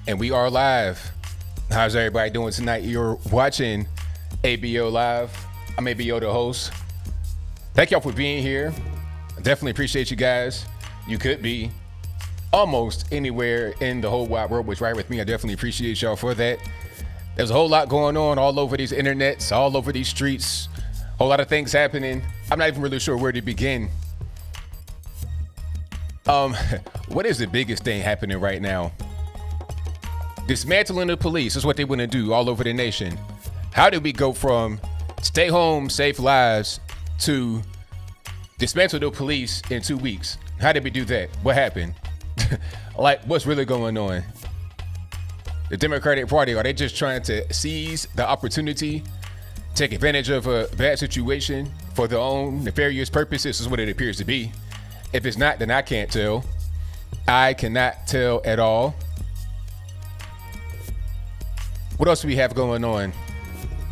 And we are live. How's everybody doing tonight? You're watching ABL Live. I'm ABL, the host. Thank y'all for being here. I definitely appreciate you guys. You could be almost anywhere in the whole wide world, which right with me. I definitely appreciate y'all for that. There's a whole lot going on all over these internets, all over these streets. A whole lot of things happening. I'm not even really sure where to begin. What is the biggest thing happening right now? Dismantling the police is what they want to do all over the nation. How did we go from stay home, save lives to dismantle the police in 2 weeks? How did we do that? What happened? Like, what's really going on? The Democratic Party, are they just trying to seize the opportunity, take advantage of a bad situation for their own nefarious purposes? This is what it appears to be. If it's not, then I can't tell. I cannot tell at all. What else do we have going on?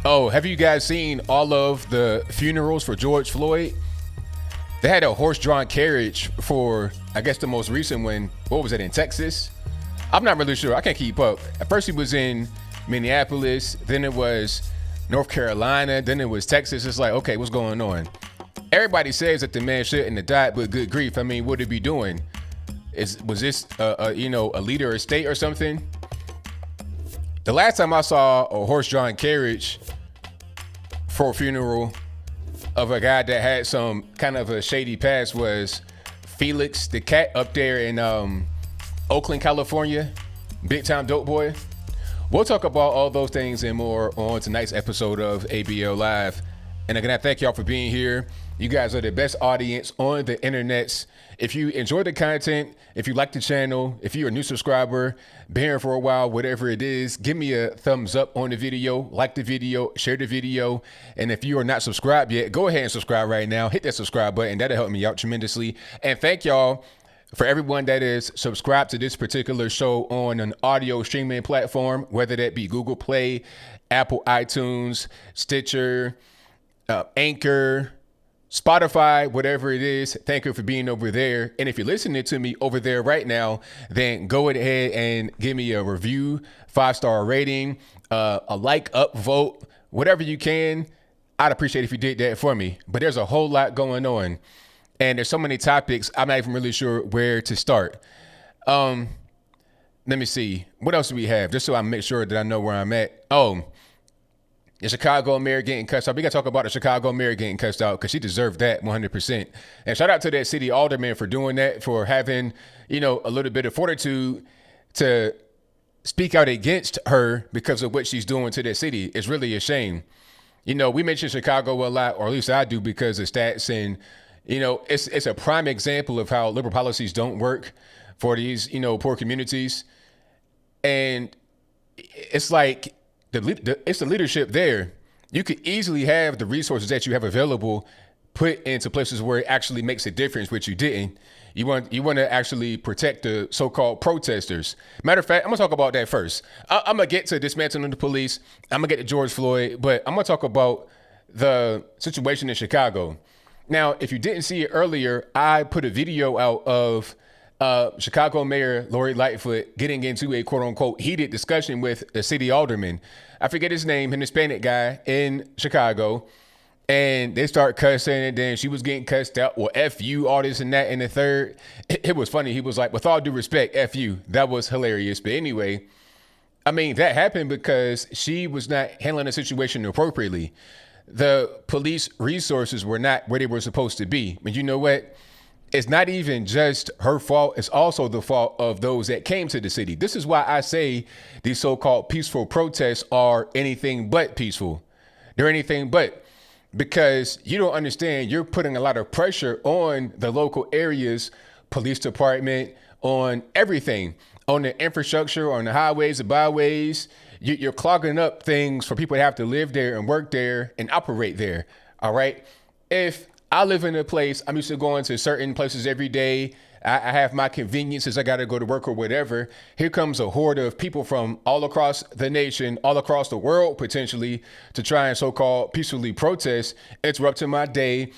Oh, have you guys seen all of the funerals for George Floyd? They had a horse-drawn carriage for, I guess, the most recent one. What was it, in Texas? I'm not really sure. I can't keep up. At first, it was in Minneapolis. Then it was North Carolina. Then it was Texas. It's like, okay, what's going on? Everybody says that the man shouldn't have died, but good grief. I mean, what did he be doing? Was this, a leader of state or something? The last time I saw a horse-drawn carriage for a funeral of a guy that had some kind of a shady past was Felix the cat up there in Oakland, California. Big time dope boy. We'll talk about all those things and more on tonight's episode of ABL Live. And again, I thank y'all for being here. You guys are the best audience on the internets. If you enjoy the content, if you like the channel, if you're a new subscriber, been here for a while, whatever it is, give me a thumbs up on the video, like the video, share the video. And if you are not subscribed yet, go ahead and subscribe right now. Hit that subscribe button. That'll help me out tremendously. And thank y'all for everyone that is subscribed to this particular show on an audio streaming platform, whether that be Google Play, Apple iTunes, Stitcher, Anchor, Spotify, whatever it is. Thank you for being over there. And if you're listening to me over there right now, then go ahead and give me a review, 5-star rating, a like, upvote, whatever you can. I'd appreciate if you did that for me. But there's a whole lot going on. And there's so many topics, I'm not even really sure where to start. Let me see. What else do we have? Just so I make sure that I know where I'm at. Oh, the Chicago mayor getting cussed out. We got to talk about the Chicago mayor getting cussed out because she deserved that 100%. And shout out to that city alderman for doing that, for having, a little bit of fortitude to speak out against her because of what she's doing to that city. It's really a shame. We mention Chicago a lot, or at least I do, because of stats. And, it's a prime example of how liberal policies don't work for these, poor communities. And it's like, it's the leadership there. You could easily have the resources that you have available put into places where it actually makes a difference, which you didn't. You want to actually protect the so-called protesters. Matter of fact, I'm gonna talk about that first. I'm gonna get to dismantling the police. I'm gonna get to George Floyd, but I'm gonna talk about the situation in Chicago. Now, if you didn't see it earlier, I put a video out of Chicago Mayor Lori Lightfoot getting into a quote unquote heated discussion with a city alderman. I forget his name, an Hispanic guy in Chicago. And they start cussing, and then she was getting cussed out. Well, F you, all this and that. And the third, it was funny. He was like, with all due respect, F you. That was hilarious. But anyway, I mean, that happened because she was not handling the situation appropriately. The police resources were not where they were supposed to be. But you know what? It's not even just her fault. It's also the fault of those that came to the city. This is why I say these so-called peaceful protests are anything but peaceful. They're anything but, because you don't understand. You're putting a lot of pressure on the local areas, police department, on everything, on the infrastructure, on the highways, the byways. You're clogging up things for people to have to live there and work there and operate there. All right. If I live in a place, I'm used to going to certain places every day. I have my conveniences. I got to go to work or whatever. Here comes a horde of people from all across the nation, all across the world, potentially, to try and so-called peacefully protest, interrupting my day,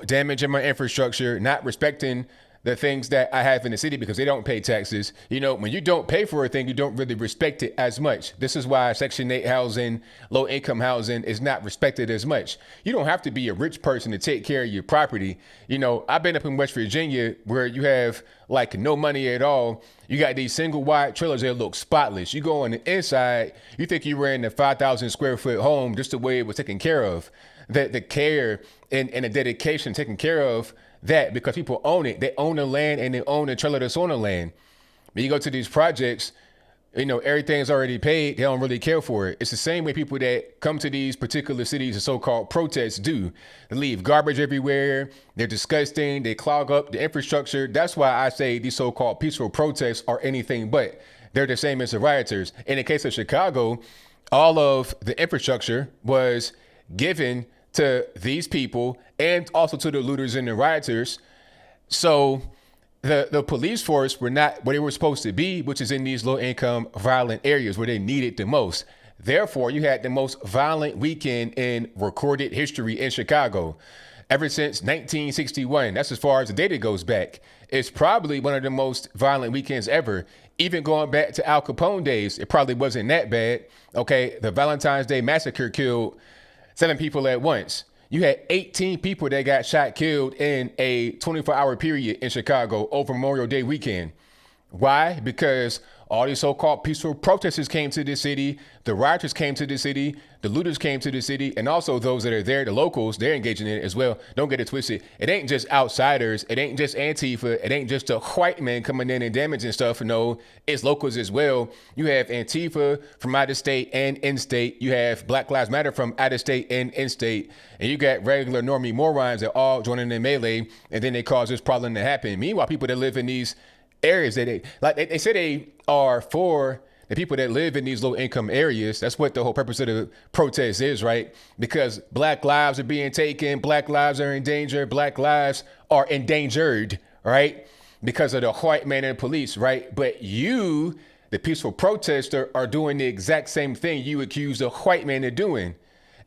damaging my infrastructure, not respecting the things that I have in the city because they don't pay taxes. You know, when you don't pay for a thing, you don't really respect it as much. This is why Section 8 housing, low income housing is not respected as much. You don't have to be a rich person to take care of your property. You know, I've been up in West Virginia where you have like no money at all. You got these single wide trailers that look spotless. You go on the inside, you think you were in a 5,000 square foot home just the way it was taken care of. The care and the dedication taken care of that because people own it. They own the land and they own the trailer that's on the land. But you go to these projects, you know, everything's already paid. They don't really care for it. It's the same way people that come to these particular cities and so-called protests do. They leave garbage everywhere. They're disgusting. They clog up the infrastructure. That's why I say these so-called peaceful protests are anything but. They're the same as the rioters. In the case of Chicago, all of the infrastructure was given to these people and also to the looters and the rioters. So the police force were not where they were supposed to be, which is in these low income violent areas where they need it the most. Therefore, you had the most violent weekend in recorded history in Chicago ever since 1961. That's as far as the data goes back. It's probably one of the most violent weekends ever. Even going back to Al Capone days, it probably wasn't that bad. Okay, the Valentine's Day massacre killed 7 people at once. You had 18 people that got shot, killed in a 24-hour period in Chicago over Memorial Day weekend. Why? Because all these so-called peaceful protesters came to the city, the rioters came to the city, the looters came to the city, and also those that are there, the locals, they're engaging in it as well. Don't get it twisted. It ain't just outsiders. It ain't just Antifa. It ain't just the white men coming in and damaging stuff. No, it's locals as well. You have Antifa from out of state and in-state. You have Black Lives Matter from out of state and in-state. And you got regular normie morons that all joining in melee, and then they cause this problem to happen. Meanwhile, people that live in these areas that they say they are for the people that live in these low income areas. That's what the whole purpose of the protest is, right? Because black lives are being taken, black lives are in danger, black lives are endangered, right? Because of the white man and police, right? But you, the peaceful protester, are doing the exact same thing you accuse the white man of doing.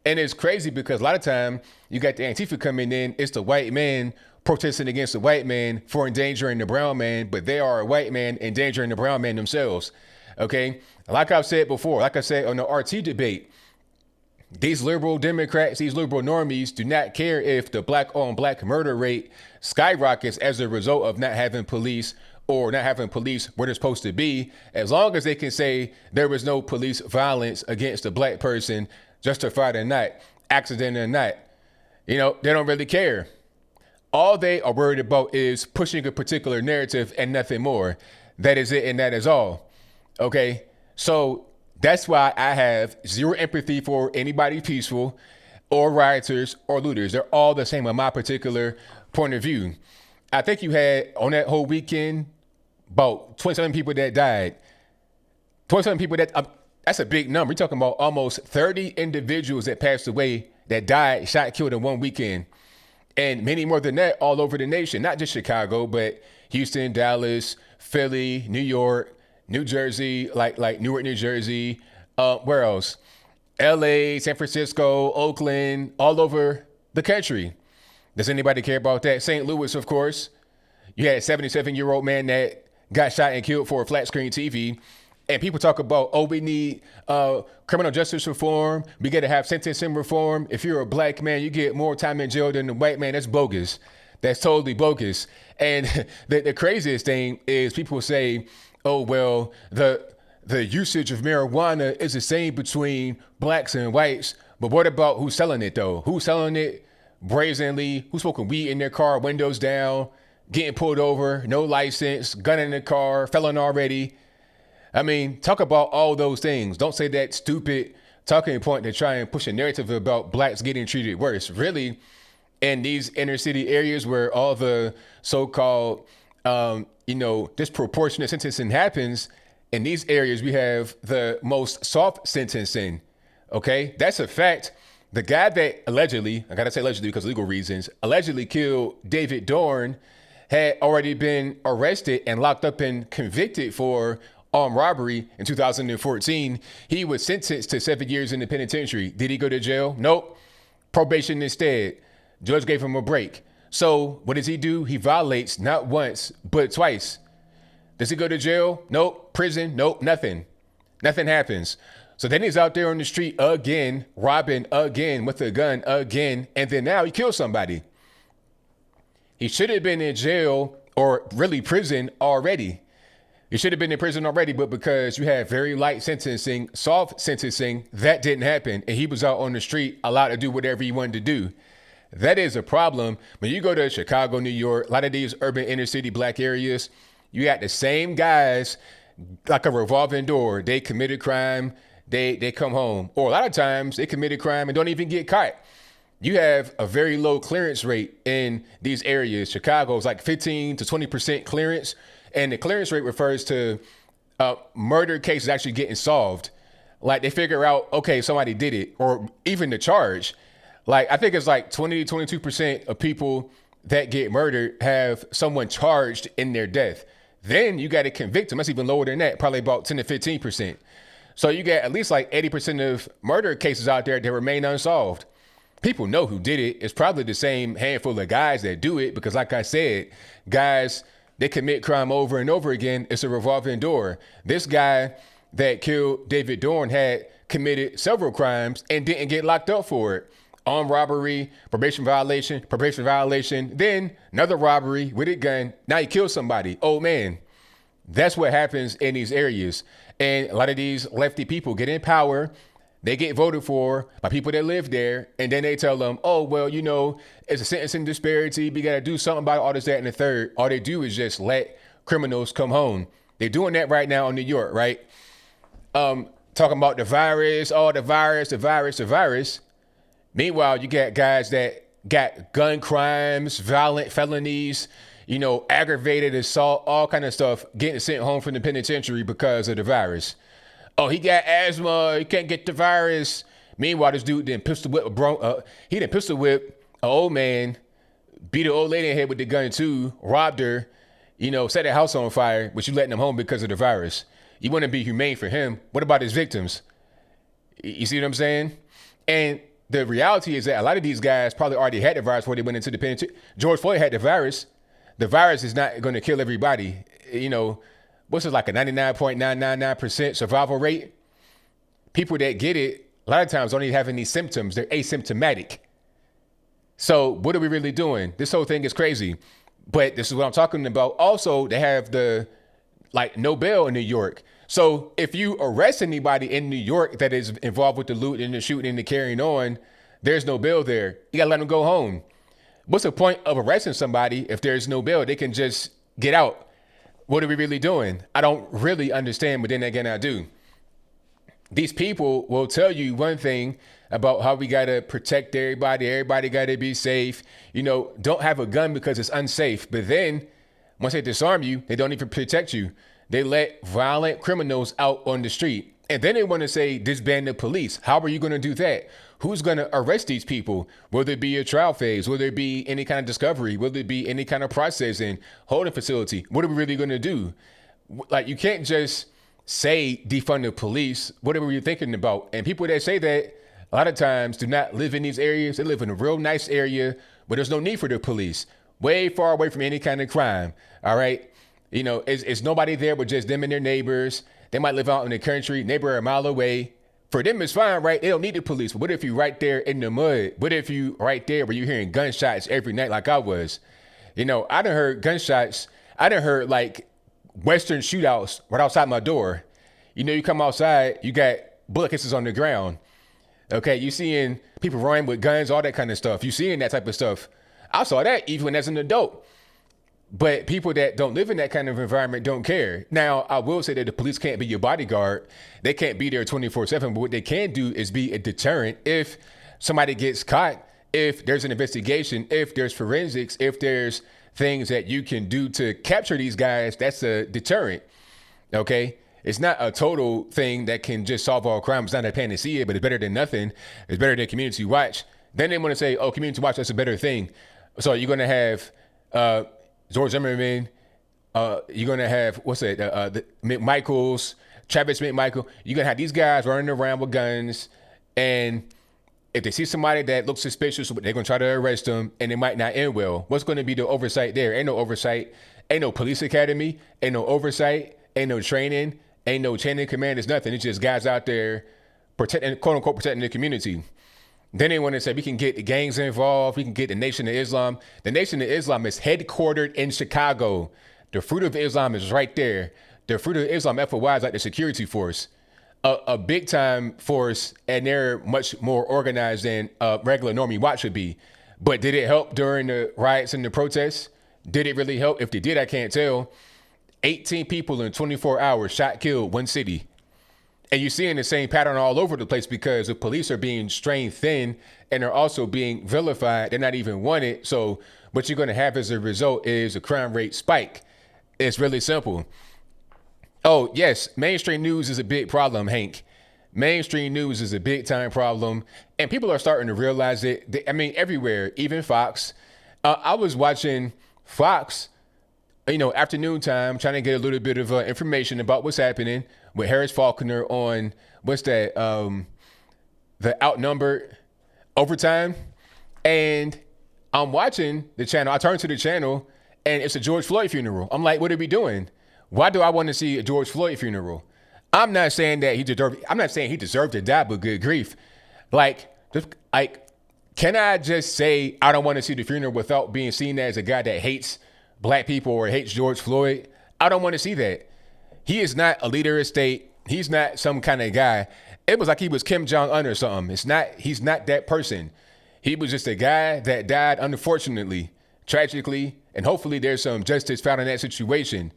And it's crazy because a lot of time you got the Antifa coming in, it's the white man protesting against the white man for endangering the brown man, but they are a white man endangering the brown man themselves. Okay. Like I've said before, like I said on the RT debate, these liberal Democrats, these liberal normies do not care if the black on black murder rate skyrockets as a result of not having police or not having police where they're supposed to be, as long as they can say there was no police violence against a black person, justified or not, accident or not. You know, they don't really care. All they are worried about is pushing a particular narrative and nothing more. That is it, and that is all. Okay, so that's why I have zero empathy for anybody peaceful or rioters or looters. They're all the same in my particular point of view. I think you had on that whole weekend about 27 people that died. 27 people that's a big number. You're talking about almost 30 individuals that passed away, that died, shot, killed in one weekend. And many more than that all over the nation, not just Chicago, but Houston, Dallas, Philly, New York, New Jersey, like Newark, New Jersey, where else? LA, San Francisco, Oakland, all over the country. Does anybody care about that? St. Louis, of course. You had a 77-year-old man that got shot and killed for a flat screen TV. And people talk about, oh, we need criminal justice reform. We got to have sentencing reform. If you're a black man, you get more time in jail than the white man. That's bogus. That's totally bogus. And the craziest thing is people say, oh, well, the usage of marijuana is the same between blacks and whites. But what about who's selling it, though? Who's selling it brazenly? Who's smoking weed in their car, windows down, getting pulled over, no license, gun in the car, felon already? I mean, talk about all those things. Don't say that stupid talking point to try and push a narrative about blacks getting treated worse. Really, in these inner city areas where all the so-called, disproportionate sentencing happens, in these areas, we have the most soft sentencing. Okay, that's a fact. The guy that allegedly, I gotta say allegedly because of legal reasons, allegedly killed David Dorn had already been arrested and locked up and convicted for armed robbery in 2014. He was sentenced to 7 years in the penitentiary. Did he go to jail? Nope. Probation instead. Judge gave him a break. So what does he do? He violates not once, but twice. Does he go to jail? Nope. Prison? Nope. Nothing. Nothing happens. So then he's out there on the street again, robbing again with a gun again, and then now he kills somebody. He should have been in jail or really prison already. He should have been in prison already, but because you had very light sentencing, soft sentencing, that didn't happen. And he was out on the street allowed to do whatever he wanted to do. That is a problem. When you go to Chicago, New York, a lot of these urban inner city black areas, you got the same guys, like a revolving door. They committed crime, they come home. Or a lot of times they committed crime and don't even get caught. You have a very low clearance rate in these areas. Chicago is like 15 to 20% clearance. And the clearance rate refers to murder cases actually getting solved. Like they figure out, okay, somebody did it, or even the charge. Like I think it's like 20 to 22% of people that get murdered have someone charged in their death. Then you got to convict them. That's even lower than that, probably about 10 to 15%. So you got at least like 80% of murder cases out there that remain unsolved. People know who did it. It's probably the same handful of guys that do it because like I said, guys, they commit crime over and over again. It's a revolving door. This guy that killed David Dorn had committed several crimes and didn't get locked up for it. Armed robbery, probation violation, then another robbery with a gun. Now he killed somebody. Oh man, that's what happens in these areas. And a lot of these lefty people get in power. They get voted for by people that live there. And then they tell them, oh, well, you know, it's a sentencing disparity. We got to do something about all this, that, and the third. All they do is just let criminals come home. They're doing that right now in New York, right? Talking about the virus, the virus. Meanwhile, you got guys that got gun crimes, violent felonies, you know, aggravated assault, all kind of stuff, getting sent home from the penitentiary because of the virus. Oh, he got asthma. He can't get the virus. Meanwhile, this dude didn't pistol whip an old man, beat an old lady in the head with the gun too, robbed her, you know, set the house on fire, but you letting him home because of the virus. You want to be humane for him. What about his victims? You see what I'm saying? And the reality is that a lot of these guys probably already had the virus before they went into the penitentiary. George Floyd had the virus. The virus is not going to kill everybody. You know, what's it like a 99.999% survival rate? People that get it, a lot of times don't even have any symptoms. They're asymptomatic. So what are we really doing? This whole thing is crazy. But this is what I'm talking about. Also, they have the no bail in New York. So if you arrest anybody in New York that is involved with the loot and the shooting and the carrying on, there's no bail there. You gotta let them go home. What's the point of arresting somebody if there's no bail? They can just get out. What are we really doing? I don't really understand, but then again, I do. These people will tell you one thing about how we got to protect everybody. Everybody got to be safe. You know, don't have a gun because it's unsafe. But then once they disarm you, they don't even protect you. They let violent criminals out on the street. And then they want to say disband the police. How are you going to do that? Who's going to arrest these people? Will there be a trial phase? Will there be any kind of discovery? Will there be any kind of processing, holding facility? What are we really going to do? Like, you can't just say defund the police. What are we thinking about? And people that say that a lot of times do not live in these areas. They live in a real nice area where there's no need for the police, way far away from any kind of crime. All right. You know, it's nobody there but just them and their neighbors. They might live out in the country, neighbor a mile away. For them, it's fine, right? They don't need the police. But what if you right there in the mud? What if you right there where you're hearing gunshots every night like I was? You know, I done heard gunshots. I done heard like Western shootouts right outside my door. You know, you come outside, you got bullet kisses on the ground. Okay, you seeing people running with guns, all that kind of stuff. You seeing that type of stuff. I saw that even as an adult. But people that don't live in that kind of environment don't care. Now, I will say that the police can't be your bodyguard. They can't be there 24/7. But what they can do is be a deterrent. If somebody gets caught, if there's an investigation, if there's forensics, if there's things that you can do to capture these guys, that's a deterrent. Okay? It's not a total thing that can just solve all crime. It's not a panacea, but it's better than nothing. It's better than community watch. Then they want to say, oh, community watch, that's a better thing. So you're going to have George Zimmerman, you're going to have, the McMichaels, Travis McMichael. You're going to have these guys running around with guns, and If they see somebody that looks suspicious, they're going to try to arrest them, and it might not end well. What's going to be the oversight there? Ain't no oversight. Ain't no police academy. Ain't no oversight. Ain't no training. Ain't no chain of command. It's nothing. It's just guys out there protecting, quote unquote, protecting the community. Then they want to say we can get the gangs involved. We can get the Nation of Islam. The Nation of Islam is headquartered in Chicago. The Fruit of Islam is right there. The Fruit of Islam, FOI, is like the security force, a big time force, and they're much more organized than a regular normie watch should be. But did it help during the riots and the protests? Did it really help? If they did, I can't tell. 18 people in 24 hours shot, killed, one city. And you're seeing the same pattern all over the place because the police are being strained thin and they're also being vilified. They're not even wanted. So what you're going to have as a result is a crime rate spike. It's really simple. Oh, yes, mainstream news is a big problem, Hank. Mainstream news is a big time problem. And people are starting to realize it. I mean, everywhere, even Fox. I was watching Fox, afternoon time, trying to get a little bit of information about what's happening with Harris Faulkner on, what's that, the Outnumbered Overtime. And I'm watching the channel. I turn to the channel, and it's a George Floyd funeral. I'm like, what are we doing? Why do I want to see a George Floyd funeral? I'm not saying that he deserved to die, but good grief. Can I just say I don't want to see the funeral without being seen as a guy that hates black people or hates George Floyd? I don't want to see that. He is not a leader of state. He's not some kind of guy. It was like he was Kim Jong-un or something. He's not that person. He was just a guy that died, unfortunately, tragically, and hopefully there's some justice found in that situation.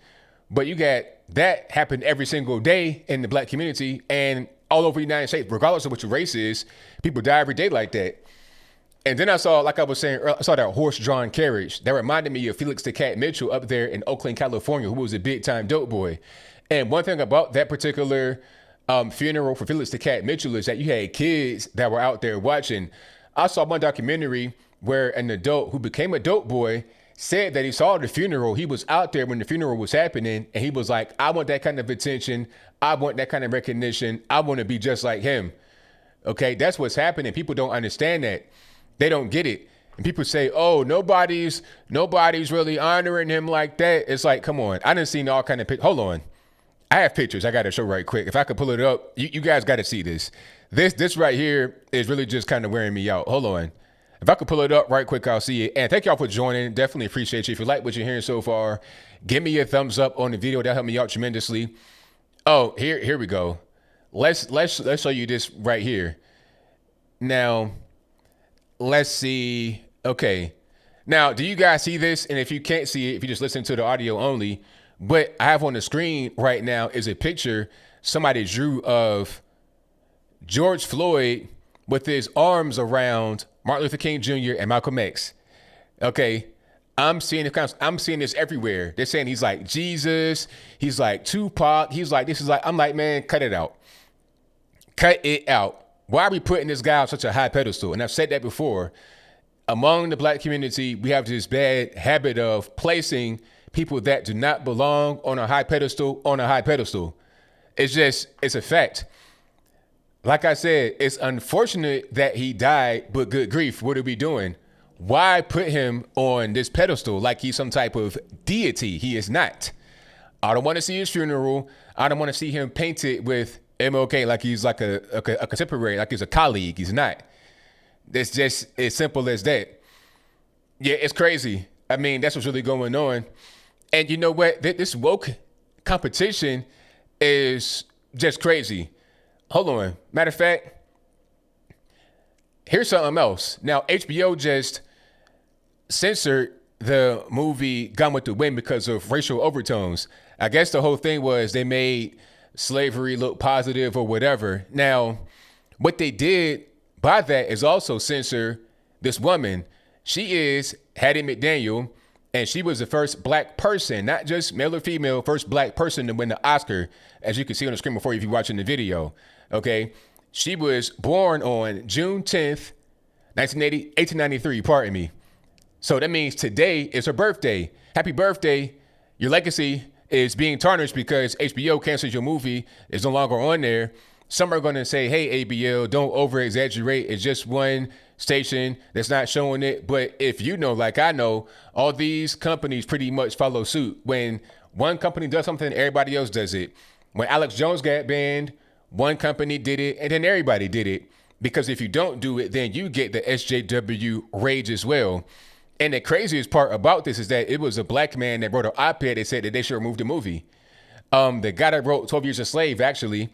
But you got that happen every single day in the black community and all over the United States, regardless of what your race is, people die every day like that. And then I saw, like I was saying, I saw that horse-drawn carriage that reminded me of Felix the Cat Mitchell up there in Oakland, California, who was a big-time dope boy. And one thing about that particular funeral for Felix the Cat Mitchell is that you had kids that were out there watching. I saw one documentary where an adult who became a dope boy said that he saw the funeral. He was out there when the funeral was happening, and he was like, I want that kind of attention. I want that kind of recognition. I want to be just like him. Okay, that's what's happening. People don't understand that. They don't get it. And people say, oh, nobody's really honoring him like that. It's like, come on. I done seen all kind of pictures. Hold on. I have pictures I got to show right quick. If I could pull it up, you guys got to see this. This right here is really just kind of wearing me out. Hold on. If I could pull it up right quick, I'll see it. And thank y'all for joining. Definitely appreciate you. If you like what you're hearing so far, give me a thumbs up on the video. That'll help me out tremendously. Oh, here we go. Let's show you this right here. Now, let's see. Okay. Now, do you guys see this? And if you can't see it, if you just listen to the audio only, what I have on the screen right now is a picture somebody drew of George Floyd with his arms around Martin Luther King Jr. and Malcolm X. Okay. I'm seeing this everywhere. They're saying he's like Jesus. He's like Tupac. He's like, this is like, I'm like, man, cut it out. Cut it out. Why are we putting this guy on such a high pedestal? And I've said that before. Among the black community, we have this bad habit of placing people that do not belong on a high pedestal. It's a fact. Like I said, it's unfortunate that he died, but good grief, what are we doing? Why put him on this pedestal like he's some type of deity? He is not. I don't want to see his funeral. I don't want to see him painted with MLK like he's like a contemporary, like he's a colleague. He's not. It's just as simple as that. Yeah, it's crazy. I mean, that's what's really going on. And you know what? This woke competition is just crazy. Hold on. Matter of fact, here's something else. Now, HBO just censored the movie Gone with the Wind because of racial overtones. I guess the whole thing was they made slavery look positive or whatever. Now, what they did by that is also censor this woman. She is Hattie McDaniel, and she was the first black person, not just male or female, first black person to win the Oscar, as you can see on the screen before if you're watching the video. Okay. She was born on June 10th, 1893, pardon me. So that means today is her birthday. Happy birthday. Your legacy is being tarnished because HBO canceled your movie. It's no longer on there. Some are going to say, hey, ABL, don't over exaggerate. It's just one station that's not showing it. But if you know, like I know, all these companies pretty much follow suit. When one company does something, everybody else does it. When Alex Jones got banned, one company did it and then everybody did it. Because if you don't do it, then you get the SJW rage as well. And the craziest part about this is that it was a black man that wrote an op-ed that said that they should remove the movie. The guy that wrote 12 Years a Slave, actually,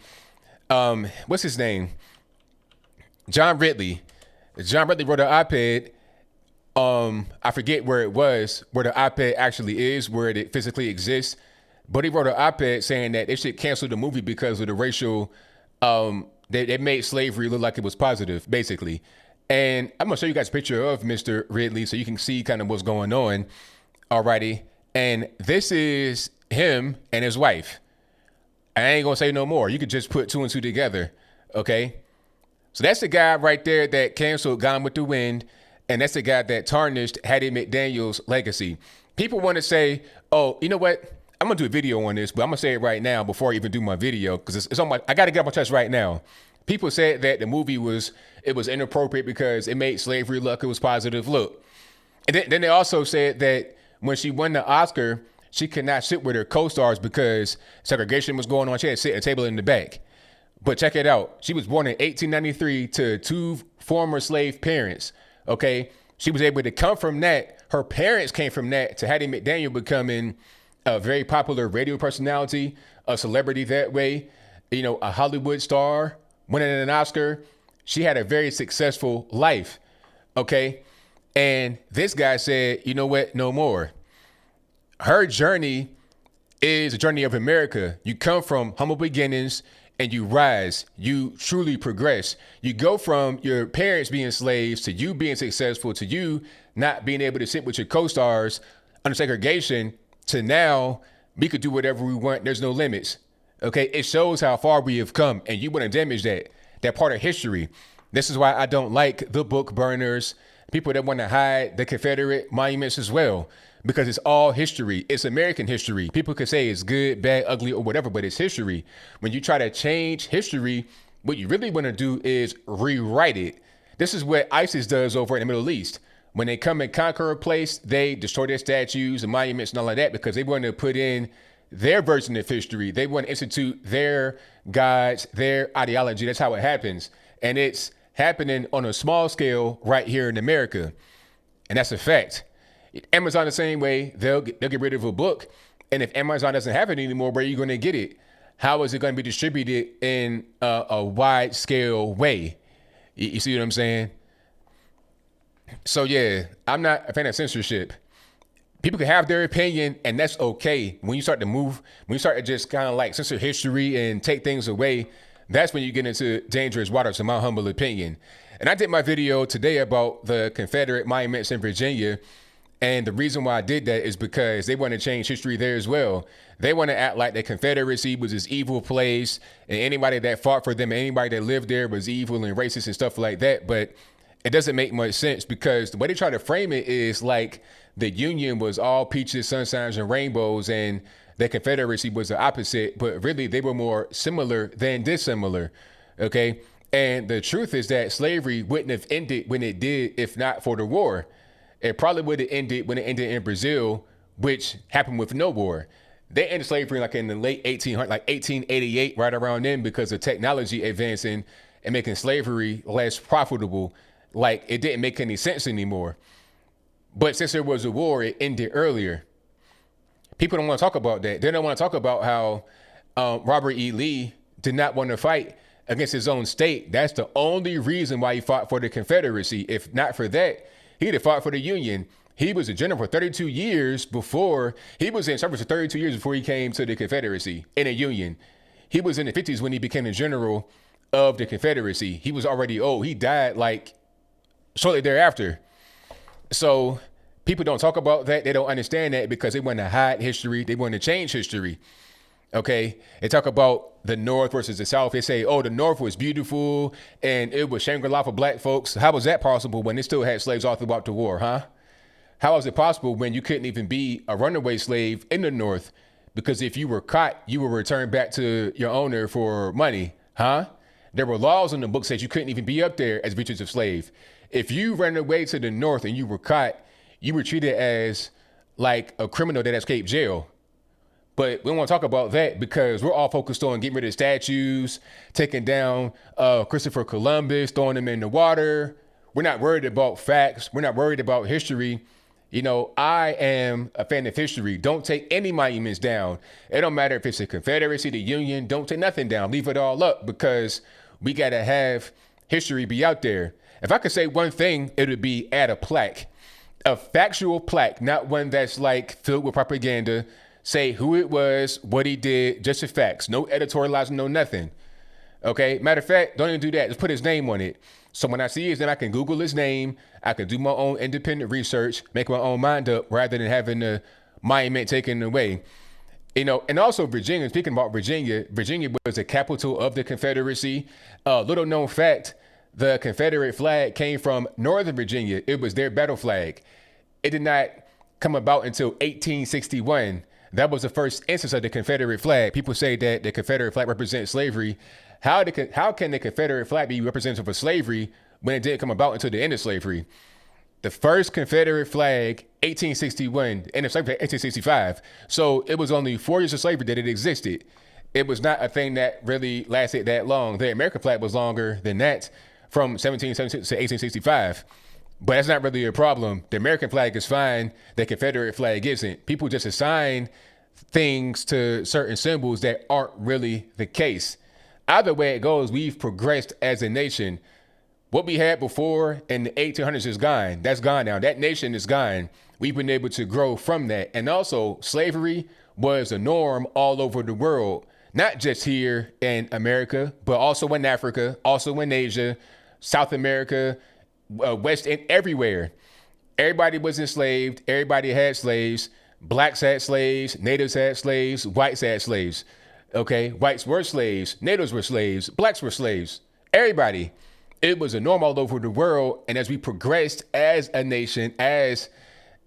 what's his name? John Ridley. John Ridley wrote an op-ed. I forget where it was, where the op-ed actually is, where it physically exists. But he wrote an op-ed saying that they should cancel the movie because of the racial, they made slavery look like it was positive, basically. And I'm going to show you guys a picture of Mr. Ridley so you can see kind of what's going on. Alrighty. And this is him and his wife. I ain't going to say no more. You could just put two and two together. Okay. So that's the guy right there that canceled Gone with the Wind. And that's the guy that tarnished Hattie McDaniel's legacy. People want to say, oh, you know what? I'm going to do a video on this, but I'm going to say it right now before I even do my video because it's on I got to get on my chest right now. People said that the movie was inappropriate because it made slavery look it was positive. Look, and then they also said that when she won the Oscar, she could not sit with her co-stars because segregation was going on. She had to sit at a table in the back. But check it out. She was born in 1893 to two former slave parents. Okay, she was able to come from that. Her parents came from that to Hattie McDaniel becoming a very popular radio personality, a celebrity that way, you know, a Hollywood star, winning an Oscar. She had a very successful life. Okay. And this guy said, you know what? No more. Her journey is a journey of America. You come from humble beginnings and you rise. You truly progress. You go from your parents being slaves to you being successful to you not being able to sit with your co-stars under segregation to now we could do whatever we want. There's no limits. Okay. It shows how far we have come and you want to damage that part of history. This is why I don't like the book burners, people that want to hide the Confederate monuments as well, because it's all history. It's American history. People could say it's good, bad, ugly, or whatever, but it's history. When you try to change history, what you really want to do is rewrite it. This is what ISIS does over in the Middle East. When they come and conquer a place, they destroy their statues and monuments and all of that because they want to put in their version of history. They want to institute their gods, their ideology. That's how it happens. And it's happening on a small scale right here in America. And that's a fact. Amazon the same way, they'll get rid of a book. And if Amazon doesn't have it anymore, where are you going to get it? How is it going to be distributed in a wide scale way? You see what I'm saying? So yeah, I'm not a fan of censorship. People can have their opinion and that's okay. When you start to just kind of like censor history and take things away, that's when you get into dangerous waters, in my humble opinion. And I did my video today about the Confederate monuments in Virginia. And the reason why I did that is because they want to change history there as well. They want to act like the Confederacy was this evil place and anybody that fought for them, anybody that lived there was evil and racist and stuff like that. But it doesn't make much sense because the way they try to frame it is like the Union was all peaches, sunshines, and rainbows, and the Confederacy was the opposite. But really, they were more similar than dissimilar. Okay. And the truth is that slavery wouldn't have ended when it did if not for the war. It probably would have ended when it ended in Brazil, which happened with no war. They ended slavery like in the late 1800s, like 1888, right around then, because of technology advancing and making slavery less profitable. Like it didn't make any sense anymore. But since there was a war, it ended earlier. People don't want to talk about that. They don't want to talk about how Robert E. Lee did not want to fight against his own state. That's the only reason why he fought for the Confederacy. If not for that, he'd have fought for the Union. He was a general for 32 years before, he was in service for 32 years before he came to the Confederacy in a Union. He was in the 50s when he became a general of the Confederacy. He was already old. He died like shortly thereafter. So people don't talk about that. They don't understand that because they want to hide history. They want to change history. Okay. They talk about the North versus the South. They say, oh, the North was beautiful and it was Shangri-La for black folks. How was that possible when they still had slaves all throughout the war, huh? How was it possible when you couldn't even be a runaway slave in the North? Because if you were caught, you were returned back to your owner for money, huh? There were laws in the book that you couldn't even be up there as a fugitive slave. If you ran away to the north and you were caught, you were treated as like a criminal that escaped jail. But we don't want to talk about that because we're all focused on getting rid of statues, taking down Christopher Columbus, throwing them in the water. We're not worried about facts. We're not worried about history. You know, I am a fan of history. Don't take any monuments down. It don't matter if it's the Confederacy, the Union. Don't take nothing down. Leave it all up because we got to have history be out there. If I could say one thing, it would be add a plaque. A factual plaque, not one that's like filled with propaganda. Say who it was, what he did, just the facts. No editorializing, no nothing. Okay? Matter of fact, don't even do that. Just put his name on it. So when I see his name, I can Google his name. I can do my own independent research, make my own mind up rather than having the monument taken away. You know, and also Virginia, speaking about Virginia, Virginia was the capital of the Confederacy. Little known fact, the Confederate flag came from Northern Virginia. It was their battle flag. It did not come about until 1861. That was the first instance of the Confederate flag. People say that the Confederate flag represents slavery. How can the Confederate flag be representative of slavery when it didn't come about until the end of slavery? The first Confederate flag, 1861, end of slavery, 1865. So it was only 4 years of slavery that it existed. It was not a thing that really lasted that long. The American flag was longer than that, from 1776 to 1865. But that's not really a problem. The American flag is fine. The Confederate flag isn't. People just assign things to certain symbols that aren't really the case. Either way it goes, we've progressed as a nation. What we had before in the 1800s is gone. That's gone now. That nation is gone. We've been able to grow from that. And also, slavery was a norm all over the world, not just here in America, but also in Africa, also in Asia, South America, West, and everywhere. Everybody was enslaved. Everybody had slaves. Blacks had slaves. Natives had slaves. Whites had slaves. Okay, whites were slaves. Natives were slaves. Blacks were slaves. Everybody. It was a norm all over the world. And as we progressed as a nation, as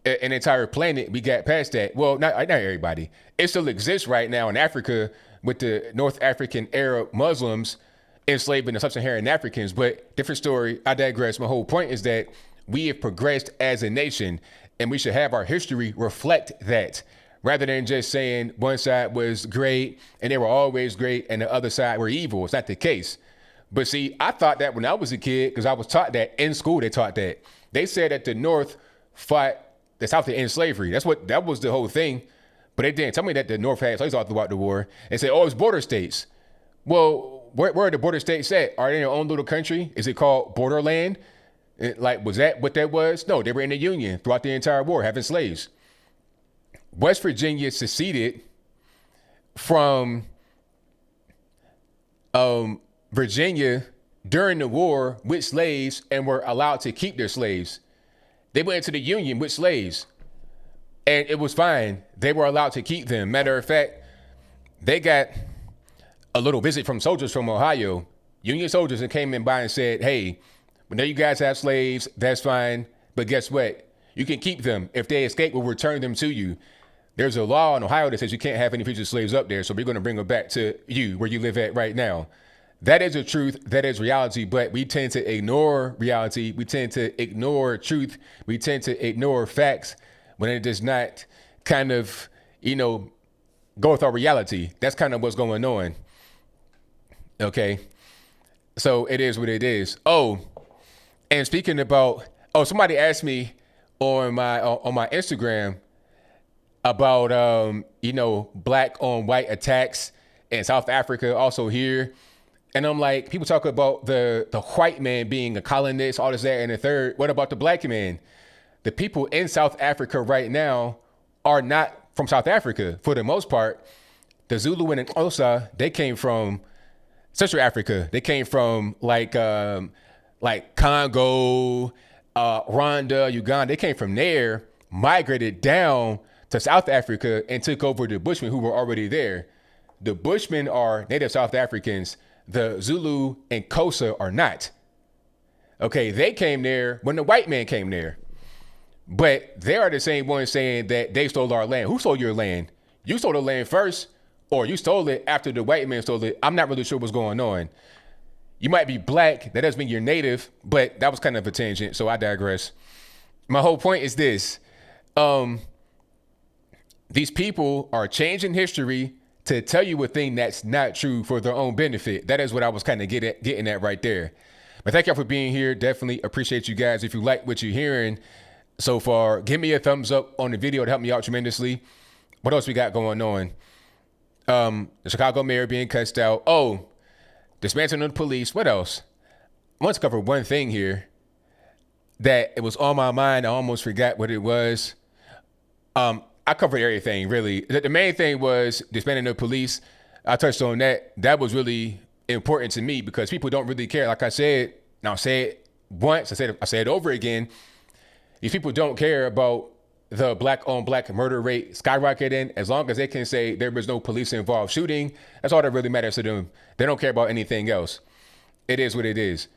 an entire planet, we got past that. Well, not everybody. It still exists right now in Africa with the North African Arab Muslims enslaving the sub-Saharan Africans, but different story. I digress. My whole point is that we have progressed as a nation and we should have our history reflect that rather than just saying one side was great and they were always great and the other side were evil. It's not the case. But see, I thought that when I was a kid, because I was taught that in school, they taught that. They said that the North fought the South to end slavery. That was the whole thing. But they didn't tell me that the North had slaves all throughout the war. They said, oh, it's border states. Well, where are the border states at? Are they in their own little country? Is it called borderland? Was that what that was? No, they were in the Union throughout the entire war, having slaves. West Virginia seceded from Virginia during the war with slaves and were allowed to keep their slaves. They went into the Union with slaves and it was fine. They were allowed to keep them. Matter of fact, they got a little visit from soldiers from Ohio, Union soldiers, that came in by and said, hey, we know you guys have slaves, that's fine, but guess what? You can keep them. If they escape, we'll return them to you. There's a law in Ohio that says you can't have any fugitive slaves up there, so we're going to bring them back to you where you live at right now. That is the truth. That is reality, but we tend to ignore reality. We tend to ignore truth. We tend to ignore facts when it does not kind of, go with our reality. That's kind of what's going on. Okay, so it is what it is. Oh, and speaking about, somebody asked me on my Instagram about black on white attacks in South Africa, also here, and I'm like, people talk about the white man being a colonist, all this, that, and the third. What about the black man? The people in South Africa right now are not from South Africa for the most part. The Zulu and the Xhosa, they came from Central Africa. They came from like Congo, Rwanda, Uganda. They came from there, migrated down to South Africa and took over the Bushmen who were already there. The Bushmen are native South Africans. The Zulu and Xhosa are not. Okay, they came there when the white man came there. But they are the same ones saying that they stole our land. Who stole your land? You stole the land first, or you stole it after the white man stole it. I'm not really sure what's going on. You might be black. That doesn't mean you're native, but that was kind of a tangent. So I digress. My whole point is this. These people are changing history to tell you a thing that's not true for their own benefit. That is what I was kind of getting at right there. But thank y'all for being here. Definitely appreciate you guys. If you like what you're hearing so far, give me a thumbs up on the video to help me out tremendously. What else we got going on? The Chicago mayor being cussed out. Oh, dismantling the police. What else? I want to cover one thing here that it was on my mind. I almost forgot what it was. I covered everything, really. The main thing was disbanding the police. I touched on that. That was really important to me because people don't really care. Like I said, now I'll say it once, I say it over again. These people don't care about the black on black murder rate skyrocketing. As long as they can say there was no police involved shooting, that's all that really matters to them. They don't care about anything else. It is what it is.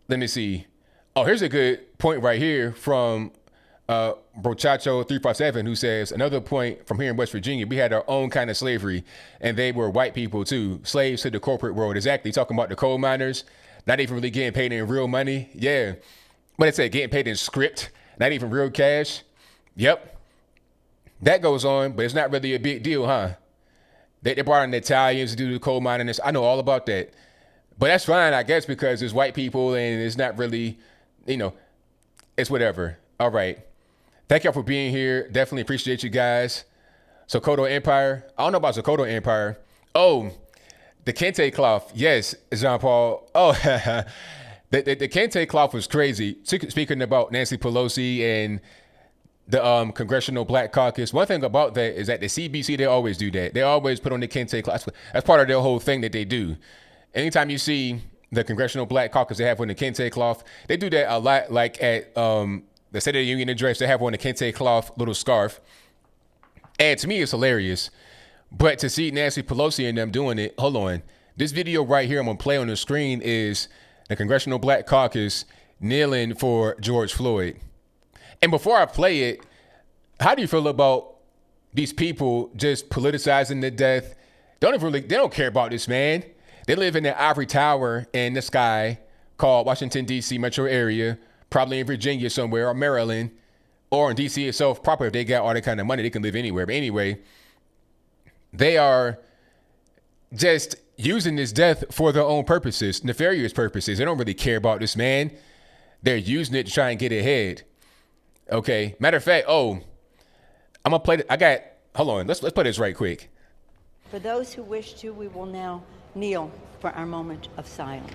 Let me see. Oh, here's a good point right here from Brochacho 357, who says, another point from here in West Virginia, we had our own kind of slavery, and they were white people too, slaves to the corporate world. Exactly. Talking about the coal miners, not even really getting paid in real money. Yeah. But it said getting paid in script, not even real cash. Yep. That goes on, but it's not really a big deal, huh? They brought in the Italians to do the coal mining. I know all about that. But that's fine, I guess, because it's white people and it's not really, it's whatever. All right. Thank y'all for being here. Definitely appreciate you guys. Sokoto Empire. I don't know about Sokoto Empire. Oh, the Kente cloth. Yes, Jean-Paul. Oh, the Kente cloth was crazy. Speaking about Nancy Pelosi and the Congressional Black Caucus, one thing about that is that the CBC, they always do that. They always put on the Kente cloth. That's part of their whole thing that they do. Anytime you see the Congressional Black Caucus, they have on the Kente cloth. They do that a lot, like at the State of the Union address, they have on the Kente cloth little scarf. And to me, it's hilarious. But to see Nancy Pelosi and them doing it, hold on. This video right here I'm going to play on the screen is the Congressional Black Caucus kneeling for George Floyd. And before I play it, how do you feel about these people just politicizing the death? They don't care about this man. They live in the ivory tower in the sky called Washington, D.C. metro area, probably in Virginia somewhere, or Maryland, or in D.C. itself proper. If they got all that kind of money, they can live anywhere. But anyway, they are just using this death for their own purposes, nefarious purposes. They don't really care about this man. They're using it to try and get ahead. Okay. Matter of fact, I'm gonna play. Hold on. Let's play this right quick. For those who wish to, we will now kneel for our moment of silence.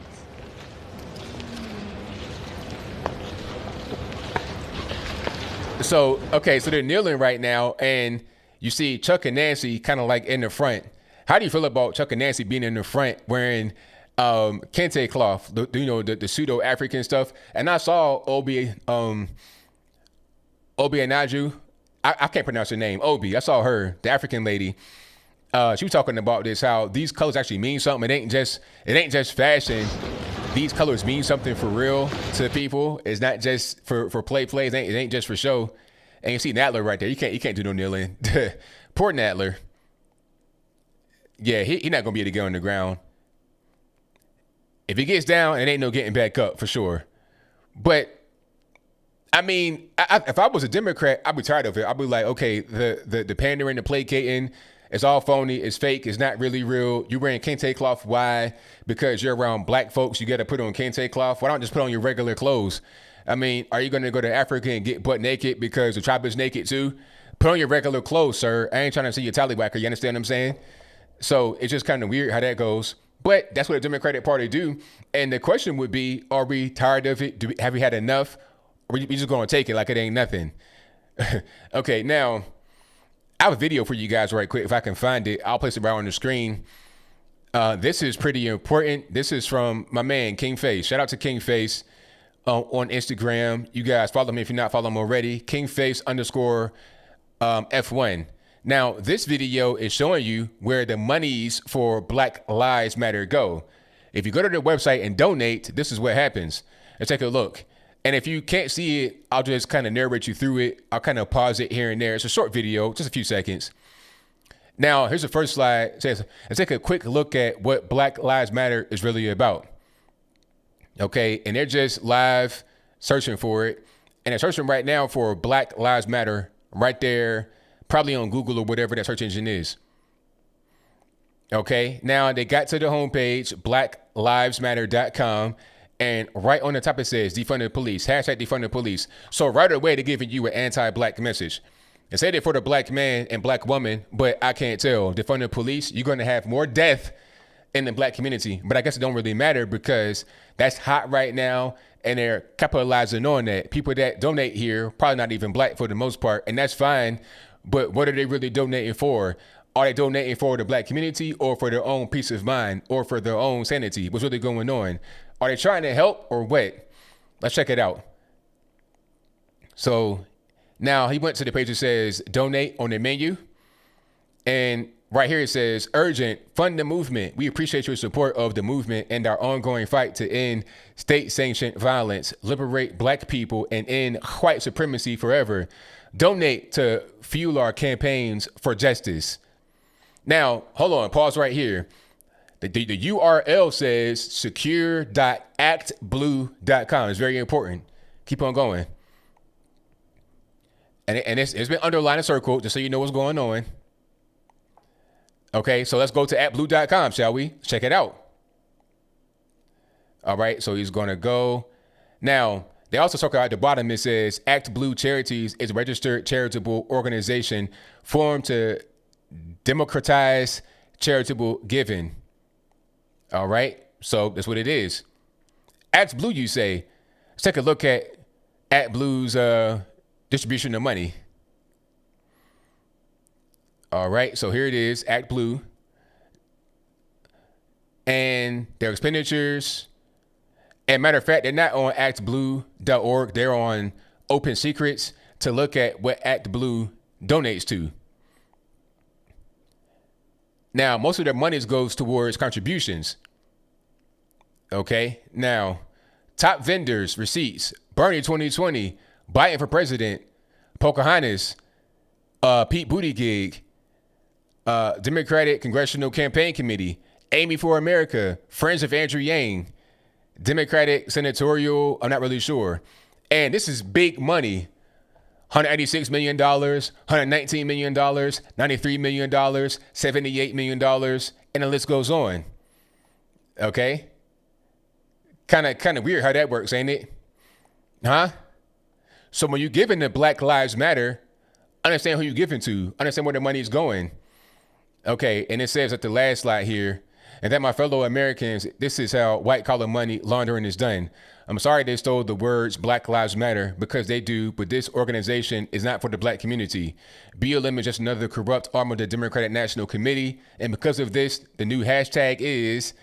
So they're kneeling right now, and you see Chuck and Nancy kind of like in the front. How do you feel about Chuck and Nancy being in the front wearing Kente cloth, the pseudo-African stuff? And I saw Obi Anaju. I can't pronounce her name. Obi. I saw her, the African lady. She was talking about this, how these colors actually mean something. It ain't just fashion. These colors mean something for real to people. It's not just for play. It ain't just for show. And you see Nadler right there. You can't do no kneeling. Poor Nadler. Yeah, he not gonna be able to get on the ground. If he gets down, it ain't no getting back up for sure. But I mean, if I was a Democrat, I'd be tired of it. I'd be like, okay, the pandering, the placating, it's all phony. It's fake. It's not really real. You wearing Kente cloth. Why? Because you're around black folks. You got to put on Kente cloth. Why don't just put on your regular clothes? I mean, are you going to go to Africa and get butt naked because the tribe is naked too? Put on your regular clothes, sir. I ain't trying to see your tallywhacker. You understand what I'm saying? So it's just kind of weird how that goes. But that's what the Democratic Party do. And the question would be, are we tired of it? Have we had enough? Or we just going to take it like it ain't nothing? Okay, now, I have a video for you guys right quick. If I can find it, I'll place it right on the screen. This is pretty important. This is from my man, King Face. Shout out to King Face on Instagram. You guys follow me if you're not following him already. KingFace_ F1. Now, this video is showing you where the monies for Black Lives Matter go. If you go to their website and donate, this is what happens. Let's take a look. And if you can't see it, I'll just kind of narrate you through it. I'll kind of pause it here and there. It's a short video, just a few seconds. Now, here's the first slide. It says, let's take a quick look at what Black Lives Matter is really about. Okay, and they're just live searching for it. And they're searching right now for Black Lives Matter right there, probably on Google or whatever that search engine is. Okay, now they got to the homepage, blacklivesmatter.com, and right on the top it says defund the police, hashtag defund the police. So right away they're giving you an anti-black message. They said it for the black man and black woman, but I can't tell. Defund the police, you're going to have more death in the black community, but I guess it don't really matter because that's hot right now, and they're capitalizing on that. People that donate here, probably not even black for the most part, and that's fine, but what are they really donating for? Are they donating for the black community or for their own peace of mind or for their own sanity? What's really going on? Are they trying to help or what? Let's check it out. So now he went to the page that says donate on the menu, and right here it says, urgent, fund the movement. We appreciate your support of the movement and our ongoing fight to end state-sanctioned violence, liberate black people, and end white supremacy forever. Donate to fuel our campaigns for justice. Now, hold on, pause right here. The URL says secure.actblue.com. It's very important. Keep on going. And it's been underlined and circled just so you know what's going on. Okay, so let's go to actblue.com, shall we? Check it out. All right, so he's going to go. Now, they also talk about at the bottom, it says Act Blue Charities is a registered charitable organization formed to democratize charitable giving. All right, so that's what it is. Act Blue, you say. Let's take a look at Act Blue's distribution of money. All right, so here it is, Act Blue. And their expenditures. And matter of fact, they're not on actblue.org. They're on Open Secrets to look at what Act Blue donates to. Now, most of their money goes towards contributions. Okay, now, top vendors, receipts, Bernie 2020, Biden for president, Pocahontas, Pete Buttigieg, Democratic Congressional Campaign Committee, Amy for America, Friends of Andrew Yang, Democratic Senatorial, I'm not really sure. And this is big money. $186 million, $119 million, $93 million, $78 million, and the list goes on. Okay? Kind of weird how that works, ain't it? Huh? So when you're giving to Black Lives Matter, understand who you're giving to. Understand where the money is going. Okay, and it says at the last slide here, and that my fellow Americans, this is how white-collar money laundering is done. I'm sorry they stole the words Black Lives Matter because they do, but this organization is not for the black community. BLM is just another corrupt arm of the Democratic National Committee, and because of this, the new hashtag is,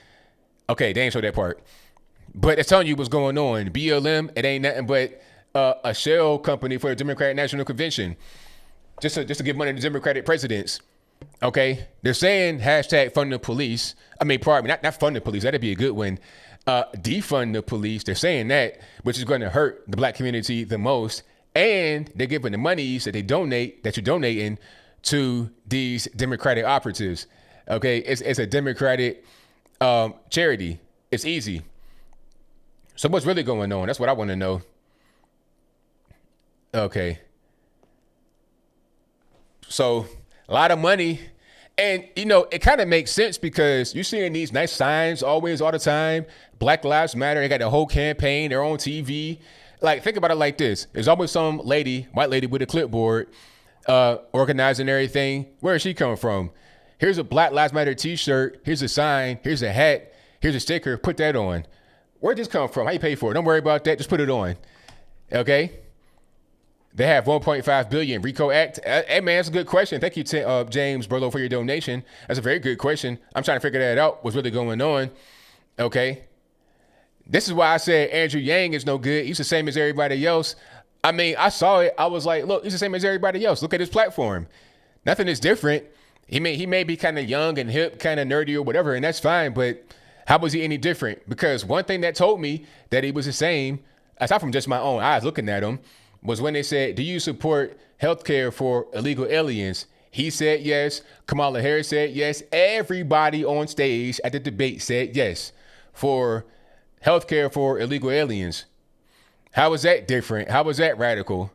okay, they ain't show that part, but it's telling you what's going on. BLM, it ain't nothing but a shell company for the Democratic National Convention, just to give money to Democratic presidents. Okay, they're saying hashtag fund the police. I mean, pardon me, not fund the police. That'd be a good one. Defund the police. They're saying that, which is going to hurt the black community the most. And they're giving the monies that you're donating to these Democratic operatives. Okay, it's a Democratic charity. It's easy. So what's really going on? That's what I want to know. Okay. So a lot of money. And, you know, it kind of makes sense because you're seeing these nice signs all the time. Black Lives Matter. They got the whole campaign. They're on TV. Like, think about it like this. There's always some lady, white lady with a clipboard, organizing everything. Where is she coming from? Here's a Black Lives Matter t-shirt. Here's a sign. Here's a hat. Here's a sticker. Put that on. Where'd this come from? How you pay for it? Don't worry about that. Just put it on. Okay? They have 1.5 billion RICO Act. Hey man, that's a good question. Thank you, James Burlow, for your donation. That's a very good question. I'm trying to figure that out. What's really going on? Okay. This is why I said Andrew Yang is no good. He's the same as everybody else. I mean, I saw it. I was like, look, he's the same as everybody else. Look at his platform. Nothing is different. He may be kind of young and hip, kind of nerdy or whatever, and that's fine. But how was he any different? Because one thing that told me that he was the same, aside from just my own eyes looking at him, was when they said, do you support healthcare for illegal aliens? He said yes. Kamala Harris said yes. Everybody on stage at the debate said yes for healthcare for illegal aliens. How is that different? How is that radical?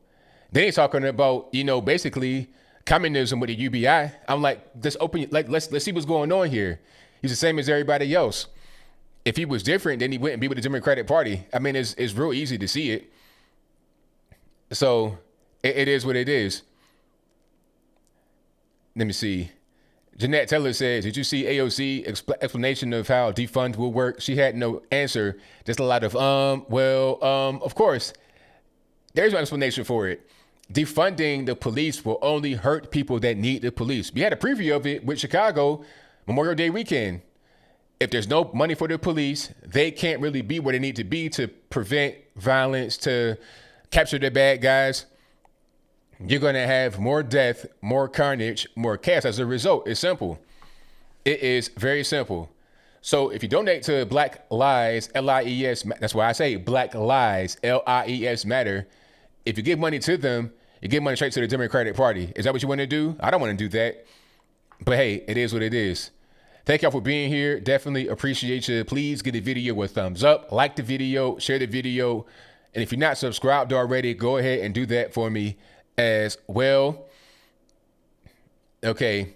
Then he's talking about, basically communism with the UBI. I'm like, let's see what's going on here. He's the same as everybody else. If he was different, then he wouldn't be with the Democratic Party. I mean, it's real easy to see it. So it is what it is. Let me see. Jeanette Taylor says, did you see AOC explanation of how defund will work? She had no answer. Just a lot of, of course, there's no explanation for it. Defunding the police will only hurt people that need the police. We had a preview of it with Chicago Memorial Day weekend. If there's no money for the police, they can't really be where they need to be to prevent violence, to capture the bad guys. You're going to have more death, more carnage, more chaos as a result. It's simple. It is very simple. So if you donate to Black Lives, Lies, that's why I say Black Lives, Lies Matter. If you give money to them, you give money straight to the Democratic Party. Is that what you want to do? I don't want to do that. But hey, it is what it is. Thank y'all for being here. Definitely appreciate you. Please give the video a thumbs up, like the video, share the video. And if you're not subscribed already, go ahead and do that for me as well. Okay.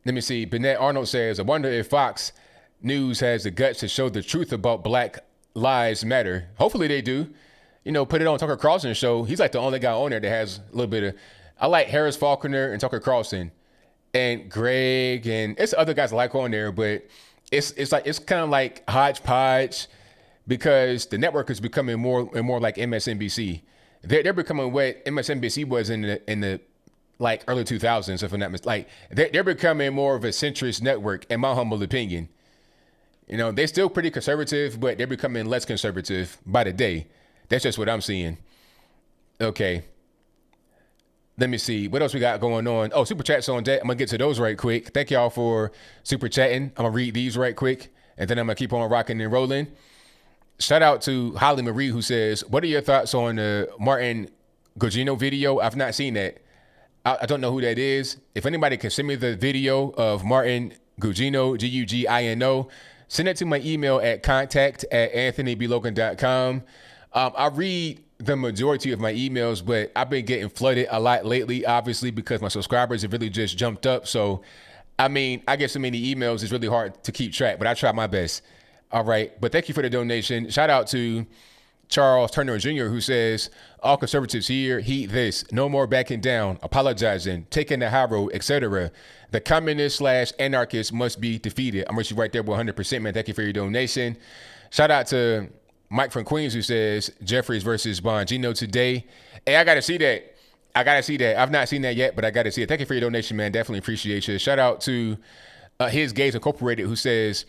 Let me see. Bennett Arnold says, I wonder if Fox News has the guts to show the truth about Black Lives Matter. Hopefully they do. Put it on Tucker Carlson's show. He's like the only guy on there that has a little bit of, I like Harris Faulkner and Tucker Carlson and Greg, and it's other guys I like on there, but it's kind of like hodgepodge because the network is becoming more and more like MSNBC. They're becoming what MSNBC was in the like early 2000s, if I'm not mistaken. Like they're becoming more of a centrist network, in my humble opinion. They're still pretty conservative, but they're becoming less conservative by the day. That's just what I'm seeing. Okay. Let me see. What else we got going on? Oh, super chats on deck. I'm going to get to those right quick. Thank y'all for super chatting. I'm going to read these right quick, and then I'm going to keep on rocking and rolling. Shout out to Holly Marie, who says, what are your thoughts on the Martin Gugino video? I've not seen that. I don't know who that is. If anybody can send me the video of Martin Gugino, Gugino, send it to my email at contact@anthonyblogan.com. I read the majority of my emails, but I've been getting flooded a lot lately, obviously, because my subscribers have really just jumped up. So, I get so many emails, it's really hard to keep track, but I try my best. All right. But thank you for the donation. Shout out to Charles Turner Jr., who says, all conservatives here heed this. No more backing down, apologizing, taking the high road, etc. The communist/anarchists must be defeated. I'm with you right there 100%, man. Thank you for your donation. Shout out to Mike from Queens, who says Jeffries versus Bongino today. Hey, I got to see that. I've not seen that yet, but I got to see it. Thank you for your donation, man. Definitely appreciate you. Shout out to His Gays Incorporated, who says,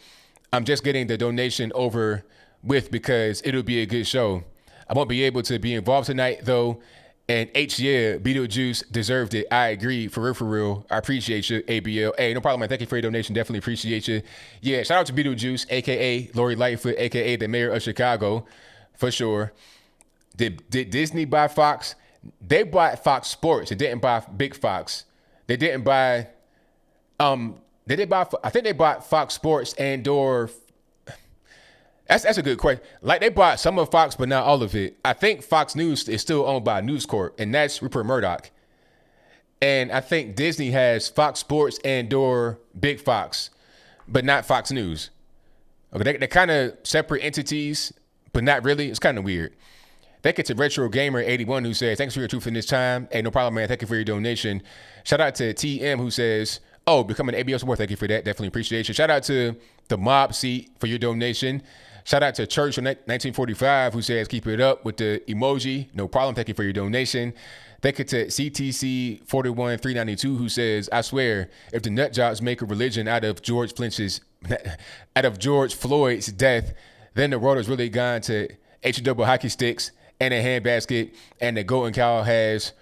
I'm just getting the donation over with because it'll be a good show. I won't be able to be involved tonight, though. And Beetlejuice deserved it. I agree. For real. I appreciate you, ABL. Hey, no problem, man. Thank you for your donation. Definitely appreciate you. Yeah, shout out to Beetlejuice, a.k.a. Lori Lightfoot, a.k.a. the mayor of Chicago, for sure. Did Disney buy Fox? They bought Fox Sports. They didn't buy Big Fox. They didn't buy, I think they bought Fox Sports and/or, that's a good question. Like, they bought some of Fox, but not all of it. I think Fox News is still owned by News Corp, and that's Rupert Murdoch. And I think Disney has Fox Sports and/or Big Fox, but not Fox News. Okay, they're kind of separate entities, but not really. It's kind of weird. Thank you to Retro Gamer 81, who says, thanks for your truth in this time. Hey, no problem, man. Thank you for your donation. Shout out to TM, who says, oh, becoming an ABL support. Thank you for that. Definitely appreciate you. Shout out to the Mob Seat for your donation. Shout out to Church from 1945, who says, keep it up with the emoji. No problem. Thank you for your donation. Thank you to CTC 41392, who says, I swear, if the nut jobs make a religion out of George Floyd's death, then the world has really gone to H-double hockey sticks and a handbasket, and the golden cow has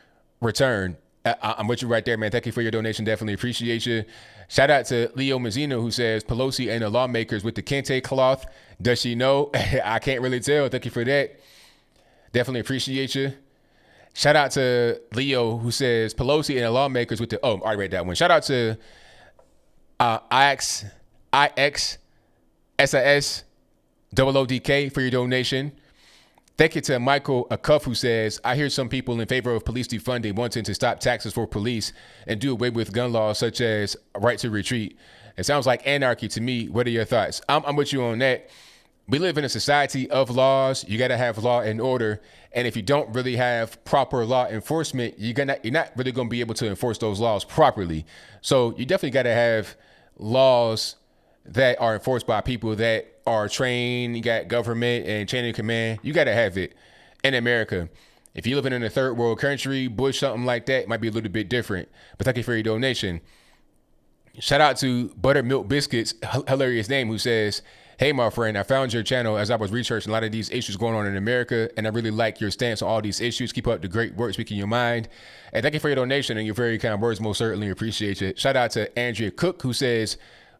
returned. I'm with you right there, man. Thank you for your donation. Definitely appreciate you. Shout out to Leo Mazzino, who says, Pelosi and the lawmakers with the kente cloth. Does she know? I can't really tell. Thank you for that. Definitely appreciate you. Shout out to Leo, who says, Pelosi and the lawmakers with the, I already read that one. Shout out to IXSIS Double ODK for your donation. Thank you to Michael Acuff, who says, I hear some people in favor of police defunding wanting to stop taxes for police and do away with gun laws such as right to retreat. It sounds like anarchy to me. What are your thoughts? I'm with you on that. We live in a society of laws. You got to have law and order. And if you don't really have proper law enforcement, you're not really going to be able to enforce those laws properly. So you definitely got to have laws that are enforced by people that are trained. You got government and chain of command. You got to have it in America. If you're living in a third world country, Bush, something like that, it might be a little bit different. But thank you for your donation. Shout out to Buttermilk Biscuits, hilarious name, who says, hey, my friend, I found your channel as I was researching a lot of these issues going on in America, and I really like your stance on all these issues. Keep up the great work, speaking your mind. And thank you for your donation and your very kind words. Most certainly appreciate it. Shout out to Andrea Cook, who says,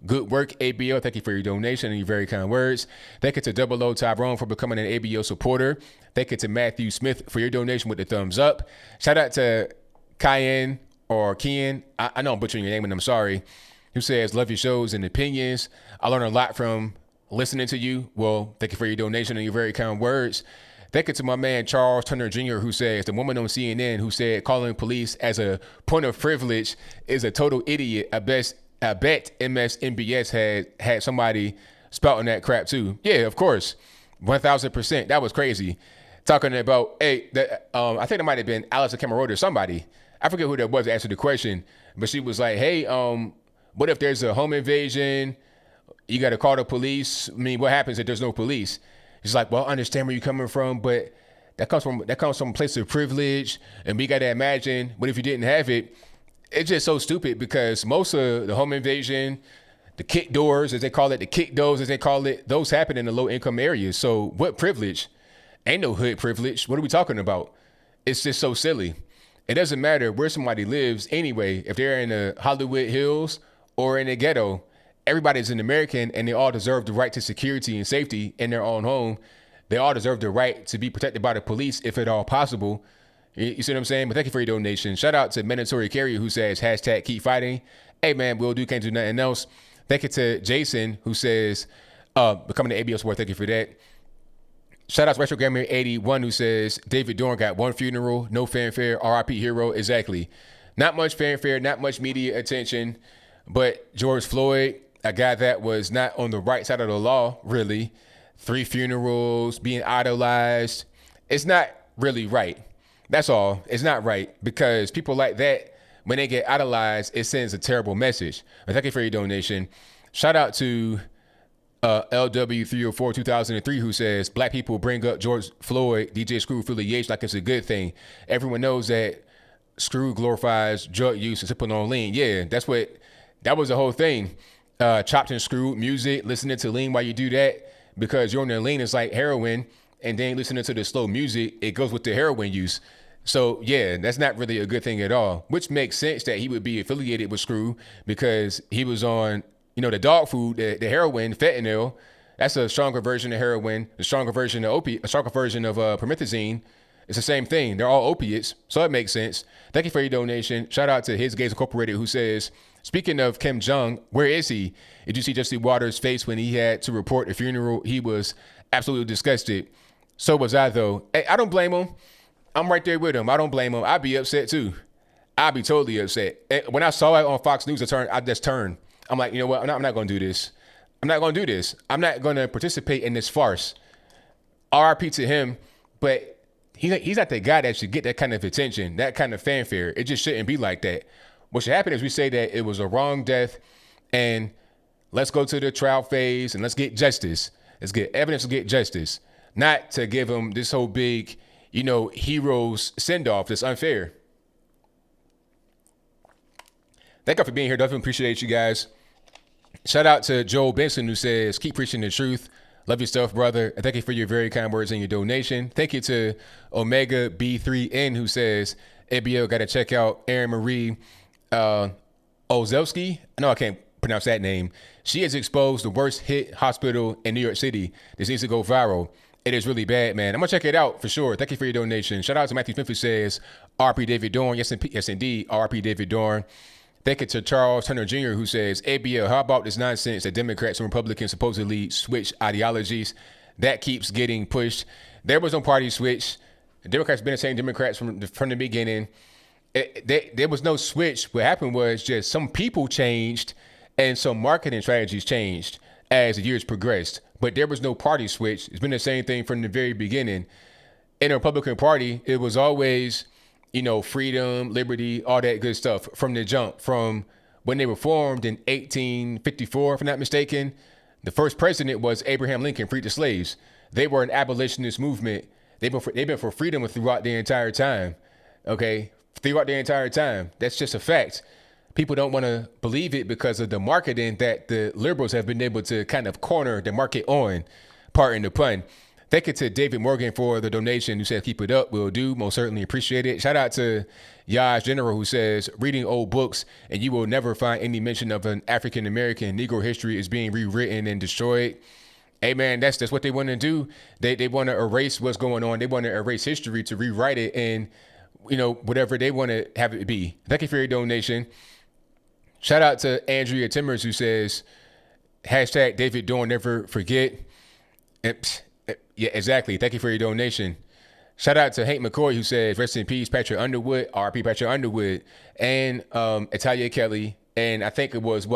good work, ABL. Thank you for your donation and your very kind words. Thank you to Double O Tyrone for becoming an ABL supporter. Thank you to Matthew Smith for your donation with the thumbs up. Shout out to Kian or Kian. I know I'm butchering your name and I'm sorry. Who says, love your shows and opinions. I learn a lot from listening to you. Well, thank you for your donation and your very kind words. Thank you to my man, Charles Turner Jr., who says, the woman on CNN who said calling police as a point of privilege is a total idiot. I bet MSNBS had somebody spouting that crap too. Yeah, of course. 1,000%. That was crazy. Talking about, hey, I think it might have been Alex Cameron or somebody. I forget who that was that answered the question, but she was like, hey, what if there's a home invasion? You got to call the police. I mean, what happens if there's no police? She's like, well, I understand where you're coming from, but that comes from a place of privilege. And we got to imagine, what if you didn't have it? It's just so stupid because most of the home invasion, the kick doors, as they call it, the kick doors, as they call it, those happen in the low income areas. So what privilege? Ain't no hood privilege. What are we talking about? It's just so silly. It doesn't matter where somebody lives anyway. If they're in the Hollywood Hills or in the ghetto, everybody's an American and they all deserve the right to security and safety in their own home. They all deserve the right to be protected by the police if at all possible. You see what I'm saying? But thank you for your donation. Shout out to Mandatory Carrier, who says, hashtag keep fighting. Hey, man, will do, can't do nothing else. Thank you to Jason, who says, becoming an ABL support. Thank you for that. Shout out to Retro Gamer 81, who says, David Dorn got one funeral, no fanfare, RIP hero. Exactly. Not much fanfare, not much media attention. But George Floyd, a guy that was not on the right side of the law, really. 3 funerals, being idolized. It's not really right. That's all. It's not right because people like that, when they get idolized, it sends a terrible message. And thank you for your donation. Shout out to LW304 2003, who says, black people bring up George Floyd, DJ Screw affiliation like it's a good thing. Everyone knows that Screw glorifies drug use and sipping on lean. Yeah, that was the whole thing. Chopped and screwed music, listening to lean while you do that, because you're on the lean is like heroin, and then listening to the slow music, it goes with the heroin use. So yeah, that's not really a good thing at all, which makes sense that he would be affiliated with Screw because he was on, the dog food, the heroin, fentanyl. That's a stronger version of heroin, a stronger version of opiate, a stronger version of promethazine. It's the same thing. They're all opiates, so it makes sense. Thank you for your donation. Shout out to His Gays Incorporated, who says, speaking of Kim Jong, where is he? Did you see Jesse Waters' face when he had to report a funeral? He was absolutely disgusted. So was I, though. Hey, I don't blame him. I'm right there with him. I don't blame him. I'd be upset, too. I'd be totally upset. And when I saw it on Fox News, I just turned. I'm like, you know what? I'm not going to do this. I'm not going to do this. I'm not going to participate in this farce. RIP to him, but he's not the guy that should get that kind of attention, that kind of fanfare. It just shouldn't be like that. What should happen is we say that it was a wrong death, and let's go to the trial phase, and let's get justice. Let's get evidence to get justice, not to give him this whole big, heroes send-off that's unfair. Thank you for being here. Definitely appreciate you guys. Shout out to Joel Benson, who says, keep preaching the truth. Love your stuff, brother. And thank you for your very kind words and your donation. Thank you to Omega B3N, who says, ABL got to check out Erin Marie Olszewski. No, I can't pronounce that name. She has exposed the worst hit hospital in New York City. This needs to go viral. It is really bad, man. I'm going to check it out for sure. Thank you for your donation. Shout out to Matthew Smith, who says, RP David Dorn. Yes, indeed, RP David Dorn. Thank you to Charles Turner Jr., who says, ABL, how about this nonsense that Democrats and Republicans supposedly switch ideologies? that keeps getting pushed. There was no party switch. The Democrats been the same Democrats from the beginning. There was no switch. What happened was just some people changed and some marketing strategies changed as the years progressed. But there was no party switch. It's been the same thing from the very beginning. In the Republican Party, it was always, freedom, liberty, all that good stuff from the jump. From when they were formed in 1854, if I'm not mistaken, the first president was Abraham Lincoln, freed the slaves. They were an abolitionist movement. They've been for freedom throughout the entire time. Okay, throughout the entire time. That's just a fact. People don't want to believe it because of the marketing that the liberals have been able to kind of corner the market on, pardon the pun. Thank you to David Morgan for the donation who says, keep it up, will do. Most certainly appreciate it. Shout out to Yaj General who says, reading old books and you will never find any mention of an African-American Negro history is being rewritten and destroyed. Hey man, that's what they want to do. They want to erase what's going on. They want to erase history to rewrite it and, whatever they want to have it be. Thank you for your donation. Shout out to Andrea Timmers who says, hashtag David Dorn, never forget. Yeah, exactly. Thank you for your donation. Shout out to Hank McCoy who says, rest in peace, Patrick Underwood, RP Patrick Underwood, and Italia Kelly. And I think it was,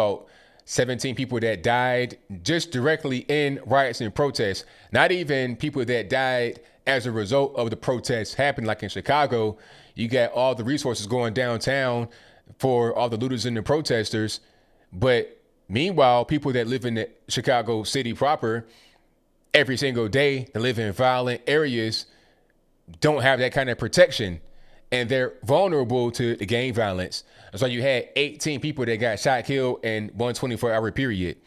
17 people that died just directly in riots and protests. Not even people that died as a result of the protests happening, like in Chicago. You got all the resources going downtown for all the looters and the protesters. But meanwhile, people that live in the Chicago city proper every single day, that live in violent areas, don't have that kind of protection. And they're vulnerable to the gang violence. So you had 18 people that got shot, killed in one 24-hour period.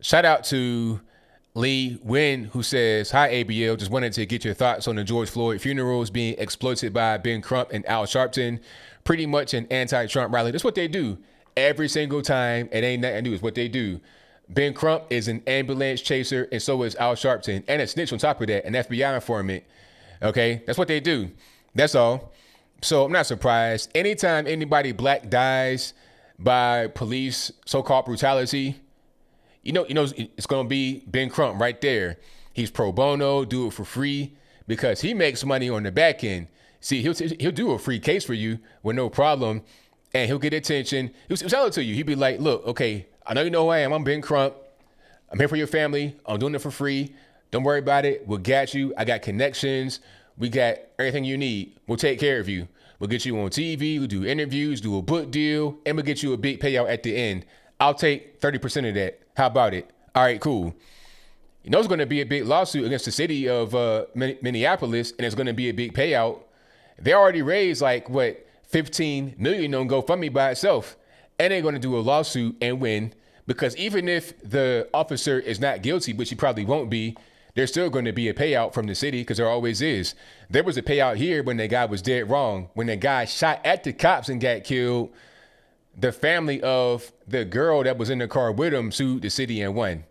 Shout out to Lee Wynn, who says, hi, ABL. Just wanted to get your thoughts on the George Floyd funerals being exploited by Ben Crump and Al Sharpton. Pretty much an anti-Trump rally. That's what they do every single time. It ain't nothing new. It's what they do. Ben Crump is an ambulance chaser, and so is Al Sharpton. And a snitch on top of that, an FBI informant. Okay? That's what they do. That's all. So I'm not surprised. Anytime anybody black dies by police so-called brutality, you know it's going to be Ben Crump right there. He's pro bono, do it for free, because he makes money on the back end. See, he'll do a free case for you with no problem, and he'll get attention. He'll tell it to you. He'll be like, look, okay, I know you know who I am. I'm Ben Crump. I'm here for your family. I'm doing it for free. Don't worry about it. We'll get you. I got connections. We got everything you need. We'll take care of you. We'll get you on TV. We'll do interviews, do a book deal, and we'll get you a big payout at the end. I'll take 30% of that. How about it? All right, cool. You know, it's going to be a big lawsuit against the city of Minneapolis, and it's going to be a big payout. They already raised $15 million on GoFundMe by itself, and they're going to do a lawsuit and win, because even if the officer is not guilty, which he probably won't be, there's still going to be a payout from the city, because there always is. There was a payout here when the guy was dead wrong. When the guy shot at the cops and got killed, the family of the girl that was in the car with him sued the city and won.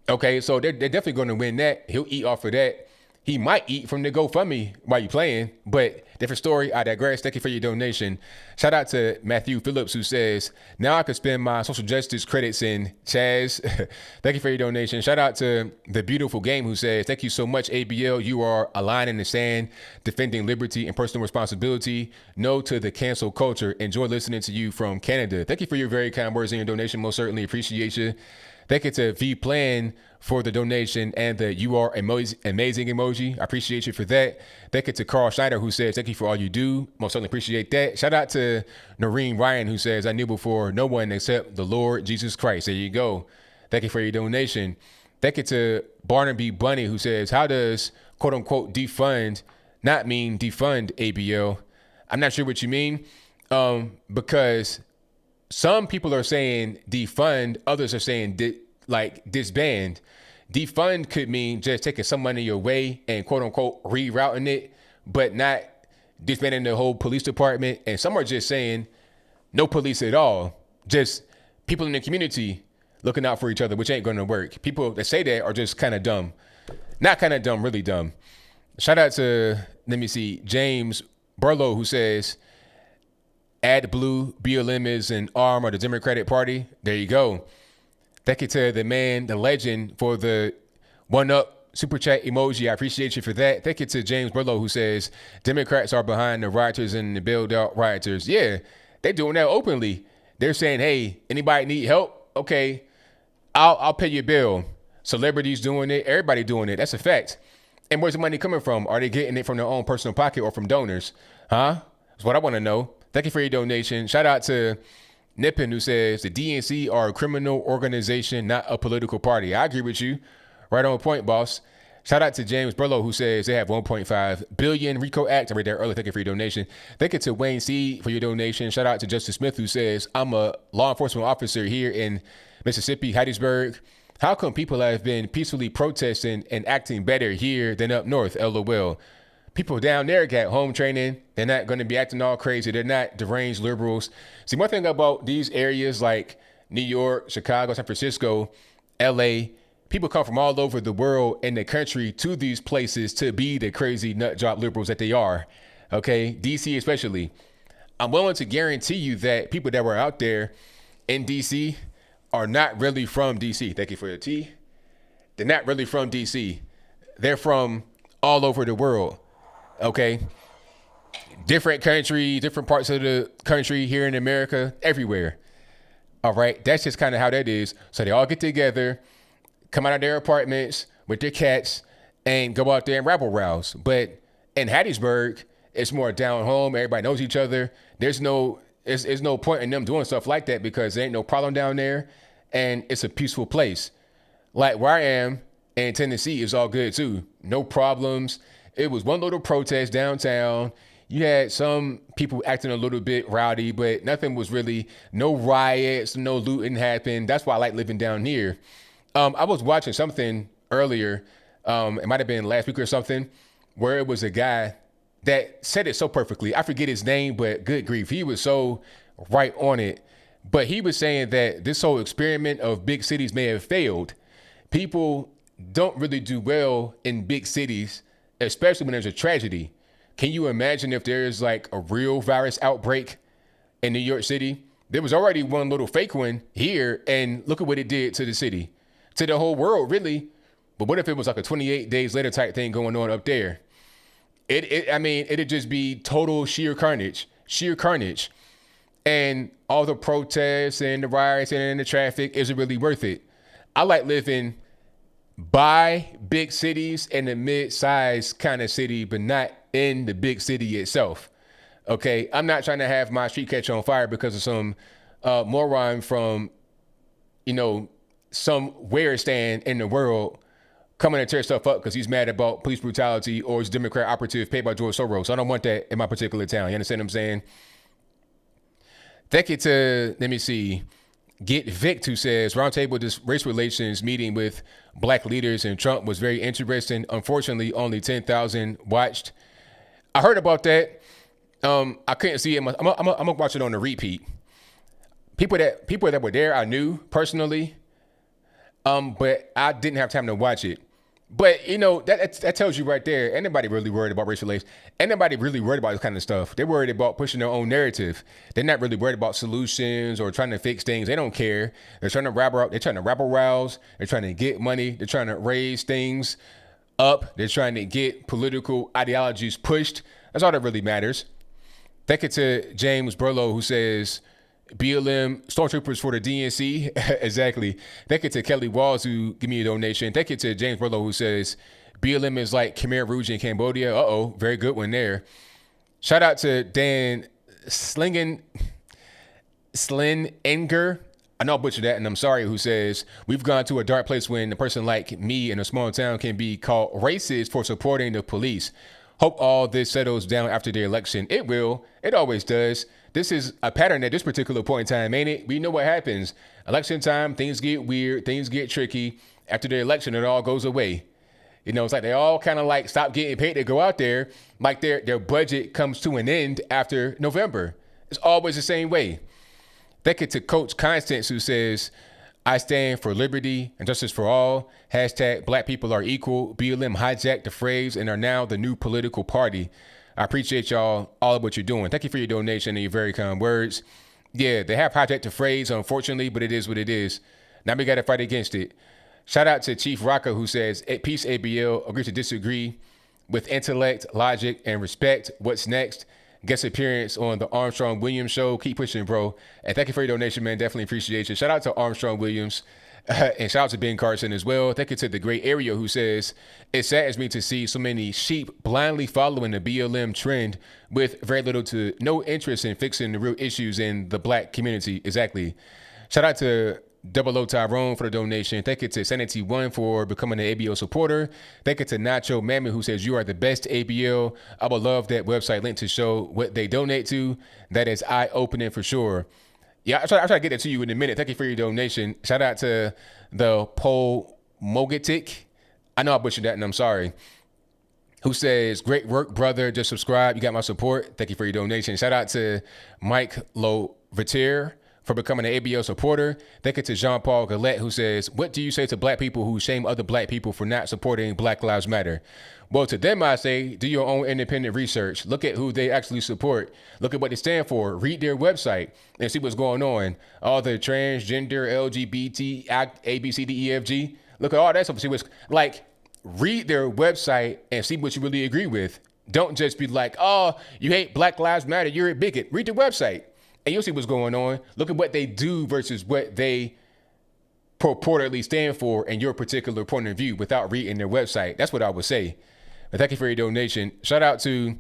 Okay, so they're definitely going to win that. He'll eat off of that. He might eat from the GoFundMe while you're playing, but different story. I digress. Thank you for your donation. Shout out to Matthew Phillips, who says, now I can spend my social justice credits in Chaz. Thank you for your donation. Shout out to The Beautiful Game, who says, thank you so much, ABL. You are a line in the sand, defending liberty and personal responsibility. No to the cancel culture. Enjoy listening to you from Canada. Thank you for your very kind words and your donation. Most certainly appreciate you. Thank you to V Plan for the donation and the you are amazing emoji. I appreciate you for that. Thank you to Carl Schneider, who says, thank you for all you do. Most certainly appreciate that. Shout out to Noreen Ryan, who says, I knew before no one except the Lord Jesus Christ. There you go. Thank you for your donation. Thank you to Barnaby Bunny, who says, how does quote unquote defund not mean defund ABL? I'm not sure what you mean, because some people are saying defund, others are saying disband. Defund could mean just taking some money away and quote unquote rerouting it, but not disbanding the whole police department. And some are just saying no police at all, just people in the community looking out for each other, which ain't going to work. People that say that are just kind of dumb. Not kind of dumb, really dumb. Shout out to, James Burlow, who says, AdBlue, BLM is an arm of the Democratic Party. There you go. Thank you to the man, the legend, for the One up, super chat emoji. I appreciate you for that. Thank you to James Burlow, who says Democrats are behind the rioters and the bailed out rioters. Yeah, they're doing that openly. They're saying, hey, anybody need help? Okay, I'll pay your bill. Celebrities doing it, everybody doing it. That's a fact. And where's the money coming from? Are they getting it from their own personal pocket or from donors? Huh? That's what I want to know. Thank you for your donation. Shout out to Nippon, who says the DNC are a criminal organization, not a political party. I agree with you. Right on point, boss. Shout out to James Burlow, who says they have 1.5 billion RICO Act. I read that earlier. Thank you for your donation. Thank you to Wayne C for your donation. Shout out to Justice Smith, who says I'm a law enforcement officer here in Mississippi, Hattiesburg. How come people have been peacefully protesting and acting better here than up north? LOL. People down there got home training. They're not going to be acting all crazy. They're not deranged liberals. See, one thing about these areas like New York, Chicago, San Francisco, LA, people come from all over the world and the country to these places to be the crazy nut job liberals that they are. Okay, DC especially. I'm willing to guarantee you that people that were out there in DC are not really from DC. Thank you for your tea. They're not really from DC. They're from all over the world. Okay, different country, different parts of the country here in America, everywhere. All right, that's just kind of how that is. So they all get together, come out of their apartments with their cats, and go out there and rabble rouse. But in Hattiesburg, it's more down home. Everybody knows each other. There's no point in them doing stuff like that because there ain't no problem down there, and it's a peaceful place. Like where I am in Tennessee is all good too. No problems. It was one little protest downtown. You had some people acting a little bit rowdy, but nothing was really, no riots, no looting happened. That's why I like living down here. I was watching something earlier. It might have been last week or something, where it was a guy that said it so perfectly. I forget his name, but good grief. He was so right on it. But he was saying that this whole experiment of big cities may have failed. People don't really do well in big cities, especially when there's a tragedy. Can you imagine if there's like a real virus outbreak in New York City? There was already one little fake one here, and look at what it did to the city, to the whole world, really. But what if it was like a 28 days later type thing going on up there? It'd just be total sheer carnage. And all the protests and the riots and the traffic isn't really worth it. I like living by big cities and a mid-sized kind of city, but not in the big city itself. Okay, I'm not trying to have my street catch on fire because of some moron from, somewhere stand in the world coming to tear stuff up because he's mad about police brutality or his Democrat operative paid by George Soros. I don't want that in my particular town. You understand what I'm saying? Thank you to, let me see, Get Vic, who says roundtable race relations meeting with black leaders and Trump was very interesting. Unfortunately, only 10,000 watched. I heard about that. I couldn't see it. I'm gonna watch it on the repeat. People that were there, I knew personally, but I didn't have time to watch it. But that tells you right there. Anybody really worried about race relations? Anybody really worried about this kind of stuff? They're worried about pushing their own narrative. They're not really worried about solutions or trying to fix things. They don't care. They're trying to rabble rouse. They're trying to get money. They're trying to raise things up. They're trying to get political ideologies pushed. That's all that really matters. Thank you to James Burlow, who says BLM stormtroopers for the DNC. Exactly. Thank you to Kelly Walls, who give me a donation. Thank you to James Burlow, who says BLM is like Khmer Rouge in Cambodia. Very good one there. Shout out to Dan Slinger. I know I butchered that, and I'm sorry, who says we've gone to a dark place when a person like me in a small town can be called racist for supporting the police. Hope all this settles down after the election. It will. It always does. This is a pattern at this particular point in time, ain't it? We know what happens. Election time, things get weird, things get tricky. After the election, it all goes away. It's like they all kind of like stop getting paid to go out there. Like their budget comes to an end after November. It's always the same way. Thank you to Coach Constance, who says, I stand for liberty and justice for all. Hashtag black people are equal. BLM hijacked the phrase and are now the new political party. I appreciate y'all, all of what you're doing. Thank you for your donation and your very kind words. Yeah, they have hijacked the phrase, unfortunately, but it is what it is. Now we got to fight against it. Shout out to Chief Rocca, who says, peace ABL, agree to disagree with intellect, logic, and respect. What's next? Guest appearance on the Armstrong Williams show. Keep pushing, bro. And thank you for your donation, man. Definitely appreciate you. Shout out to Armstrong Williams. And shout out to Ben Carson as well. Thank you to the great area who says, it saddens me to see so many sheep blindly following the BLM trend with very little to no interest in fixing the real issues in the black community. Exactly. Shout out to Double O Tyrone for the donation. Thank you to Sanity One for becoming an ABL supporter. Thank you to Nacho Mammy, who says, you are the best ABL. I would love that website link to show what they donate to. That is eye-opening for sure. Yeah, I'll try to get it to you in a minute. Thank you for your donation. Shout out to the Pole Mogatic. I know I butchered that, and I'm sorry. Who says, great work, brother. Just subscribe. You got my support. Thank you for your donation. Shout out to Mike Lovetier for becoming an ABL supporter. Thank you to Jean-Paul Gillette, who says, what do you say to black people who shame other black people for not supporting Black Lives Matter? Well, to them, I say, do your own independent research. Look at who they actually support. Look at what they stand for. Read their website and see what's going on. All the transgender, LGBT, A, B, C, D, E, F, G. Look at all that stuff. See what's like. Read their website and see what you really agree with. Don't just be like, oh, you hate Black Lives Matter, you're a bigot. Read their website and you'll see what's going on. Look at what they do versus what they purportedly stand for in your particular point of view without reading their website. That's what I would say. But thank you for your donation. Shout out to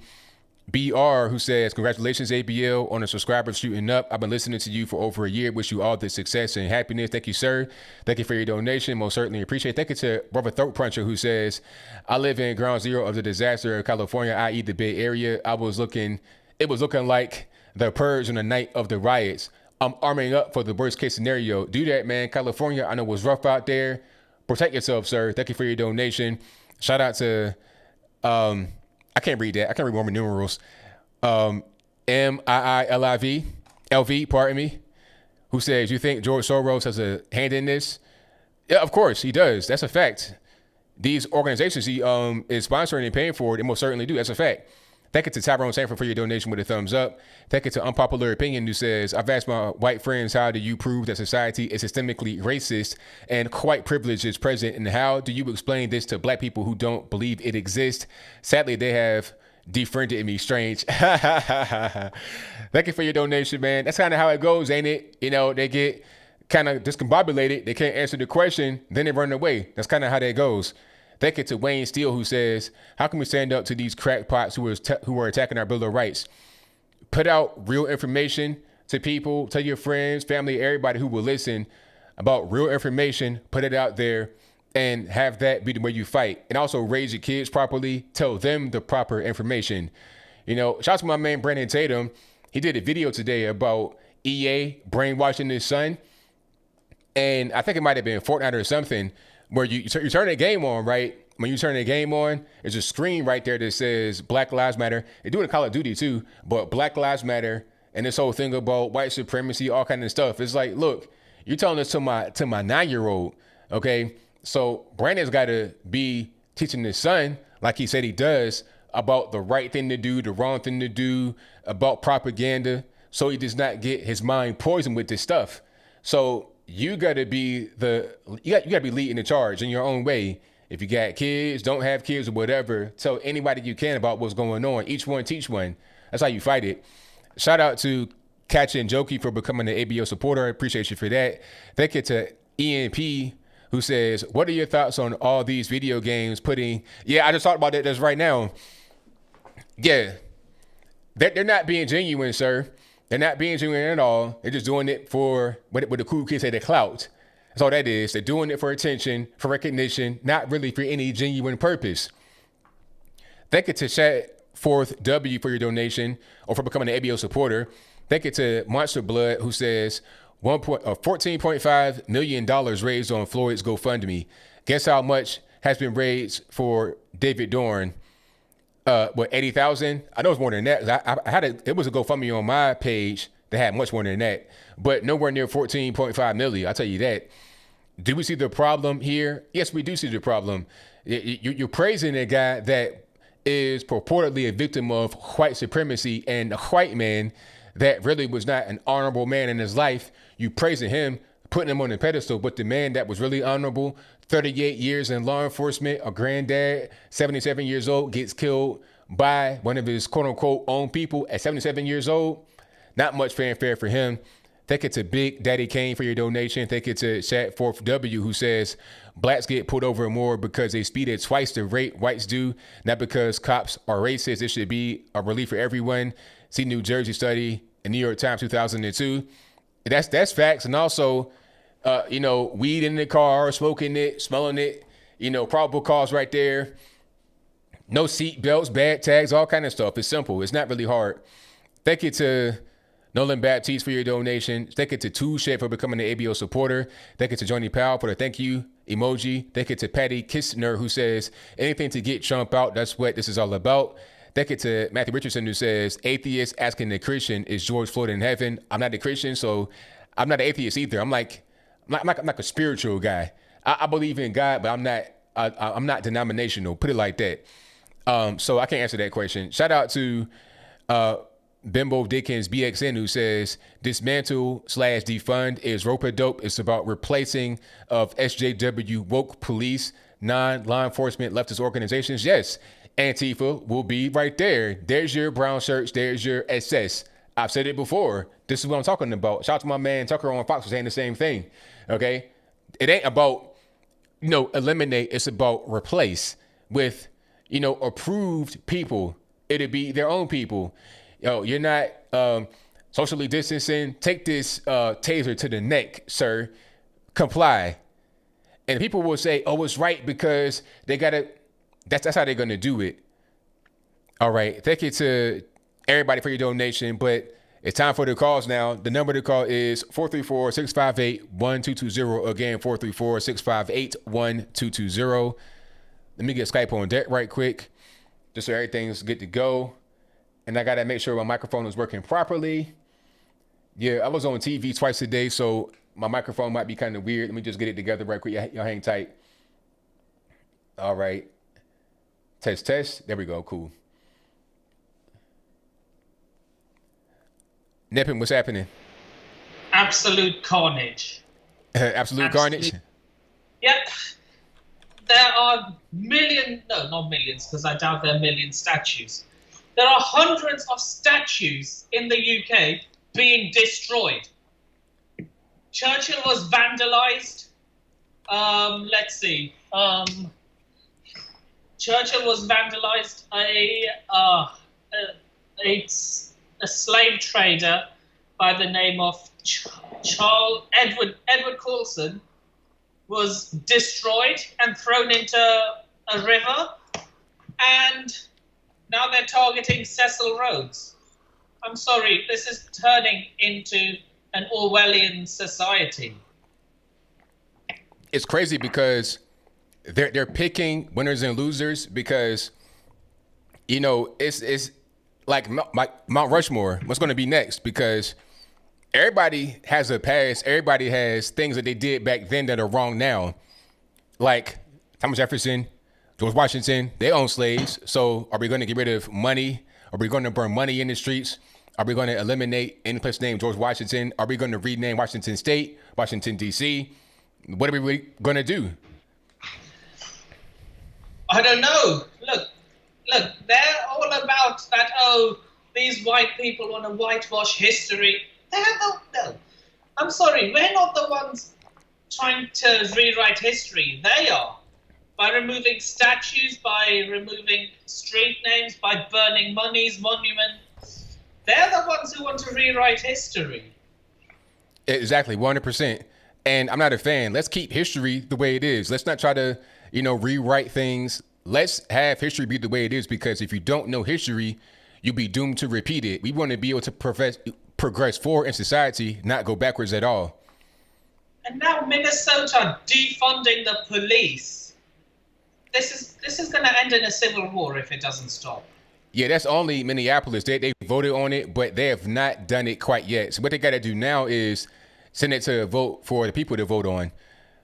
BR, who says, congratulations, ABL, on the subscribers shooting up. I've been listening to you for over a year. Wish you all the success and happiness. Thank you, sir. Thank you for your donation. Most certainly appreciate it. Thank you to Brother Throat Puncher, who says, I live in ground zero of the disaster of California, i.e. the Bay Area. It was looking like the purge on the night of the riots. I'm arming up for the worst case scenario. Do that, man. California, I know it was rough out there. Protect yourself, sir. Thank you for your donation. Shout out to, I can't read that. I can't read Roman numerals. MIILIV, LV, pardon me, who says, you think George Soros has a hand in this? Yeah, of course he does. That's a fact. These organizations he is sponsoring and paying for, they most certainly do. That's a fact. Thank you to Tyrone Sanford for your donation with a thumbs up. Thank you to Unpopular Opinion, who says, I've asked my white friends, how do you prove that society is systemically racist and white privilege is present? And how do you explain this to black people who don't believe it exists? Sadly, they have defriended me. Strange. Thank you for your donation, man. That's kind of how it goes, ain't it? You know, they get kind of discombobulated. They can't answer the question. Then they run away. That's kind of how that goes. Thank you to Wayne Steele, who says, how can we stand up to these crackpots who are attacking our Bill of Rights? Put out real information to people, tell your friends, family, everybody who will listen about real information, put it out there and have that be the way you fight. And also raise your kids properly, tell them the proper information. You know, shout out to my man, Brandon Tatum. He did a video today about EA brainwashing his son. And I think it might've been Fortnite or something, where you turn the game on, right? When you turn the game on, there's a screen right there that says Black Lives Matter. They do it in Call of Duty too, but Black Lives Matter and this whole thing about white supremacy, all kind of stuff. It's like, look, you're telling this to my 9-year-old, okay? So Brandon's got to be teaching his son, like he said he does, about the right thing to do, the wrong thing to do, about propaganda, so he does not get his mind poisoned with this stuff. So you got to be you got to be leading the charge in your own way. If you got kids, don't have kids or whatever, tell anybody you can about what's going on. Each one teach one. That's how you fight it. Shout out to Katcha and Jokey for becoming an ABO supporter. I appreciate you for that. Thank you to ENP, who says, what are your thoughts on all these video games I just talked about that just right now. Yeah, they're not being genuine, sir. They're not being genuine at all. They're just doing it for what the cool kids say, the clout. That's all that is. They're doing it for attention, for recognition, not really for any genuine purpose. Thank you to Chat4th W for your donation or for becoming an ABO supporter. Thank you to Monster Blood, who says $14.5 million raised on Floyd's GoFundMe. Guess how much has been raised for David Dorn? 80,000? I know it's more than that. It was a GoFundMe on my page that had much more than that, but nowhere near 14.5 million. I'll tell you that. Do we see the problem here? Yes, we do see the problem. You're praising a guy that is purportedly a victim of white supremacy and a white man that really was not an honorable man in his life. You praising him putting him on a pedestal, but the man that was really honorable, 38 years in law enforcement, a granddad, 77 years old, gets killed by one of his quote unquote own people at 77 years old. Not much fanfare for him. Thank you to Big Daddy Kane for your donation. Thank you to Shad 4th W, who says blacks get pulled over more because they speed at twice the rate whites do, not because cops are racist. It should be a relief for everyone. See New Jersey study in New York Times 2002. That's facts. And also, weed in the car, smoking it, smelling it, probable cause right there. No seat belts, bad tags, all kind of stuff. It's simple. It's not really hard. Thank you to Nolan Baptiste for your donation. Thank you to Touche for becoming an ABL supporter. Thank you to Johnny Powell for the thank you emoji. Thank you to Patty Kistner, who says anything to get Trump out. That's what this is all about. Thank you to Matthew Richardson, who says atheist asking the Christian, is George Floyd in heaven? I'm not a Christian, so I'm not an atheist either. I'm like a spiritual guy. I believe in God, but I'm not denominational. Put it like that. So I can't answer that question. Shout out to Bimbo Dickens BXN, who says dismantle/defund is rope-a-dope. It's about replacing of SJW woke police, non-law enforcement leftist organizations. Yes, Antifa will be right there. There's your brown shirts. There's your SS. I've said it before. This is what I'm talking about. Shout out to my man Tucker on Fox for saying the same thing. Okay, it ain't about eliminate. It's about replace with approved people. It'll be their own people. You're not socially distancing. Take this taser to the neck, sir. Comply. And people will say, oh, it's right because they got to. That's how they're going to do it. All right. Thank you to everybody for your donation. But it's time for the calls now. The number to call is 434-658-1220. Again, 434-658-1220. Let me get Skype on deck right quick, just so everything's good to go. And I got to make sure my microphone is working properly. Yeah, I was on TV twice a day, so my microphone might be kind of weird. Let me just get it together right quick. Y'all hang tight. All right. Test. There we go. Cool. Nepin, what's happening? Absolute carnage. Absolute carnage? Yep. There are not millions, because I doubt there are million statues. There are hundreds of statues in the UK being destroyed. Churchill was vandalized. Let's see. Churchill was vandalized. A slave trader by the name of Edward Coulson was destroyed and thrown into a river, and now they're targeting Cecil Rhodes. I'm sorry, this is turning into an Orwellian society. It's crazy because they're picking winners and losers because it's like Mount Rushmore. What's going to be next? Because everybody has a past. Everybody has things that they did back then that are wrong now. Like Thomas Jefferson, George Washington, they own slaves. So are we going to get rid of money? Are we going to burn money in the streets? Are we going to eliminate any place named George Washington? Are we going to rename Washington State, Washington, D.C.? What are we going to do? I don't know. Look, they're all about that, these white people want to whitewash history. No. I'm sorry, we're not the ones trying to rewrite history. They are. By removing statues, by removing street names, by burning monuments. They're the ones who want to rewrite history. Exactly, 100%. And I'm not a fan. Let's keep history the way it is. Let's not try to, rewrite things. Let's have history be the way it is, because if you don't know history, you'll be doomed to repeat it. We want to be able to progress forward in society, not go backwards at all. And now Minnesota defunding the police. This is going to end in a civil war if it doesn't stop. Yeah, that's only Minneapolis. They voted on it, but they have not done it quite yet. So what they got to do now is send it to a vote for the people to vote on.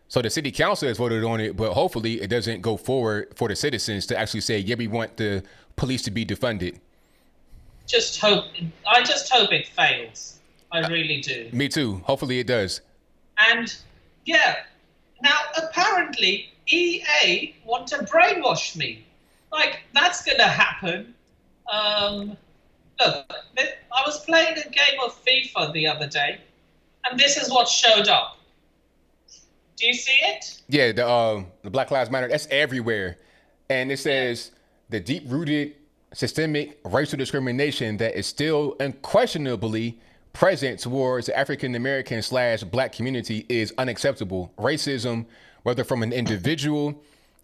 So the city council has voted on it, but hopefully it doesn't go forward for the citizens to actually say, yeah, we want the police to be defunded. I just hope it fails. I really do. Me too. Hopefully it does. And yeah, now apparently EA want to brainwash me. Like, that's gonna happen. Look, I was playing a game of FIFA the other day, and this is what showed up. Do you see it? Yeah, the Black Lives Matter, that's everywhere. And it says the deep-rooted systemic racial discrimination that is still unquestionably present towards the African-American/Black community is unacceptable. Racism, whether from an individual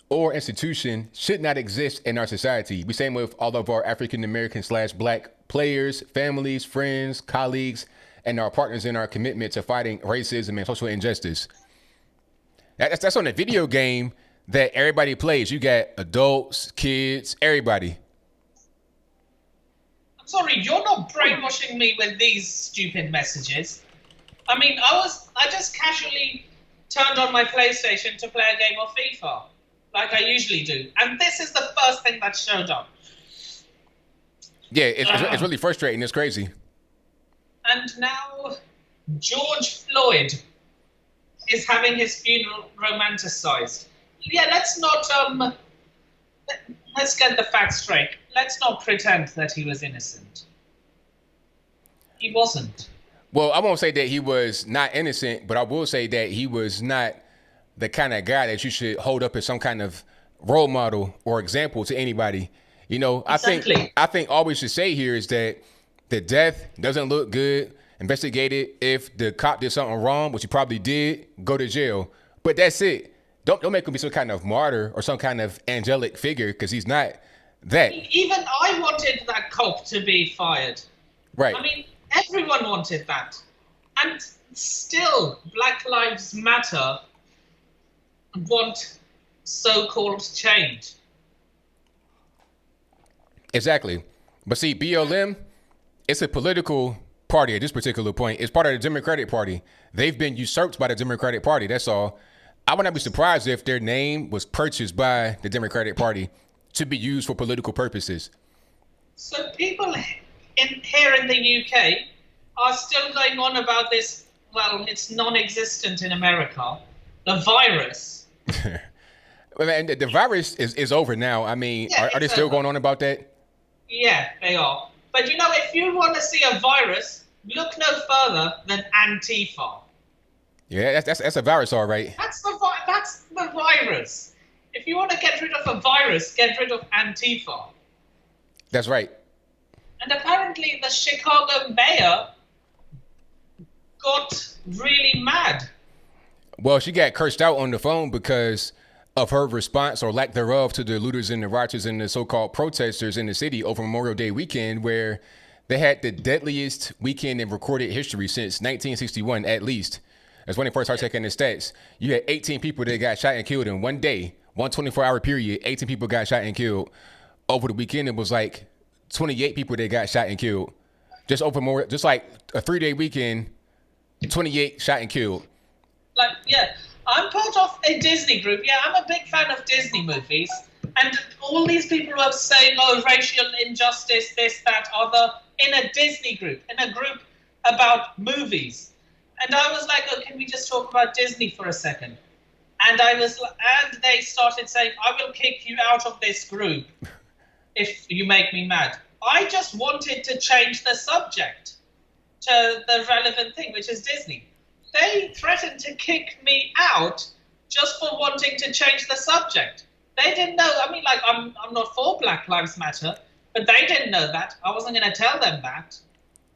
or institution, should not exist in our society. We same with all of our African-American/Black players, families, friends, colleagues, and our partners in our commitment to fighting racism and social injustice. That's on a video game that everybody plays. You got adults, kids, everybody. I'm sorry, you're not brainwashing me with these stupid messages. I mean, I just casually turned on my PlayStation to play a game of FIFA, like I usually do. And this is the first thing that showed up. Yeah, it's really frustrating. It's crazy. And now George Floyd is having his funeral romanticized. Yeah, let's get the facts straight. Let's not pretend that he was innocent. He wasn't. Well, I won't say that he was not innocent, but I will say that he was not the kind of guy that you should hold up as some kind of role model or example to anybody. You know, Exactly. I think all we should say here is that the death doesn't look good. Investigate it. If the cop did something wrong, which he probably did, go to jail. But that's it. Don't make him be some kind of martyr or some kind of angelic figure, because he's not that. Even I wanted that cop to be fired. Right. I mean, everyone wanted that. And still, Black Lives Matter want so-called change. Exactly. But see, BLM, it's a political party at this particular point. It's part of the Democratic Party. They've been usurped by the Democratic Party. That's all. I would not be surprised if their name was purchased by the Democratic Party to be used for political purposes. So people here in the UK are still going on about this. Well, it's non-existent in America. The virus. And the virus is over now. I mean, Yeah, are they it's still over. going on about that? Yeah, they are. But you know, if you want to see a virus, look no further than Antifa. Yeah, that's a virus, all right. That's the virus. If you want to get rid of a virus, get rid of Antifa. That's right. And apparently the Chicago mayor got really mad. Well, she got cursed out on the phone because of her response or lack thereof to the looters and the rioters and the so-called protesters in the city over Memorial Day weekend, where they had the deadliest weekend in recorded history since 1961, at least. That's when they first started taking the stats. You had 18 people that got shot and killed in one day, 1 24-hour period. 18 people got shot and killed. Over the weekend, it was like 28 people that got shot and killed. Just like a 3-day weekend, 28 shot and killed. Like, yeah, I'm part of a Disney group. Yeah, I'm a big fan of Disney movies. And all these people are saying, oh, racial injustice, this, that, other, in a Disney group, in a group about movies. And I was like, oh, can we just talk about Disney for a second? And they started saying, I will kick you out of this group if you make me mad. I just wanted to change the subject to the relevant thing, which is Disney. They threatened to kick me out just for wanting to change the subject. They didn't know. I mean, like, I'm not for Black Lives Matter, but they didn't know that. I wasn't going to tell them that.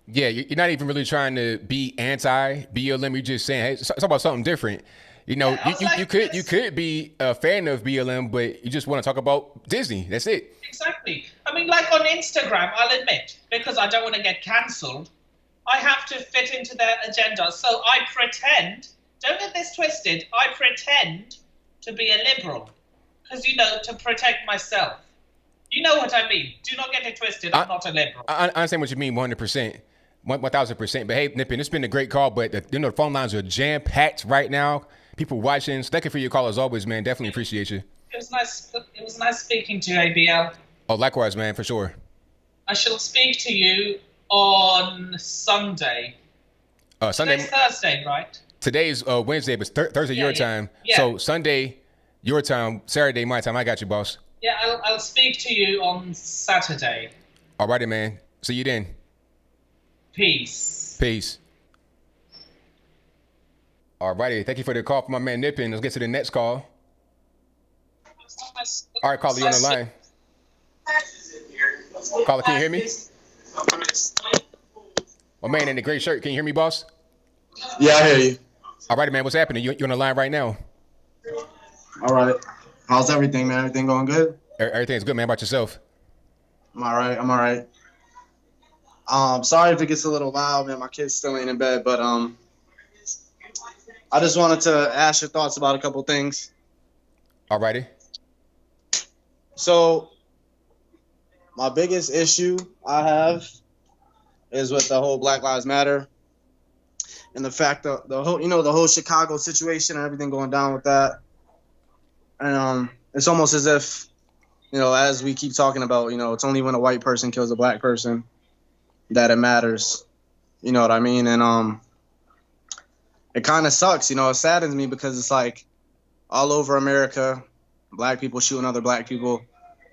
Yeah, you're not even really trying to be anti-BLM. You're just saying, hey, talk about something different. You know, Yeah, you could be a fan of BLM, but you just want to talk about Disney. That's it. Exactly. I mean, like on Instagram, I'll admit, because I don't want to get cancelled, I have to fit into their agenda. So I pretend, don't get this twisted, I pretend to be a liberal. Because, you know, to protect myself. You know what I mean. Do not get it twisted. I'm not a liberal. I understand what you mean 100%. 1,000%. But hey, Nippin, it's been a great call, but the phone lines are jam-packed right now. People watching. Thank you for your call as always, man. Definitely appreciate you. It was nice speaking to you, ABL. Oh, likewise, man, for sure. I shall speak to you on Sunday. Sunday. Today's Thursday, right? Today's Wednesday, but Thursday your time. Yeah. So Sunday your time, Saturday my time. I got you, boss. Yeah, I'll speak to you on Saturday. Alrighty, man. See you then. Peace. Peace. Alrighty, thank you for the call from my man Nippin. Let's get to the next call. All right, caller, you on the line. Caller, can you hear me? My man in the gray shirt, can you hear me, boss? Yeah, I hear you. Alrighty, man, what's happening? You on the line right now? All right. How's everything, man? Everything going good? Everything's good, man. How about yourself? I'm all right. Sorry if it gets a little loud, man. My kid's still ain't in bed, but I just wanted to ask your thoughts about a couple things. Alrighty. So, my biggest issue I have is with the whole Black Lives Matter and the fact that the whole Chicago situation and everything going down with that. And it's almost as if, as we keep talking about, it's only when a white person kills a black person that it matters. You know what I mean? And it kind of sucks. It saddens me because it's like all over America, black people shooting other black people.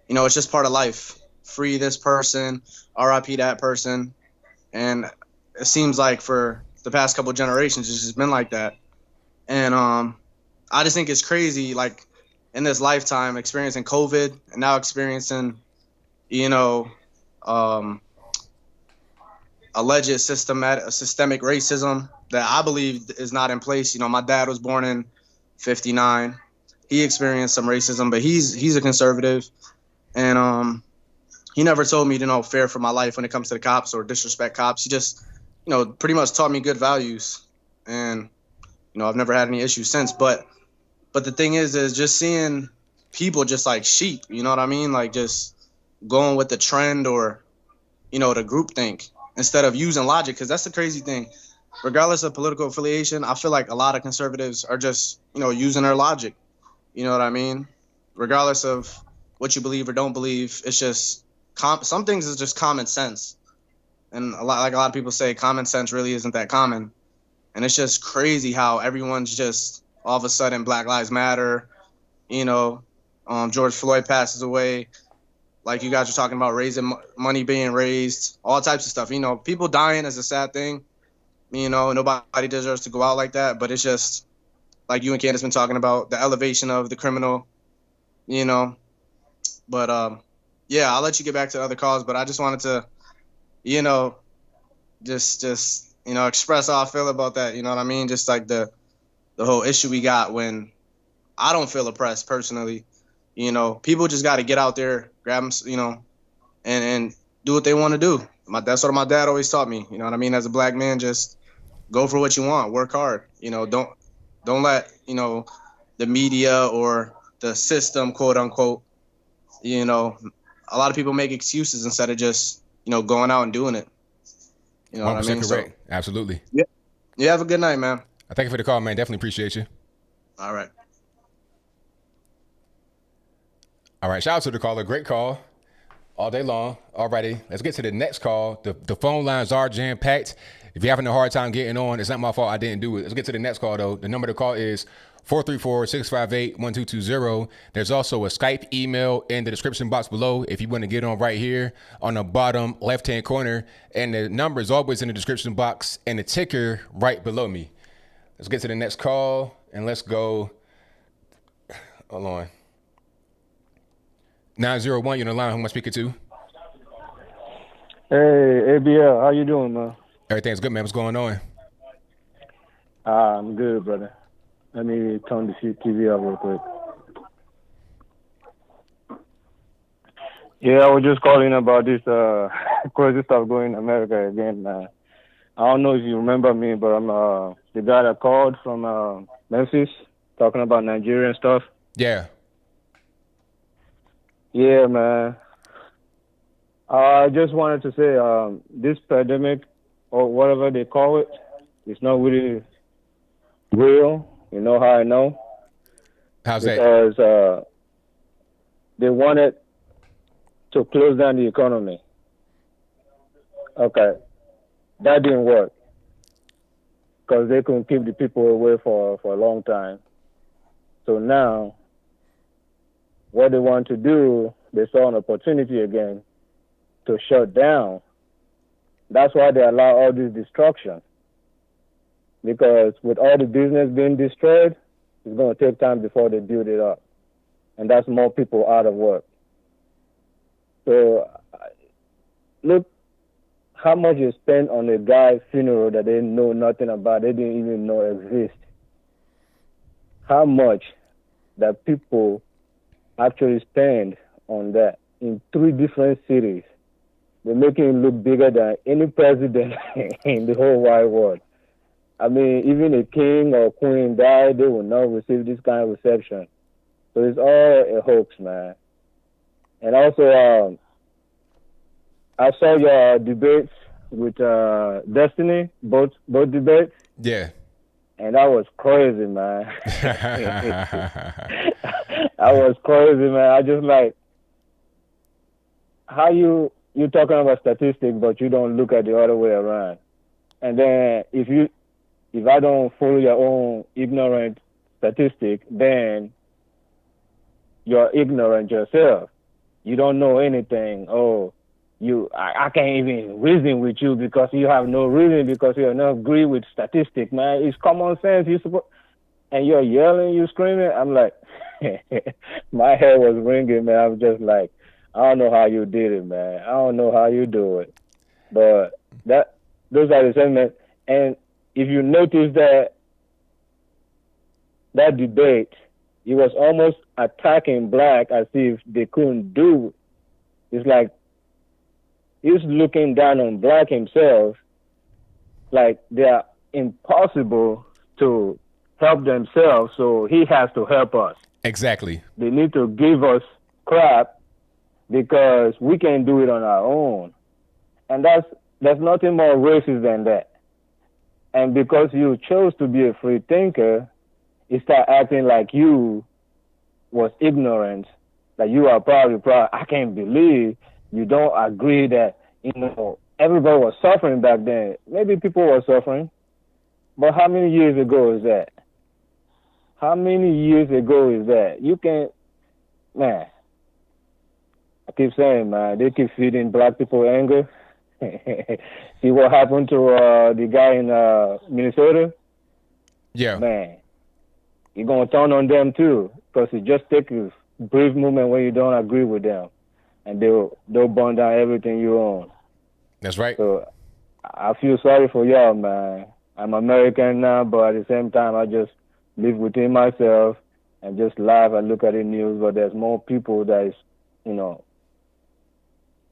It's just part of life. Free this person, RIP that person. And it seems like for the past couple of generations, it's just been like that. And I just think it's crazy, like, in this lifetime, experiencing COVID and now experiencing, alleged systemic racism that I believe is not in place. My dad was born in 59. He experienced some racism, but he's a conservative. And he never told me to fear for my life when it comes to the cops or disrespect cops. He just, pretty much taught me good values. And, I've never had any issues since. But the thing is just seeing people just like sheep, you know what I mean? Like just going with the trend or, the groupthink instead of using logic. Because that's the crazy thing. Regardless of political affiliation, I feel like a lot of conservatives are just, using their logic. You know what I mean? Regardless of what you believe or don't believe, it's just some things is just common sense. And a lot of people say, common sense really isn't that common. And it's just crazy how everyone's just all of a sudden Black Lives Matter, George Floyd passes away. Like you guys were talking about raising money being raised, all types of stuff. People dying is a sad thing. Nobody deserves to go out like that. But it's just like you and Candace been talking about the elevation of the criminal, But yeah, I'll let you get back to other calls. But I just wanted to, just express how I feel about that. You know what I mean? Just like the whole issue we got when I don't feel oppressed personally. People just got to get out there, grab them, and do what they want to do. That's what my dad always taught me. You know what I mean? As a black man, just go for what you want, work hard. Don't let, the media or the system, quote unquote, a lot of people make excuses instead of just, going out and doing it. You know what I mean? Correct. So, absolutely. Yeah. You have a good night, man. Thank you for the call, man. Definitely appreciate you. All right. All right. Shout out to the caller. Great call. All day long. Alrighty. Let's get to the next call. The phone lines are jam-packed. If you're having a hard time getting on, it's not my fault I didn't do it. Let's get to the next call, though. The number to call is 434-658-1220. There's also a Skype email in the description box below if you want to get on right here on the bottom left-hand corner. And the number is always in the description box and the ticker right below me. Let's get to the next call, and let's go. Hold on. 901, you're on the line. Who am I speaking to? Hey, ABL, how you doing, man? Everything's good, man. What's going on? I'm good, brother. Let me turn the TV off real quick. Yeah, I was just calling about this crazy stuff going in America again. I don't know if you remember me, but I'm the guy that called from Memphis talking about Nigerian stuff. Yeah. Yeah, man. I just wanted to say this pandemic, or whatever they call it, it's not really real. You know how I know? How's that? Because they wanted to close down the economy. Okay. That didn't work. because they couldn't keep the people away for a long time. So now, what they want to do, they saw an opportunity again to shut down. That's why they allow all this destruction. Because with all the business being destroyed, it's going to take time before they build it up. And that's more people out of work. So look how much you spend on a guy's funeral that they know nothing about, they didn't even know exist. How much that people actually spend on that in 3 different cities. They're making it look bigger than any president in the whole wide world. I mean, even a king or queen died, they will not receive this kind of reception. So it's all a hoax, man. And also, I saw your debates with Destiny, both debates. Yeah. And that was crazy, man. That was crazy, man. I just like how you talking about statistics, but you don't look at the other way around. And then if I don't follow your own ignorant statistic, then you're ignorant yourself. You don't know anything. Oh, I can't even reason with you because you have no reason, because you don't agree with statistics, man. It's common sense. And you're yelling, you screaming. I'm like, my head was ringing, man. I'm just like, I don't know how you did it, man. I don't know how you do it. But those are the sentiments. And if you notice that debate, he was almost attacking black as if they couldn't do it. It's like he's looking down on black himself, like they are impossible to help themselves, so he has to help us. Exactly. They need to give us crap because we can do it on our own. And there's nothing more racist than that. And because you chose to be a free thinker, you start acting like you was ignorant, that you are probably proud. I can't believe you don't agree that, everybody was suffering back then. Maybe people were suffering, but how many years ago is that? How many years ago is that? You can't, man. I keep saying, man, they keep feeding black people anger. See what happened to the guy in Minnesota? Yeah. Man, you're going to turn on them too, because it just takes a brief moment when you don't agree with them, and they'll burn down everything you own. That's right. So I feel sorry for y'all, man. I'm American now, but at the same time, I just live within myself and just laugh and look at the news. But there's more people that is,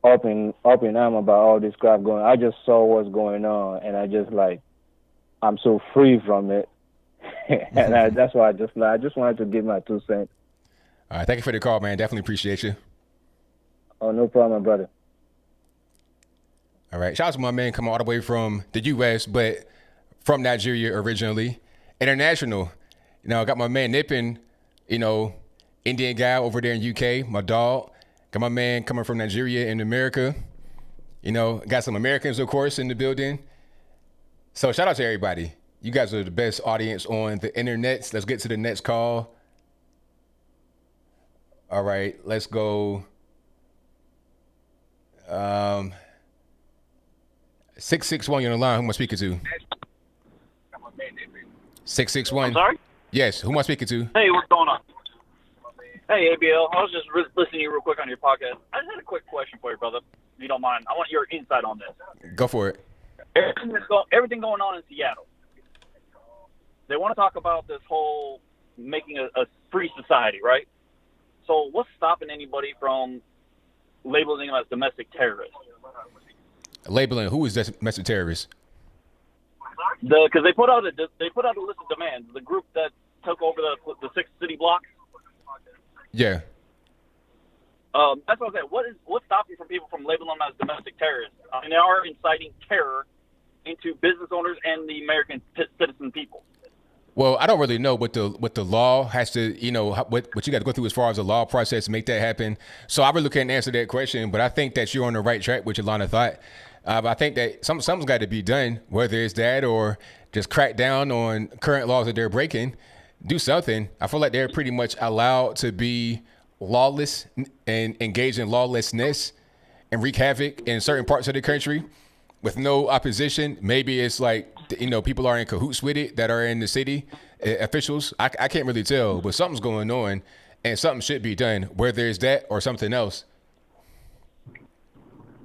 up in arm about all this crap going on. I just saw what's going on, and I just like, I'm so free from it. And that's why I just wanted to give my 2 cents. All right, thank you for the call, man. Definitely appreciate you. Oh, no problem, brother. All right, shout out to my man coming all the way from the U.S., but from Nigeria originally. International. I got my man Nippin, Indian guy over there in U.K., my dog. Got my man coming from Nigeria in America. Got some Americans, of course, in the building. So shout out to everybody. You guys are the best audience on the internet. Let's get to the next call. All right, let's go. 661, you're on the line. Who am I speaking to? 661. I'm sorry? Yes, who am I speaking to? Hey, what's going on? Hey, ABL. I was just listening to you real quick on your podcast. I just had a quick question for you, brother, if you don't mind. I want your insight on this. Go for it. Everything going on in Seattle. They want to talk about this whole making a free society, right? So what's stopping anybody from labeling them as domestic terrorists? Labeling who is domestic terrorists? Because they put out a list of demands. The group that took over the 6 city blocks. Yeah. That's what I'm saying. What's stopping from people from labeling them as domestic terrorists? I mean, they are inciting terror into business owners and the American citizen people. Well, I don't really know what the law has to, what you got to go through as far as the law process to make that happen. So I really can't answer that question, but I think that you're on the right track with your line of thought. I think that something's got to be done, whether it's that or just crack down on current laws that they're breaking. Do something. I feel like they're pretty much allowed to be lawless and engage in lawlessness and wreak havoc in certain parts of the country with no opposition. Maybe it's like, people are in cahoots with it that are in the city, officials. I can't really tell, but something's going on and something should be done, whether it's that or something else.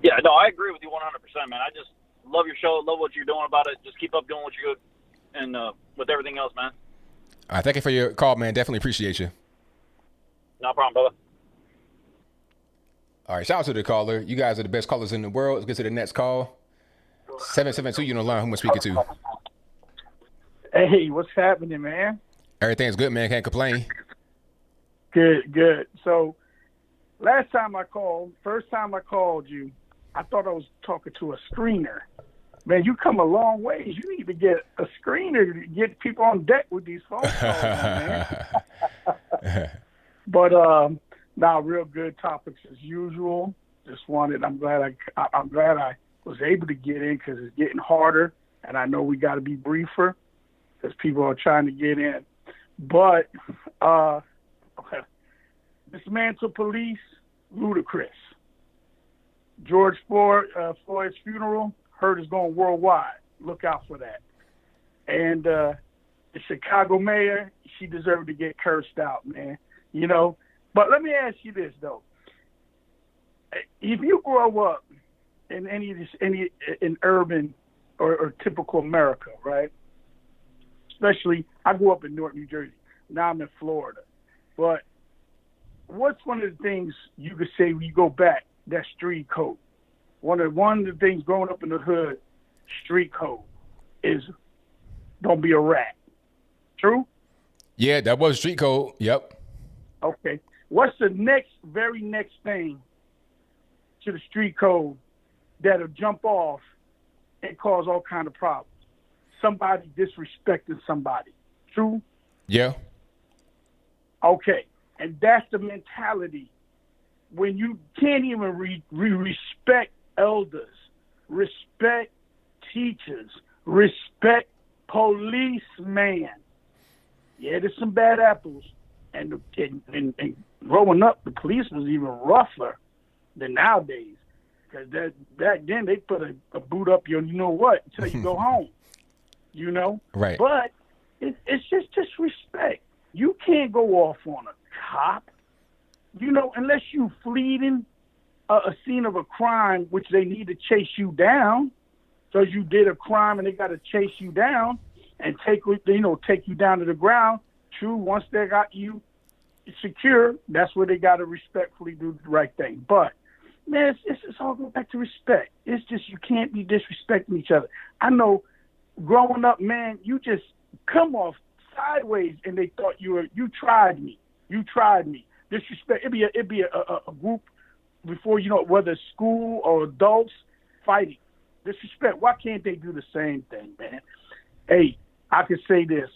Yeah, no, I agree with you 100%, man. I just love your show, love what you're doing about it. Just keep up doing what you're good, and with everything else, man. All right, thank you for your call, man. Definitely appreciate you. No problem, brother. All right, shout out to the caller. You guys are the best callers in the world. Let's get to the next call. 772, you on the line. Who am I speaking to? Hey, what's happening, man? Everything's good, man. Can't complain. Good. So, first time I called you, I thought I was talking to a screener. Man, you come a long ways. You need to get a screener to get people on deck with these phone calls, man. But real good topics as usual. I'm glad I was able to get in because it's getting harder, and I know we got to be briefer because people are trying to get in. But dismantle police, ludicrous. George Floyd's funeral, heard is going worldwide. Look out for that. And the Chicago mayor, she deserved to get cursed out, man. But let me ask you this though: if you grow up in in urban or typical America, right? Especially, I grew up in Newark, New Jersey. Now I'm in Florida. But what's one of the things you could say when you go back? That street code. One of the things growing up in the hood, street code, is don't be a rat. True? Yeah, that was street code. Yep. Okay. What's the very next thing to the street code that'll jump off and cause all kind of problems? Somebody disrespecting somebody. True? Yeah. Okay. And that's the mentality. When you can't even respect elders, respect teachers, respect policemen. Yeah, there's some bad apples. And growing up, the police was even rougher than nowadays. Because back then, they put a boot up your you-know-what until you go home. Right. But it's just disrespect. You can't go off on a cop. Unless you fleeing a scene of a crime, which they need to chase you down, because you did a crime and they got to chase you down and take you down to the ground. True, once they got you secure, that's where they got to respectfully do the right thing. But man, it's all going back to respect. It's just you can't be disrespecting each other. I know, growing up, man, you just come off sideways and they thought you tried me. Disrespect. It'd be a group before whether school or adults fighting. Disrespect. Why can't they do the same thing, man? Hey, I can say this: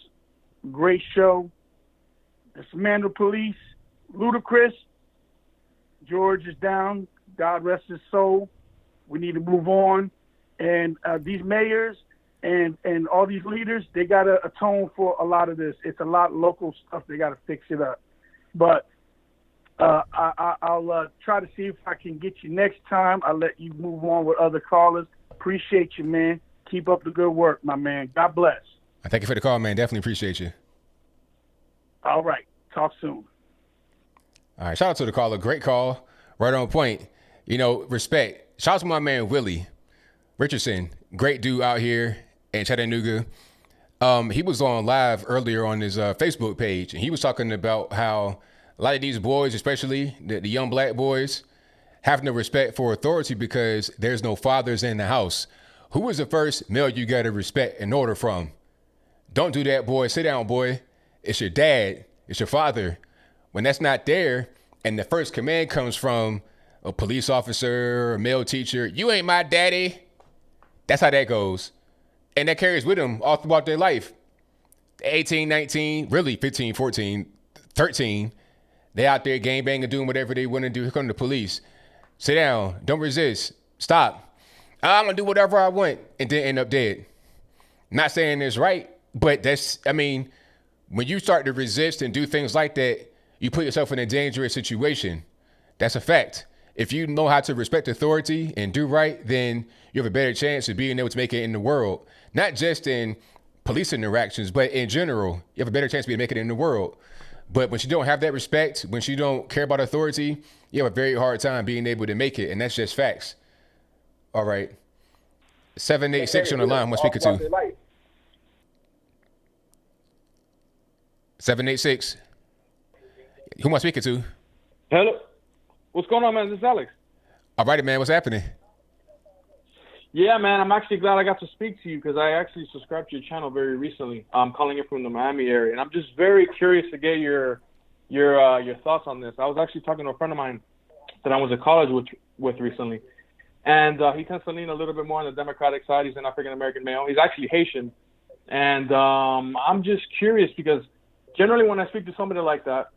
great show. Dismantle police, ludicrous. George is down. God rest his soul. We need to move on. And these mayors and all these leaders, they got to atone for a lot of this. It's a lot of local stuff. They got to fix it up. But I'll try to see if I can get you next time. I'll let you move on with other callers. Appreciate you, man. Keep up the good work, my man. God bless. Thank you for the call, man. Definitely appreciate you. All right. Talk soon. All right. Shout out to the caller. Great call. Right on point. Respect. Shout out to my man, Willie Richardson. Great dude out here in Chattanooga. He was on live earlier on his Facebook page, and he was talking about how a lot of these boys, especially the young black boys, have no respect for authority because there's no fathers in the house. Who is the first male you got to respect and order from? Don't do that, boy. Sit down, boy. It's your dad. It's your father. When that's not there, and the first command comes from a police officer or a male teacher, you ain't my daddy. That's how that goes. And that carries with them all throughout their life. 18, 19, really 15, 14, 13. They out there gangbanging, doing whatever they want to do. Here come the police. Sit down. Don't resist. Stop. I'm gonna do whatever I want and then end up dead. Not saying it's right, but when you start to resist and do things like that, you put yourself in a dangerous situation. That's a fact. If you know how to respect authority and do right, then you have a better chance of being able to make it in the world. Not just in police interactions, but in general, you have a better chance of making it in the world. But when you don't have that respect, when you don't care about authority, you have a very hard time being able to make it, and that's just facts. All right. 786 on the line. Who am I speaking to? 786. Who am I speaking to? Hello. What's going on, man? This is Alex. All righty, man. What's happening? Yeah, man. I'm actually glad I got to speak to you because I actually subscribed to your channel very recently. I'm calling you from the Miami area, and I'm just very curious to get your thoughts on this. I was actually talking to a friend of mine that I was at college with recently, and he tends to lean a little bit more on the Democratic side. He's an African-American male. He's actually Haitian, and I'm just curious because generally when I speak to somebody like that,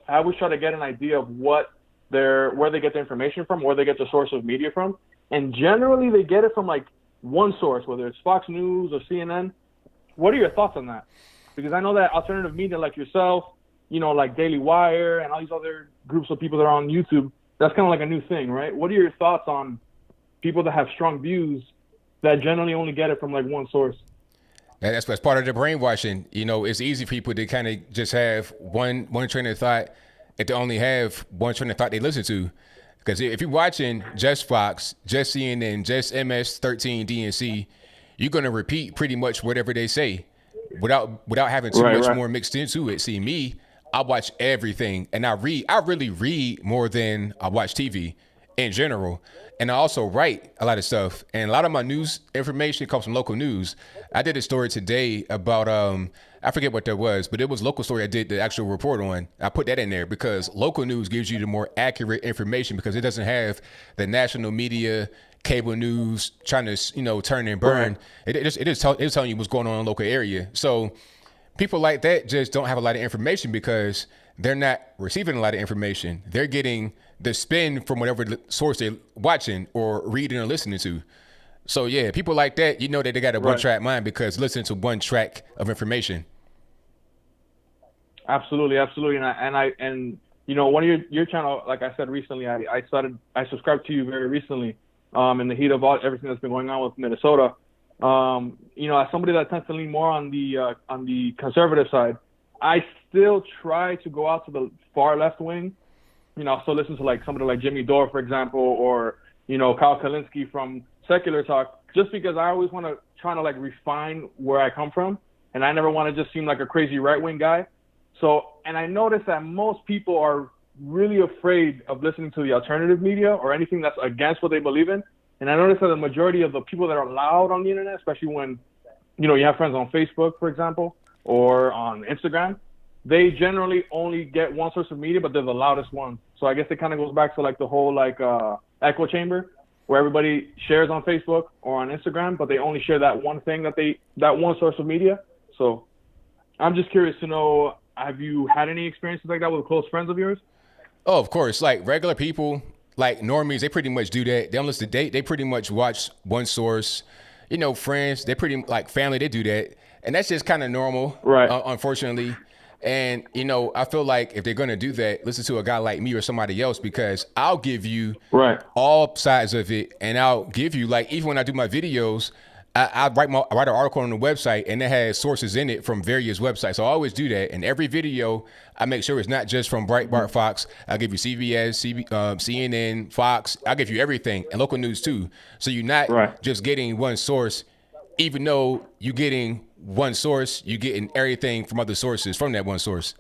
I always try to get an idea of where they get the information from, where they get the source of media from. And generally they get it from like one source, whether it's Fox News or CNN. What are your thoughts on that? Because I know that alternative media like yourself, like Daily Wire and all these other groups of people that are on YouTube, that's kind of like a new thing, right? What are your thoughts on people that have strong views that generally only get it from like one source? That's part of the brainwashing. It's easy for people to kind of just have one train of thought and to only have one train of thought they listen to. Because if you're watching just Fox, just CNN, just MS-13 DNC, you're going to repeat pretty much whatever they say without having too much more mixed into it. See, me, I watch everything, and I really read more than I watch TV in general. And I also write a lot of stuff. And a lot of my news information comes from local news. I did a story today about, I forget what that was, but it was local story I did the actual report on. I put that in there because local news gives you the more accurate information because it doesn't have the national media, cable news trying to, turn and burn. Right. It is telling you what's going on in the local area. So people like that just don't have a lot of information because they're not receiving a lot of information. They're getting the spin from whatever source they're watching or reading or listening to. So yeah, people like that, that they got a one-track mind because listening to one track of information. Absolutely. And one of your channel, like I said recently, I subscribed to you very recently, in the heat of everything that's been going on with Minnesota. As somebody that tends to lean more on the conservative side, I still try to go out to the far left wing. Still listen to like somebody like Jimmy Dore, for example, or Kyle Kalinske from Secular Talk, just because I always want to try to like refine where I come from, and I never want to just seem like a crazy right wing guy. So, and I noticed that most people are really afraid of listening to the alternative media or anything that's against what they believe in. And I noticed that the majority of the people that are loud on the internet, especially when you have friends on Facebook, for example, or on Instagram, they generally only get one source of media, but they're the loudest one. So I guess it kind of goes back to like the whole echo chamber, where everybody shares on Facebook or on Instagram, but they only share that one thing that one source of media. So I'm just curious to know, have you had any experiences like that with close friends of yours? Oh, of course. Like regular people, like normies, they pretty much do that. They don't listen to they pretty much watch one source. Friends, they pretty like family, they do that. And that's just kind of normal, right? Unfortunately. And, I feel like if they're going to do that, listen to a guy like me or somebody else, because I'll give you all sides of it. And I'll give you, like, even when I do my videos, I write an article on the website and it has sources in it from various websites. So I always do that. And every video, I make sure it's not just from Breitbart, Fox. I'll give you CBS, CNN, Fox. I'll give you everything and local news too. So you're not just getting one source, even though you're getting one source, you're getting everything from other sources from that one source.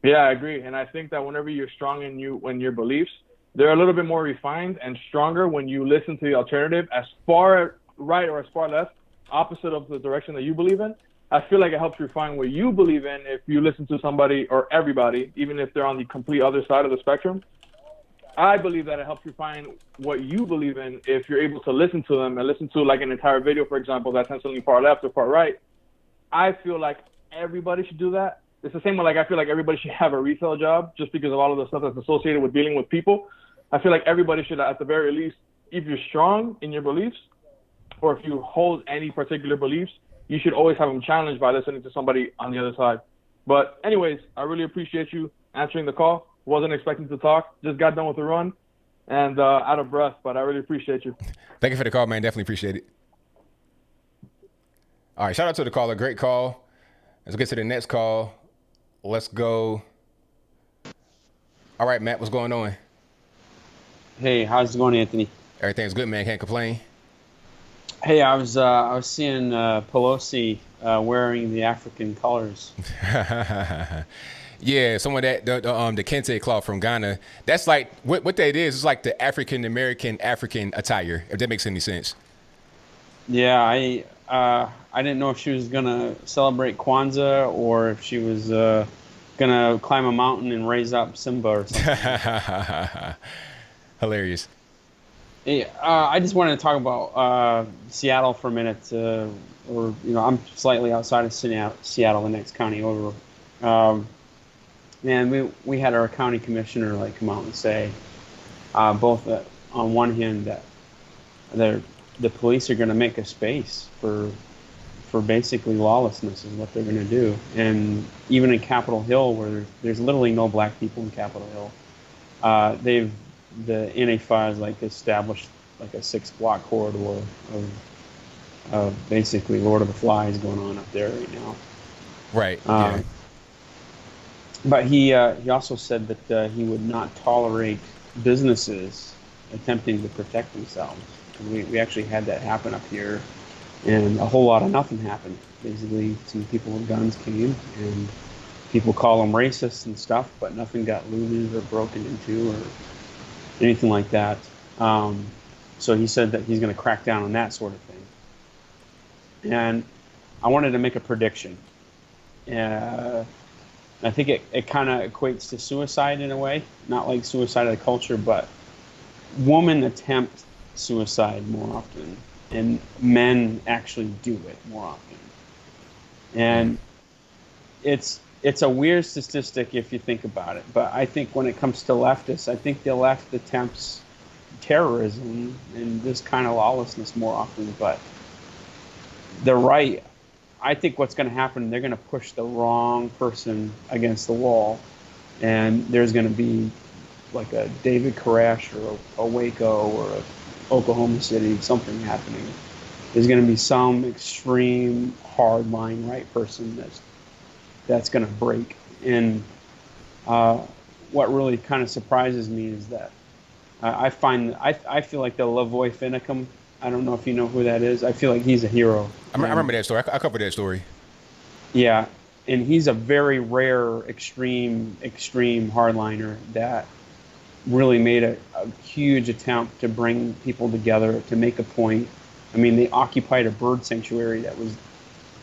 Yeah, I agree. And I think that whenever you're strong in your beliefs, they're a little bit more refined and stronger when you listen to the alternative as far right or as far left, opposite of the direction that you believe in. I feel like it helps refine what you believe in if you listen to somebody or everybody, even if they're on the complete other side of the spectrum. I believe that it helps refine what you believe in if you're able to listen to them and listen to like an entire video, for example, that's tends to lean far left or far right. I feel like everybody should do that. It's the same way, like I feel like everybody should have a retail job just because of all of the stuff that's associated with dealing with people. I feel like everybody should, at the very least, strong in your beliefs, or if you hold any particular beliefs, you should always have them challenged by listening to somebody on the other side. But anyways, I really appreciate you answering the call. Wasn't expecting to talk. Just got done with the run and out of breath, but I really appreciate you. Thank you for the call, man. Definitely appreciate it. All right, shout out to the caller. Great call. Let's get to the next call. Let's go. All right, Matt, what's going on? Hey, how's it going, Anthony? Everything's good, man. Can't complain. Hey, I was seeing Pelosi wearing the African colors. Yeah, some of that the kente cloth from Ghana. That's like what that is. It's like the African attire. If that makes any sense. Yeah, I didn't know if she was gonna celebrate Kwanzaa or if she was gonna climb a mountain and raise up Simba or something. Hilarious. Hey, I just wanted to talk about Seattle for a minute, or I'm slightly outside of Seattle, the next county over. And we had our county commissioner come out and say, both on one hand that the police are going to make a space for basically lawlessness is what they're going to do, and even in Capitol Hill where there's literally no black people in Capitol Hill, the NA5 has established a 6-block corridor of basically Lord of the Flies going on up there right now. Right. Yeah. But he also said that he would not tolerate businesses attempting to protect themselves. We actually had that happen up here, and a whole lot of nothing happened. Basically, some people with guns came, and people call them racist and stuff, but nothing got looted or broken into or anything like that. So he said that he's going to crack down on that sort of thing. And I wanted to make a prediction. I think it kind of equates to suicide in a way, not like suicide of the culture, but women attempt suicide more often, and men actually do it more often. And it's a weird statistic if you think about it, but I think when it comes to leftists, I think the left attempts terrorism and this kind of lawlessness more often, but the right, I think what's going to happen, they're going to push the wrong person against the wall, and there's going to be like a David Koresh or a Waco or a Oklahoma City, something happening. There's going to be some extreme hardline right person that's going to break. And what really kind of surprises me is that I feel like the Lavoy Finicum, I don't know if you know who that is. I feel like he's a hero. I remember that story. I covered that story. Yeah, and he's a very rare, extreme hardliner that really made a huge attempt to bring people together, to make a point. I mean, they occupied a bird sanctuary that was,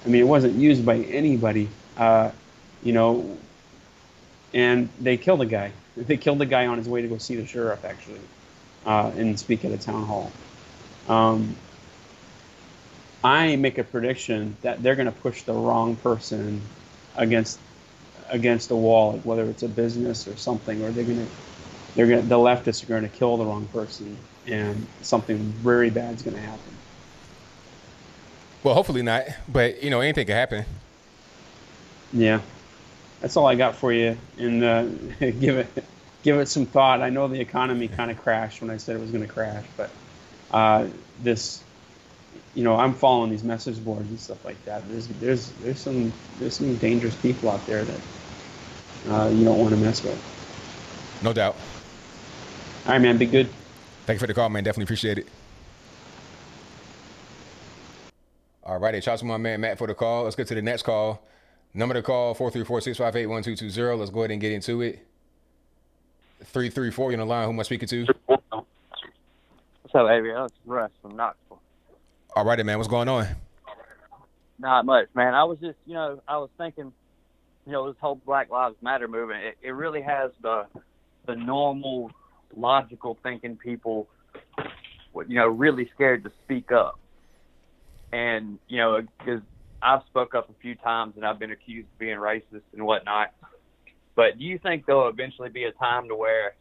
it wasn't used by anybody, and they killed a guy. They killed a guy on his way to go see the sheriff, actually, and speak at a town hall. I make a prediction that they're going to push the wrong person against the wall, like whether it's a business or something, or the leftists are going to kill the wrong person, and something very bad is going to happen. Well, hopefully not, but anything can happen. Yeah, that's all I got for you, and give it some thought. I know the economy kind of crashed when I said it was going to crash, but I'm following these message boards and stuff like that. There's some dangerous people out there that you don't want to mess with. No doubt. All right, man. Be good. Thank you for the call, man. Definitely appreciate it. All righty. Shout out to my man Matt for the call. Let's get to the next call. Number to call, 434-658-1220. Let's go ahead and get into it. 334, you're on the line. Who am I speaking to? What's up, ABL? It's Russ from Knoxville. All righty, man. What's going on? Not much, man. I was just, I was thinking, this whole Black Lives Matter movement, it really has the normal, logical thinking people, really scared to speak up. And, because I've spoke up a few times and I've been accused of being racist and whatnot. But do you think there'll eventually be a time to where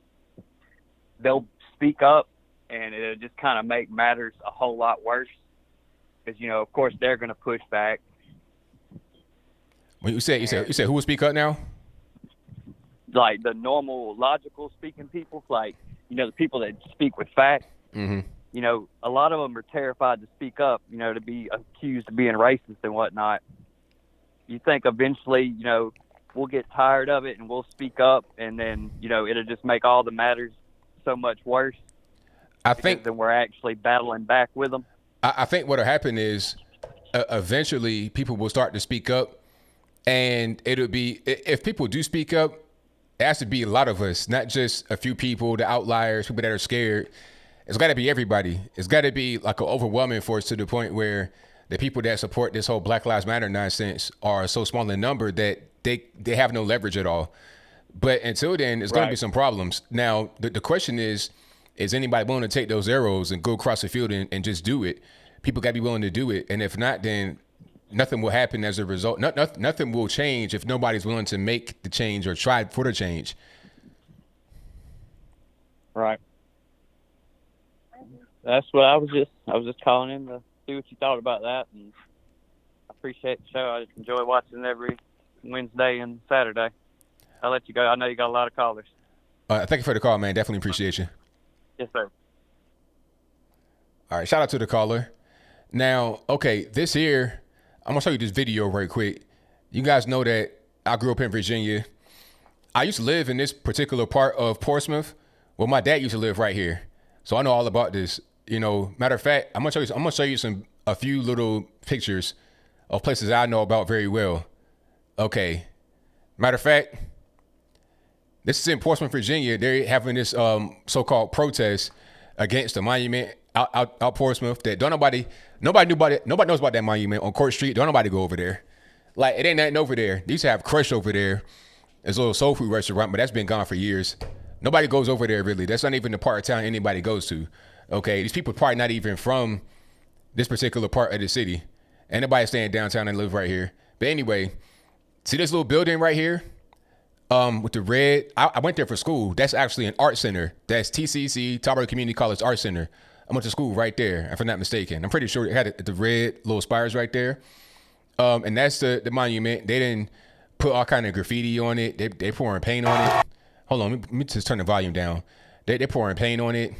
they'll speak up and it'll just kind of make matters a whole lot worse. Because, you know, of course, they're going to push back. When you said who will speak up now? Like the normal, logical speaking people, like, you know, the people that speak with facts. Mm-hmm. You know, a lot of them are terrified to speak up, you know, to be accused of being racist and whatnot. You think eventually, you know, we'll get tired of it and we'll speak up, and then, you know, it'll just make all the matters so much worse. I think then we're actually battling back with them. I think what'll happen is eventually people will start to speak up, and it'll be, if people do speak up, it has to be a lot of us, not just a few people, the outliers, people that are scared. It's got to be everybody. It's got to be like an overwhelming force to the point where the people that support this whole Black Lives Matter nonsense are so small in number that they have no leverage at all. But until then, there's going to be some problems. Now, the question is anybody willing to take those arrows and go across the field and just do it? People got to be willing to do it. And if not, then nothing will happen as a result. Nothing will change if nobody's willing to make the change or try for the change. Right. That's what I was just calling in to see what you thought about that, and I appreciate the show. I just enjoy watching every Wednesday and Saturday. I'll let you go. I know you got a lot of callers. Thank you for the call, man. Definitely appreciate you. Yes, sir. All right, shout out to the caller. Now, okay, this here, I'm gonna show you this video right quick. You guys know that I grew up in Virginia. I used to live in this particular part of Portsmouth. Well, my dad used to live right here, so I know all about this. You know, matter of fact, I'm gonna show you a few little pictures of places I know about very well. Okay, matter of fact, this is in Portsmouth, Virginia. They're having this so-called protest against the monument out Portsmouth. That nobody knows about that monument on Court Street. Don't nobody go over there. Like, it ain't nothing over there. They used to have Crush over there. It's a little soul food restaurant, but that's been gone for years. Nobody goes over there, really. That's not even the part of town anybody goes to. Okay, these people probably not even from this particular part of the city. Ain't nobody staying downtown and live right here. But anyway, see this little building right here? With the red, I went there for school. That's actually an art center. That's TCC, Tarboro Community College Art Center. I went to school right there, if I'm not mistaken. I'm pretty sure it had the red little spires right there. And that's the monument. They didn't put all kind of graffiti on it. They pouring paint on it. Hold on, let me just turn the volume down. They pouring paint on it.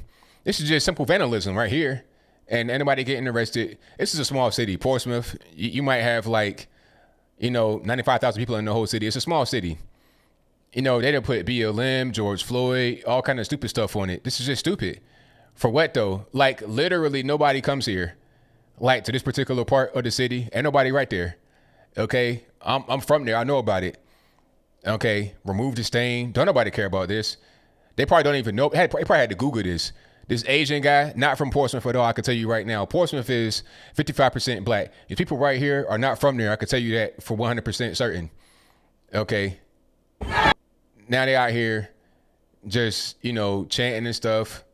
This is just simple vandalism right here. And anybody getting arrested. This is a small city, Portsmouth. You might have 95,000 people in the whole city. It's a small city. You know, they didn't put BLM, George Floyd, all kind of stupid stuff on it. This is just stupid. For what though? Like, literally nobody comes here, like, to this particular part of the city. Ain't nobody right there. Okay, I'm from there. I know about it. Okay, remove the stain. Don't nobody care about this. They probably don't even know. They probably had to Google this. This Asian guy, not from Portsmouth at all. I can tell you right now, Portsmouth is 55% black. These people right here are not from there. I can tell you that for 100% certain. Okay. Now they out here just, chanting and stuff.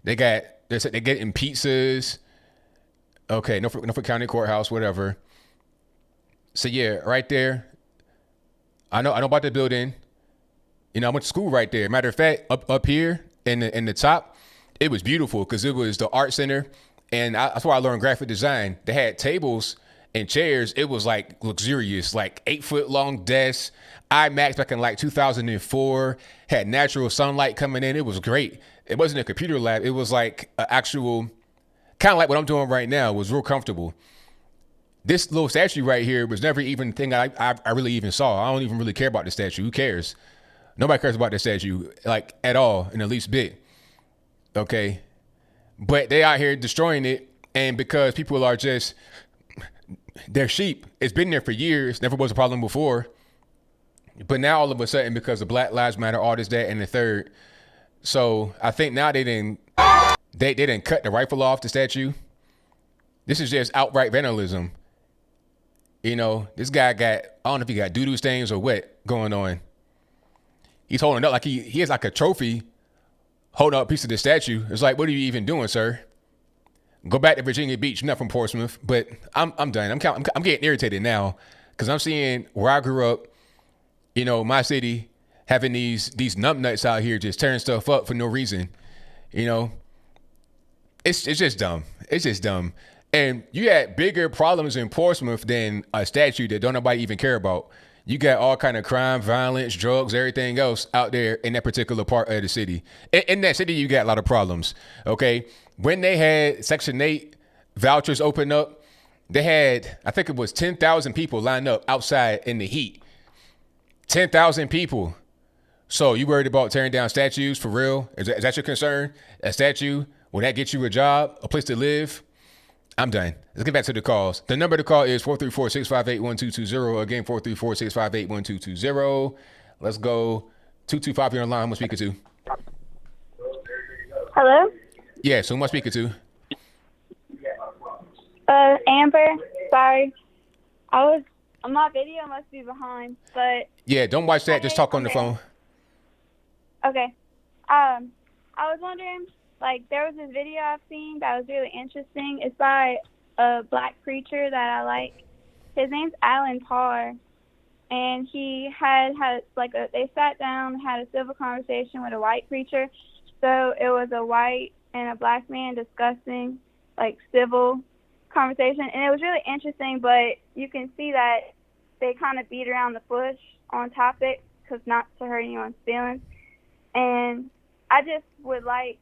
They're getting pizzas. Okay, Norfolk County Courthouse, whatever. So yeah, right there. I know about the building. I went to school right there. Matter of fact, up here in the top, it was beautiful because it was the art center, and that's where I learned graphic design. They had tables and chairs. It was like luxurious, like 8-foot long desks. IMAX back in like 2004. Had natural sunlight coming in. It was great. It wasn't a computer lab. It was like an actual, kind of like what I'm doing right now. It was real comfortable. This little statue right here was never even a thing I really even saw. I don't even really care about the statue. Who cares? Nobody cares about the statue, like, at all, in the least bit. Okay? But they out here destroying it, and because people are just, they're sheep. It's been there for years. Never was a problem before. But now all of a sudden, because of Black Lives Matter, all this, that, and the third. So I think now they didn't cut the rifle off the statue. This is just outright vandalism. This guy got, I don't know if he got doo-doo stains or what going on. He's holding up like he has like a trophy, holding up a piece of the statue. It's like, what are you even doing, sir? Go back to Virginia Beach. I'm not from Portsmouth, but I'm done. I'm getting irritated now because I'm seeing where I grew up, my city, having these numbnuts out here just tearing stuff up for no reason. It's just dumb. It's just dumb. And you had bigger problems in Portsmouth than a statue that don't nobody even care about. You got all kind of crime, violence, drugs, everything else out there in that particular part of the city. In that city, you got a lot of problems. Okay, when they had Section 8 vouchers open up, they had, I think it was 10,000 people lined up outside in the heat. 10,000 people. So you worried about tearing down statues for real? Is that your concern? A statue? Will that get you a job, a place to live? I'm done. Let's get back to the calls. The number to call is 434-658-1220. Again, 434-658-1220. Let's go. 225 here online. Who am I speaking to? Hello? Yes, who am I speaking to? Amber. Sorry. My video must be behind, but... Yeah, don't watch that. Just talk on the phone. Okay. I was wondering, like, there was this video I've seen that was really interesting. It's by a black preacher that I like. His name's Alan Parr, and he had they sat down, had a civil conversation with a white preacher. So it was a white and a black man discussing, like, civil conversation, and it was really interesting, but you can see that they kind of beat around the bush on topics, because not to hurt anyone's feelings. And I just would like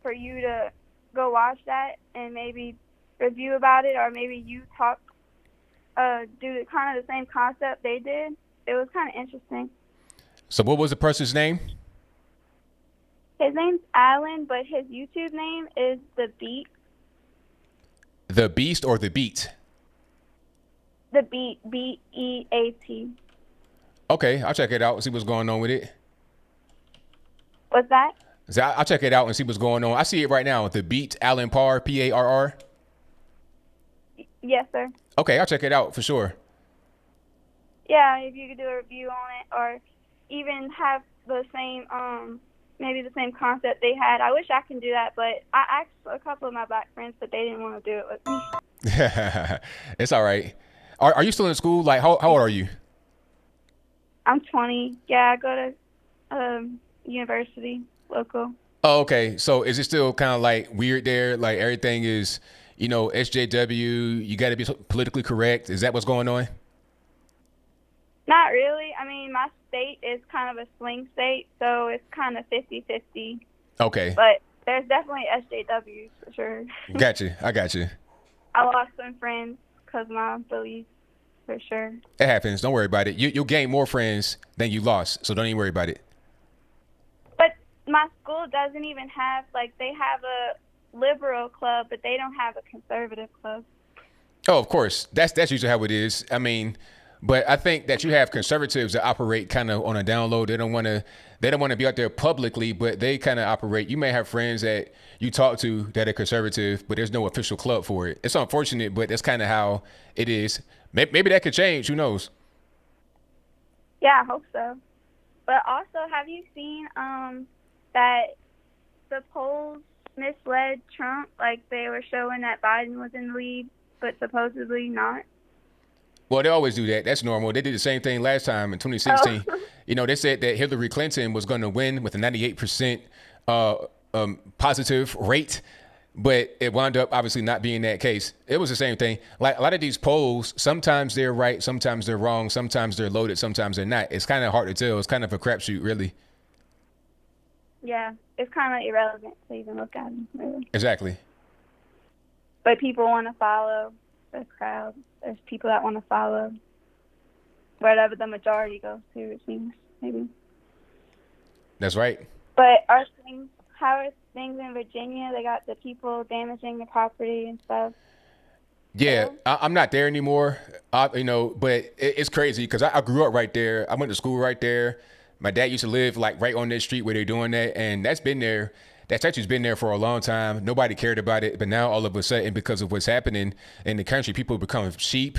for you to go watch that and maybe review about it, or maybe you talk, do kind of the same concept they did. It was kind of interesting. So what was the person's name? His name's Alan, but his YouTube name is The Beat. The Beast or The Beat? The Beat, B-E-A-T. Okay, I'll check it out and see what's going on with it. What's that? So I'll check it out and see what's going on. I see it right now. The Beat, Alan Parr, P-A-R-R. Yes, sir. Okay, I'll check it out for sure. Yeah, if you could do a review on it, or even have the same, maybe the same concept they had. I wish I can do that, but I asked a couple of my black friends, but they didn't want to do it with me. It's all right. Are you still in school? Like, how old are you? I'm 20. Yeah, I go to university, local. Oh, okay. So is it still kind of like weird there? Like everything is, SJW, you got to be politically correct. Is that what's going on? Not really. I mean, my state is kind of a swing state, so it's kind of 50-50. Okay. But there's definitely SJWs for sure. Gotcha. I got you. I lost some friends because of my beliefs, for sure. It happens. Don't worry about it. You'll gain more friends than you lost, so don't even worry about it. But my school doesn't even have, they have a liberal club, but they don't have a conservative club. Oh, of course. That's usually how it is. I mean, but I think that you have conservatives that operate kind of on a down low. They don't want to be out there publicly, but they kind of operate. You may have friends that you talk to that are conservative, but there's no official club for it. It's unfortunate, but that's kind of how it is. Maybe that could change. Who knows? Yeah, I hope so. But also, have you seen that the polls misled Trump? Like, they were showing that Biden was in the lead, but supposedly not. Well, they always do that. That's normal. They did the same thing last time in 2016. Oh. They said that Hillary Clinton was going to win with a 98% positive rate, but it wound up obviously not being that case. It was the same thing. Like a lot of these polls, sometimes they're right, sometimes they're wrong, sometimes they're loaded, sometimes they're not. It's kind of hard to tell. It's kind of a crapshoot, really. Yeah, it's kind of irrelevant to even look at them, really. Exactly. But people want to follow the crowd. There's people that want to follow wherever the majority goes to, it seems, maybe. That's right. But how are things in Virginia? They got the people damaging the property and stuff. Yeah, I'm not there anymore, but it's crazy because I grew up right there. I went to school right there. My dad used to live right on that street where they're doing that, and that's been there. That statue's been there for a long time. Nobody cared about it, but now all of a sudden, because of what's happening in the country, people become sheep,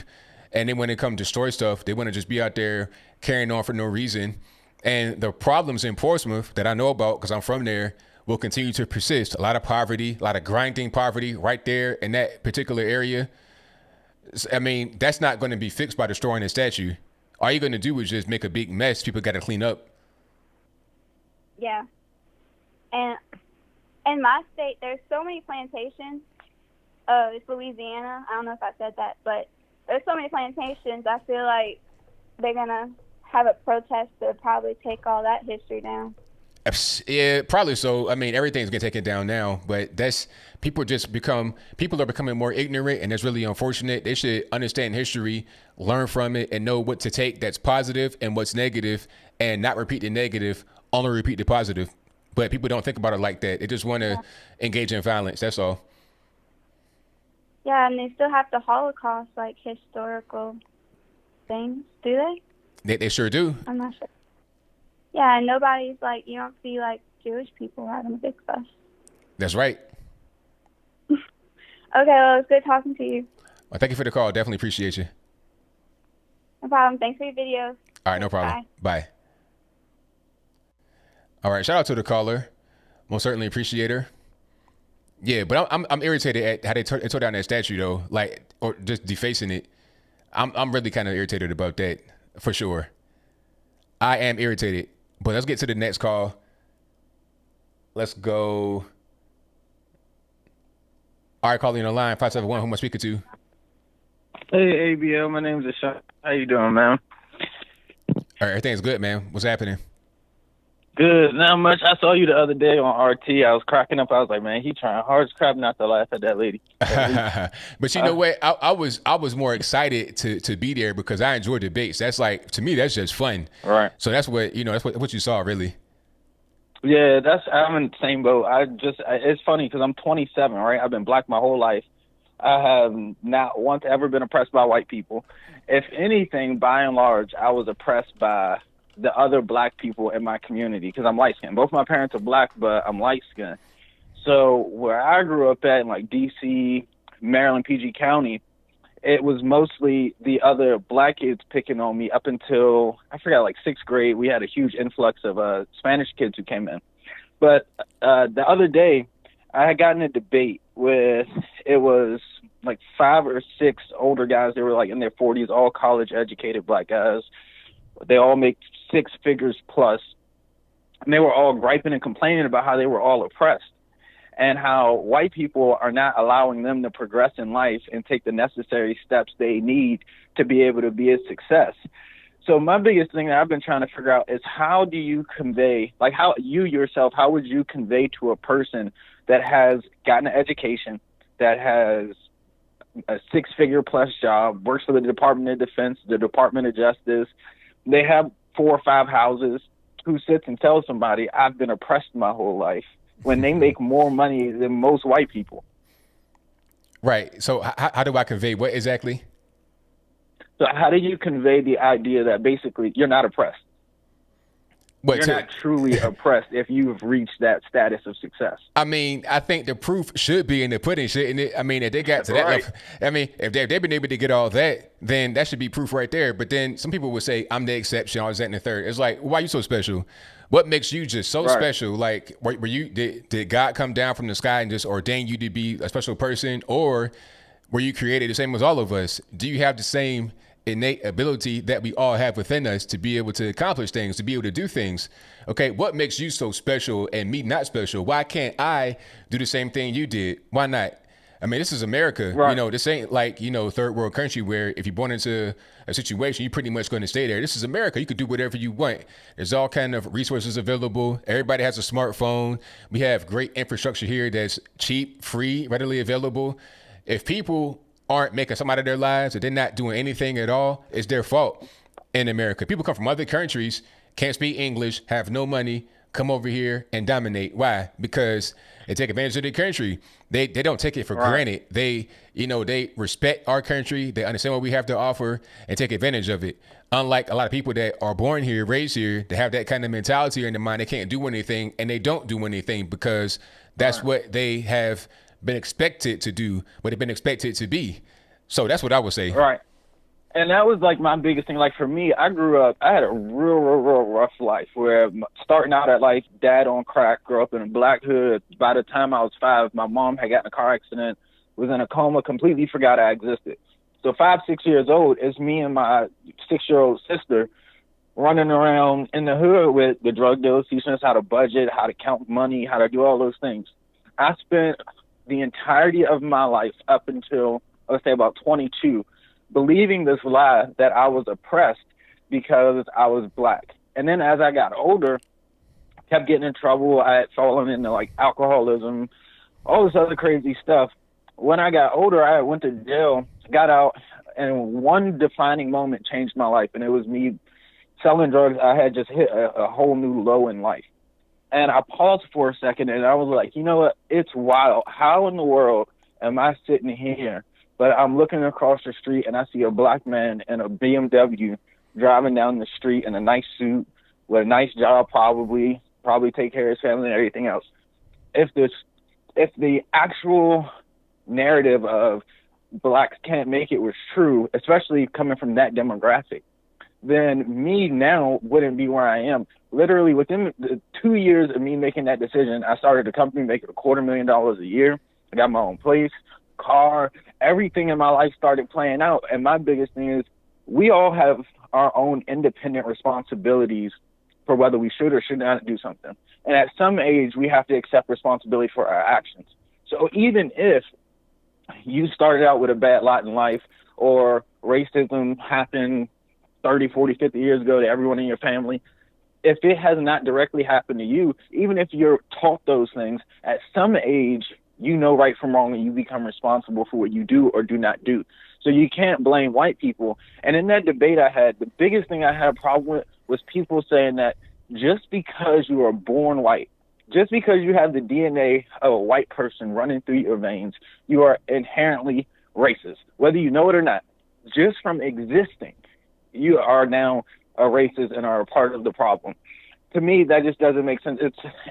and then when they come to destroy stuff, they want to just be out there carrying on for no reason. And the problems in Portsmouth that I know about, because I'm from there, will continue to persist. A lot of poverty, a lot of grinding poverty right there in that particular area. I mean, that's not going to be fixed by destroying a statue. All you're going to do is just make a big mess. People got to clean up. Yeah. And in my state, there's so many plantations. It's Louisiana. I don't know if I said that, but there's so many plantations. I feel like they're gonna have a protest to probably take all that history down. Yeah, probably so. I mean, everything's getting taken down now, but people are becoming more ignorant, and that's really unfortunate. They should understand history, learn from it, and know what to take that's positive and what's negative, and not repeat the negative, only repeat the positive. But people don't think about it like that. They just want to engage in violence. That's all. Yeah, and they still have the Holocaust, like, historical things, do they? They sure do. I'm not sure. Yeah, and nobody's like, you don't see like Jewish people having a big fuss. That's right. Okay, well, it was good talking to you. Well, thank you for the call. Definitely appreciate you. No problem. Thanks for your videos. All right, no problem. Bye. All right, shout out to the caller. Most certainly appreciate her. Yeah, but I'm irritated at how they tore down that statue though, like, or just defacing it. I'm really kind of irritated about that for sure. I am irritated. But let's get to the next call. Let's go. All right, calling on the line, 571. Who am I speaking to? Hey, ABL. My name's Ashawn. How you doing, man? All right, everything's good, man. What's happening? Good. Not much. I saw you the other day on RT. I was cracking up. I was like, man, he trying hard as crap not to laugh at that lady. But you know what? I was more excited to be there because I enjoy debates. That's like, to me, that's just fun. Right. So that's what, that's what you saw, really. Yeah, I'm in the same boat. It's funny because I'm 27, right? I've been black my whole life. I have not once ever been oppressed by white people. If anything, by and large, I was oppressed by the other black people in my community because I'm light skinned. Both my parents are black, but I'm light skinned. So where I grew up at in like DC, Maryland, PG County, it was mostly the other black kids picking on me up until, I forgot, like 6th grade. We had a huge influx of Spanish kids who came in. But the other day, I had gotten a debate with, it was like 5 or 6 older guys. They were like in their 40s, all college educated black guys. They all make 6 figures plus. And they were all griping and complaining about how they were all oppressed and how white people are not allowing them to progress in life and take the necessary steps they need to be able to be a success. So my biggest thing that I've been trying to figure out is how do you convey, like how you yourself, how would you convey to a person that has gotten an education, that has a 6-figure plus job, works for the Department of Defense, the Department of Justice, they have 4 or 5 houses, who sits and tells somebody, I've been oppressed my whole life, when they make more money than most white people. Right. So how do I convey what exactly? So how do you convey the idea that basically you're not oppressed? You're not truly oppressed if you've reached that status of success. I mean, I think the proof should be in the pudding, shouldn't it? I mean, if they got to that level, I mean, if they've been able to get all that, then that should be proof right there. But then some people would say, I'm the exception, I was that in the third. It's like, why are you so special? What makes you just so special? Like, were you did God come down from the sky and just ordain you to be a special person? Or were you created the same as all of us? Do you have the same innate ability that we all have within us to be able to accomplish things, to be able to do things? Okay, what makes you so special and me not special? Why can't I do the same thing you did? Why not? I mean, this is America. This ain't like, third world country where if you're born into a situation, you're pretty much going to stay there. This is America. You could do whatever you want. There's all kind of resources available. Everybody has a smartphone. We have great infrastructure here that's cheap, free, readily available. If people aren't making some out of their lives, or they're not doing anything at all, it's their fault in America. People come from other countries, can't speak English, have no money, come over here and dominate. Why? Because they take advantage of their country. They don't take it for granted. They respect our country. They understand what we have to offer and take advantage of it. Unlike a lot of people that are born here, raised here, they have that kind of mentality in their mind. They can't do anything, and they don't do anything because that's what they have been expected to do, what they've been expected to be. So that's what I would say. Right. And that was like my biggest thing. Like for me, I grew up, I had a real rough life where starting out at like dad on crack, grew up in a black hood. By the time I was 5, my mom had gotten in a car accident, was in a coma, completely forgot I existed. So 5, 6 years old, it's me and my 6-year-old sister running around in the hood with the drug dealers, teaching us how to budget, how to count money, how to do all those things. I spent the entirety of my life up until, let's say, about 22, believing this lie that I was oppressed because I was black. And then as I got older, kept getting in trouble. I had fallen into like alcoholism, all this other crazy stuff. When I got older, I went to jail, got out, and one defining moment changed my life, and it was me selling drugs. I had just hit a whole new low in life. And I paused for a second, and I was like, you know what? It's wild. How in the world am I sitting here, but I'm looking across the street, and I see a black man in a BMW driving down the street in a nice suit with a nice job, probably take care of his family and everything else. If the actual narrative of blacks can't make it was true, especially coming from that demographic, then me now wouldn't be where I am. Literally within the 2 years of me making that decision, I started a company making $250,000 a year. I got my own place, car, everything in my life started playing out. And my biggest thing is we all have our own independent responsibilities for whether we should or should not do something. And at some age, we have to accept responsibility for our actions. So even if you started out with a bad lot in life, or racism happened 30, 40, 50 years ago to everyone in your family, if it has not directly happened to you, even if you're taught those things, at some age, you know right from wrong and you become responsible for what you do or do not do. So you can't blame white people. And in that debate I had, the biggest thing I had a problem with was people saying that just because you are born white, just because you have the DNA of a white person running through your veins, you are inherently racist, whether you know it or not. Just from existing, you are now a racist and are a part of the problem. To me, that just doesn't make sense.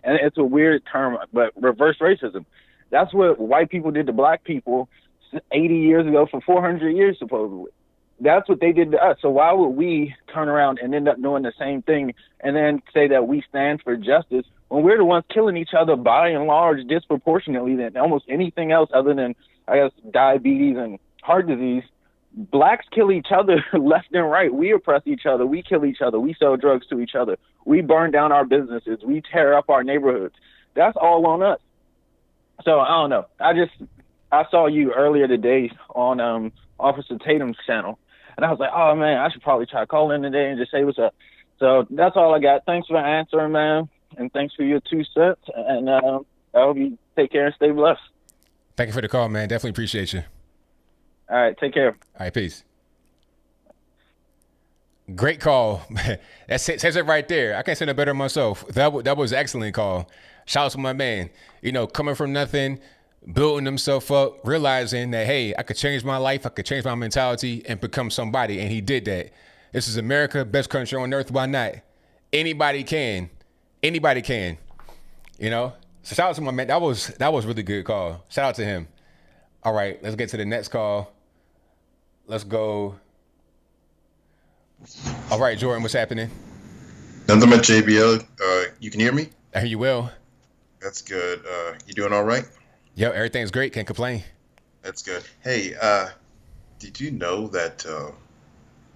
It's a weird term, but reverse racism. That's what white people did to black people 80 years ago for 400 years, supposedly. That's what they did to us. So why would we turn around and end up doing the same thing and then say that we stand for justice when we're the ones killing each other by and large disproportionately than almost anything else other than, I guess, diabetes and heart disease? Blacks kill each other left and right. We oppress each other. We kill each other. We sell drugs to each other. We burn down our businesses. We tear up our neighborhoods. That's all on us. So I don't know. I saw you earlier today on Officer Tatum's channel, and I was like, oh man, I should probably try to call in today and just say what's up. So that's all I got. Thanks for answering, man, and thanks for your 2 cents. And I hope you take care and stay blessed. Thank you for the call, man. Definitely appreciate you. All right, take care. All right, peace. Great call. That says it right there. I can't say no better myself. That was an excellent call. Shout out to my man. You know, coming from nothing, building himself up, realizing that, hey, I could change my life, I could change my mentality and become somebody. And he did that. This is America, best country on earth. Why not? Anybody can. Anybody can. You know? So shout out to my man. That was really good call. Shout out to him. All right, let's get to the next call. Let's go. All right, Jordan, what's happening? Nothing much, ABL. You can hear me? I hear you well. That's good. You doing all right? Yep, everything's great. Can't complain. That's good. Hey, did you know that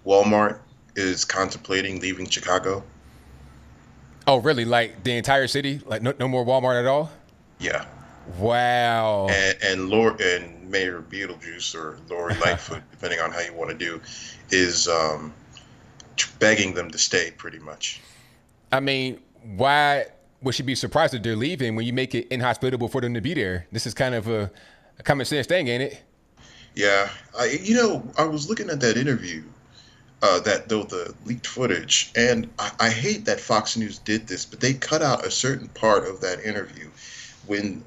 Walmart is contemplating leaving Chicago? Oh, really? Like the entire city? Like no more Walmart at all? Yeah. Wow. And Mayor Beetlejuice, or Lori Lightfoot, depending on how you want to do, is begging them to stay, pretty much. I mean, why would she be surprised that they're leaving when you make it inhospitable for them to be there? This is kind of a common sense thing, ain't it? Yeah. I was looking at that interview, the leaked footage, and I hate that Fox News did this, but they cut out a certain part of that interview when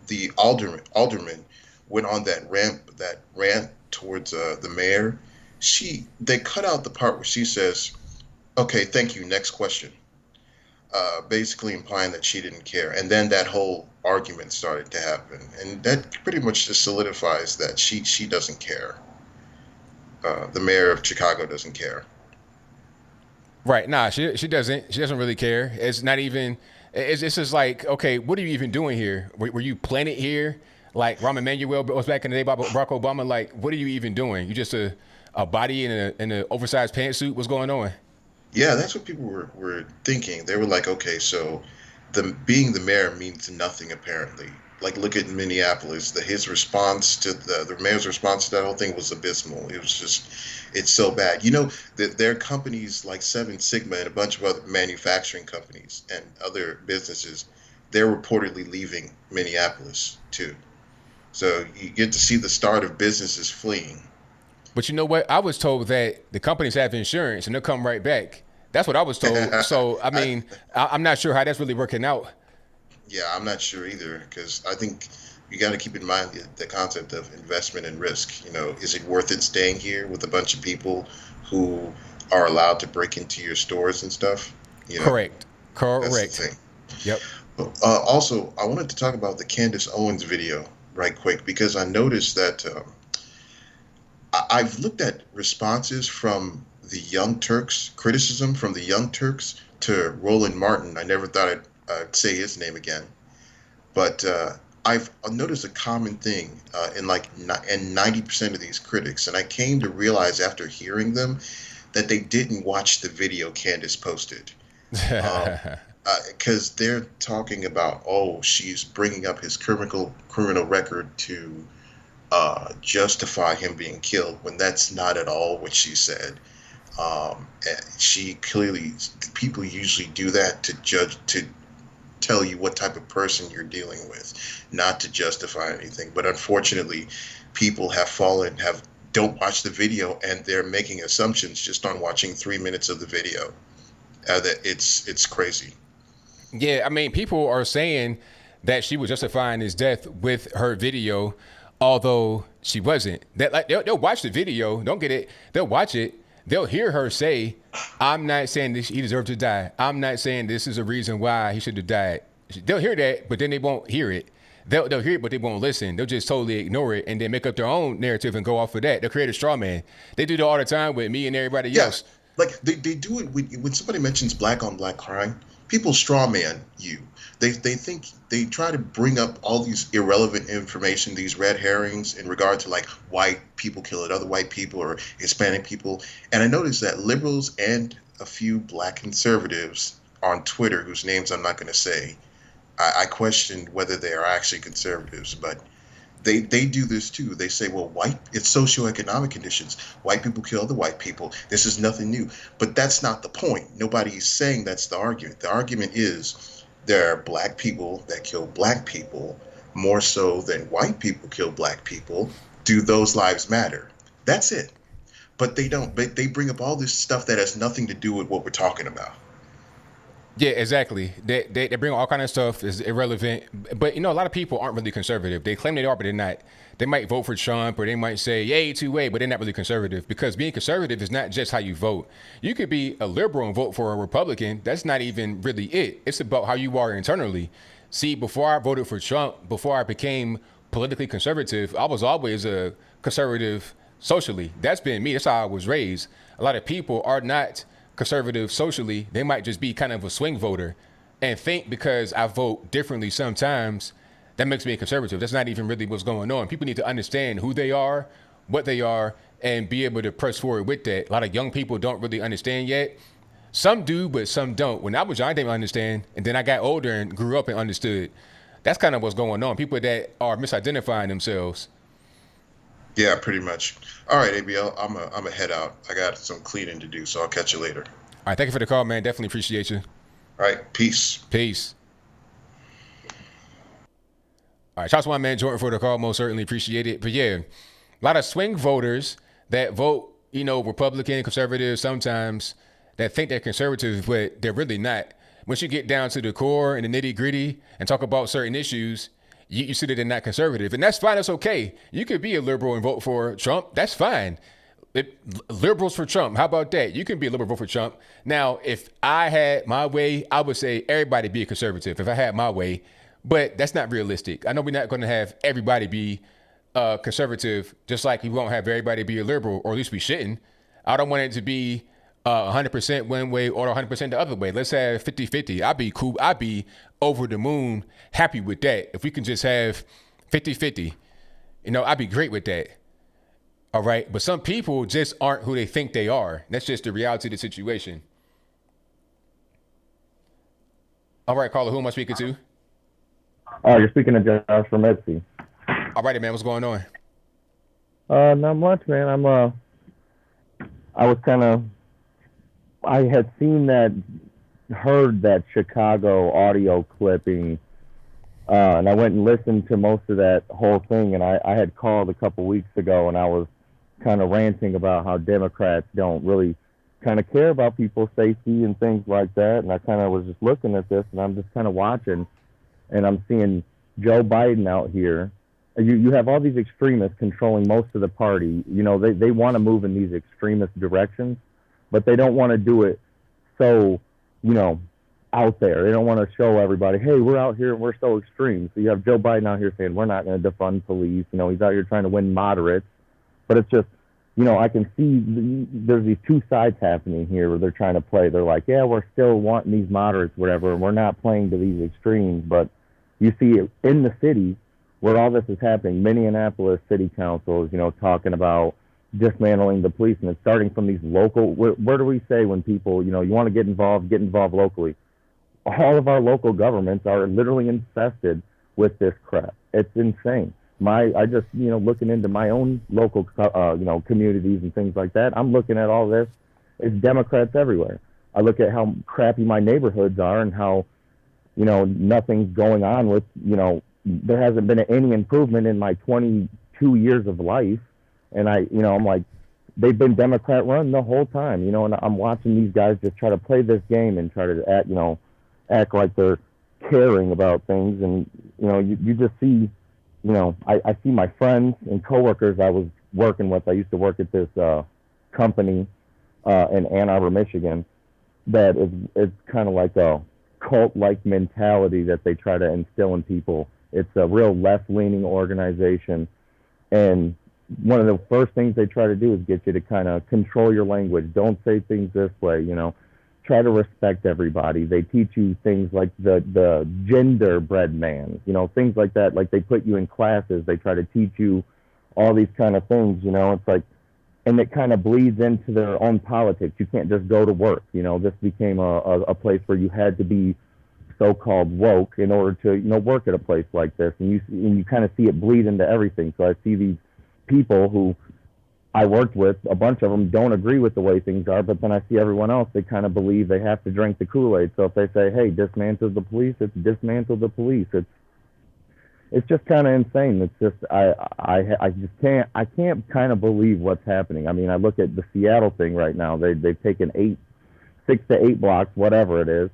the alderman went on that rant towards the mayor. They cut out the part where she says, "Okay, thank you, next question," basically implying that she didn't care. And then that whole argument started to happen, and that pretty much just solidifies that she doesn't care. The mayor of Chicago doesn't care. Right? Nah, she doesn't. She doesn't really care. It's not even. It's just like, okay, what are you even doing here? Were you planted here? Like Rahm Emanuel was back in the day by Barack Obama. Like, what are you even doing? You just a body in an oversized pantsuit? What's going on? Yeah, that's what people were thinking. They were like, okay, so being the mayor means nothing apparently. Like, look at Minneapolis. His response to the mayor's response to that whole thing was abysmal. It was just, it's so bad. You know, that there are companies like Seven Sigma and a bunch of other manufacturing companies and other businesses. They're reportedly leaving Minneapolis too. So you get to see the start of businesses fleeing. But you know what? I was told that the companies have insurance and they'll come right back. That's what I was told. So, I mean, I'm not sure how that's really working out. Yeah, I'm not sure either, because I think you got to keep in mind the concept of investment and risk. You know, is it worth it staying here with a bunch of people who are allowed to break into your stores and stuff? You know, Correct. that's the thing. Yep. Also, I wanted to talk about the Candace Owens video right quick, because I noticed that I've looked at responses from the Young Turks, criticism from the Young Turks to Roland Martin. I never thought I'd say his name again, but I've noticed a common thing in 90% of these critics, and I came to realize after hearing them that they didn't watch the video Candace posted. Because they're talking about, oh, she's bringing up his criminal record to justify him being killed, when that's not at all what she said. She clearly, people usually do that to tell you what type of person you're dealing with, not to justify anything. But unfortunately, people don't watch the video, and they're making assumptions just on watching 3 minutes of the video. That it's crazy. Yeah, I mean, people are saying that she was justifying his death with her video, although she wasn't. That, like, they'll watch the video, don't get it. They'll watch it. They'll hear her say, "I'm not saying this, he deserved to die. I'm not saying this is a reason why he should have died." They'll hear that, but then they won't hear it. They'll hear it, but they won't listen. They'll just totally ignore it and then make up their own narrative and go off of that. They'll create a straw man. They do that all the time with me and everybody else. Like they do it when somebody mentions black on black crime, people straw man you. They think, they try to bring up all these irrelevant information, these red herrings in regard to like white people killing other white people or Hispanic people. And I noticed that liberals and a few black conservatives on Twitter, whose names I'm not going to say, I questioned whether they are actually conservatives, but they do this too. They say, well, it's socioeconomic conditions. White people kill other white people. This is nothing new. But that's not the point. Nobody's saying that's the argument. The argument is there are black people that kill black people more so than white people kill black people. Do those lives matter? That's it. But they don't. But they bring up all this stuff that has nothing to do with what we're talking about. Yeah, exactly. They bring all kind of stuff is irrelevant. But, you know, a lot of people aren't really conservative. They claim they are, but they're not. They might vote for Trump, or they might say, yay, 2A, but they're not really conservative, because being conservative is not just how you vote. You could be a liberal and vote for a Republican. That's not even really it. It's about how you are internally. See, before I voted for Trump, before I became politically conservative, I was always a conservative socially. That's been me. That's how I was raised. A lot of people are not conservative socially. They might just be kind of a swing voter and think because I vote differently sometimes, that makes me a conservative. That's not even really what's going on. People need to understand who they are, what they are, and be able to press forward with that. A lot of young people don't really understand yet. Some do, but some don't. When I was young, I didn't understand. And then I got older and grew up and understood. That's kind of what's going on. People that are misidentifying themselves. Yeah, pretty much. All right, ABL, I'm a head out. I got some cleaning to do, so I'll catch you later. All right, thank you for the call, man. Definitely appreciate you. All right, peace. Peace. All right, shout out to my man Jordan for the call. Most certainly appreciate it. But yeah, a lot of swing voters that vote, you know, Republican, conservative sometimes, that think they're conservative, but they're really not. Once you get down to the core and the nitty gritty and talk about certain issues, you see that they're not conservative. And that's fine. That's okay. You could be a liberal and vote for Trump. That's fine. Liberals for Trump. How about that? You can be a liberal, vote for Trump. Now, if I had my way, I would say everybody be a conservative if I had my way. But that's not realistic. I know we're not going to have everybody be conservative, just like we won't have everybody be a liberal, or at least we shouldn't. I don't want it to be 100% one way or 100% the other way. Let's have 50-50. I'd be cool. I'd be over the moon happy with that. If we can just have 50-50, you know, I'd be great with that. All right. But some people just aren't who they think they are. That's just the reality of the situation. All right, caller, who am I speaking to? You're speaking to Josh from Etsy. All righty, man. What's going on? Not much, man. I had seen heard that Chicago audio clipping, and I went and listened to most of that whole thing, and I had called a couple weeks ago, and I was kind of ranting about how Democrats don't really kind of care about people's safety and things like that, and I kind of was just looking at this, and I'm just kind of watching, and I'm seeing Joe Biden out here. You have all these extremists controlling most of the party. You know, they want to move in these extremist directions, but they don't want to do it so, you know, out there. They don't want to show everybody, hey, we're out here and we're so extreme. So you have Joe Biden out here saying, we're not going to defund police. You know, he's out here trying to win moderates. But it's just, you know, I can see there's these two sides happening here where they're trying to play. They're like, yeah, we're still wanting these moderates, whatever, and we're not playing to these extremes. But you see it in the city where all this is happening. Minneapolis city councils, you know, talking about dismantling the police, and it's starting from these local. Where do we say when people, you know, you want to get involved locally? All of our local governments are literally infested with this crap. It's insane. I just, you know, looking into my own local, you know, communities and things like that. I'm looking at all this. It's Democrats everywhere. I look at how crappy my neighborhoods are and how, you know, nothing's going on with, you know, there hasn't been any improvement in my 22 years of life. And I'm like, they've been Democrat run the whole time, you know, and I'm watching these guys just try to play this game and try to act like they're caring about things. And, you know, you just see, you know, I see my friends and coworkers I was working with. I used to work at this company in Ann Arbor, Michigan, that it's kind of like a cult-like mentality that they try to instill in people. It's a real left-leaning organization, and one of the first things they try to do is get you to kind of control your language. Don't say things this way, you know. Try to respect everybody. They teach you things like the genderbread man, you know, things like that. Like they put you in classes. They try to teach you all these kind of things, you know. It's like, and it kind of bleeds into their own politics. You can't just go to work, you know. This became a place where you had to be so-called woke in order to, you know, work at a place like this. And you kind of see it bleed into everything. So I see these people who I worked with, a bunch of them don't agree with the way things are, but then I see everyone else, they kind of believe they have to drink the Kool-Aid. So if they say, hey, dismantle the police, it's dismantle the police. It's just kind of insane. It's just, I can't kind of believe what's happening. I mean, I look at the Seattle thing right now. They've taken 6 to 8 blocks, whatever it is.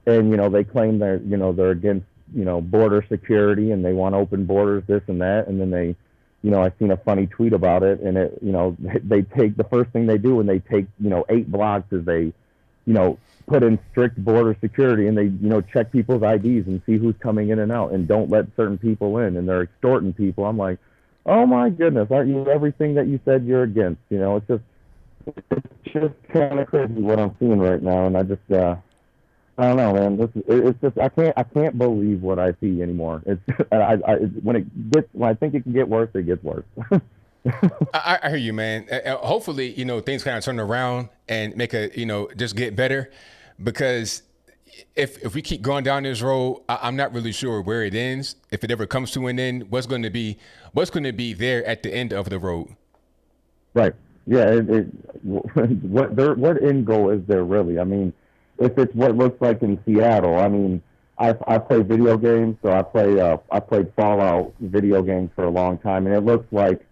And, you know, they claim they're against, you know, border security and they want open borders, this and that. And then they, you know, I seen a funny tweet about it, and it, you know, they take the first thing they do when they take, you know, 8 blocks is they, you know, put in strict border security and they, you know, check people's IDs and see who's coming in and out and don't let certain people in, and they're extorting people. I'm like, oh my goodness, aren't you everything that you said you're against? You know, it's just kind of crazy what I'm seeing right now, and I just, I don't know, man. It's just I can't believe what I see anymore. It's when I think it can get worse, it gets worse. I hear you, man. Hopefully, you know, things kind of turn around and make just get better, because if we keep going down this road, I'm not really sure where it ends. If it ever comes to an end, what's going to be there at the end of the road? Right. Yeah. What end goal is there really? I mean, if it's what it looks like in Seattle, I mean, I play video games, so I played Fallout video games for a long time, and it looks like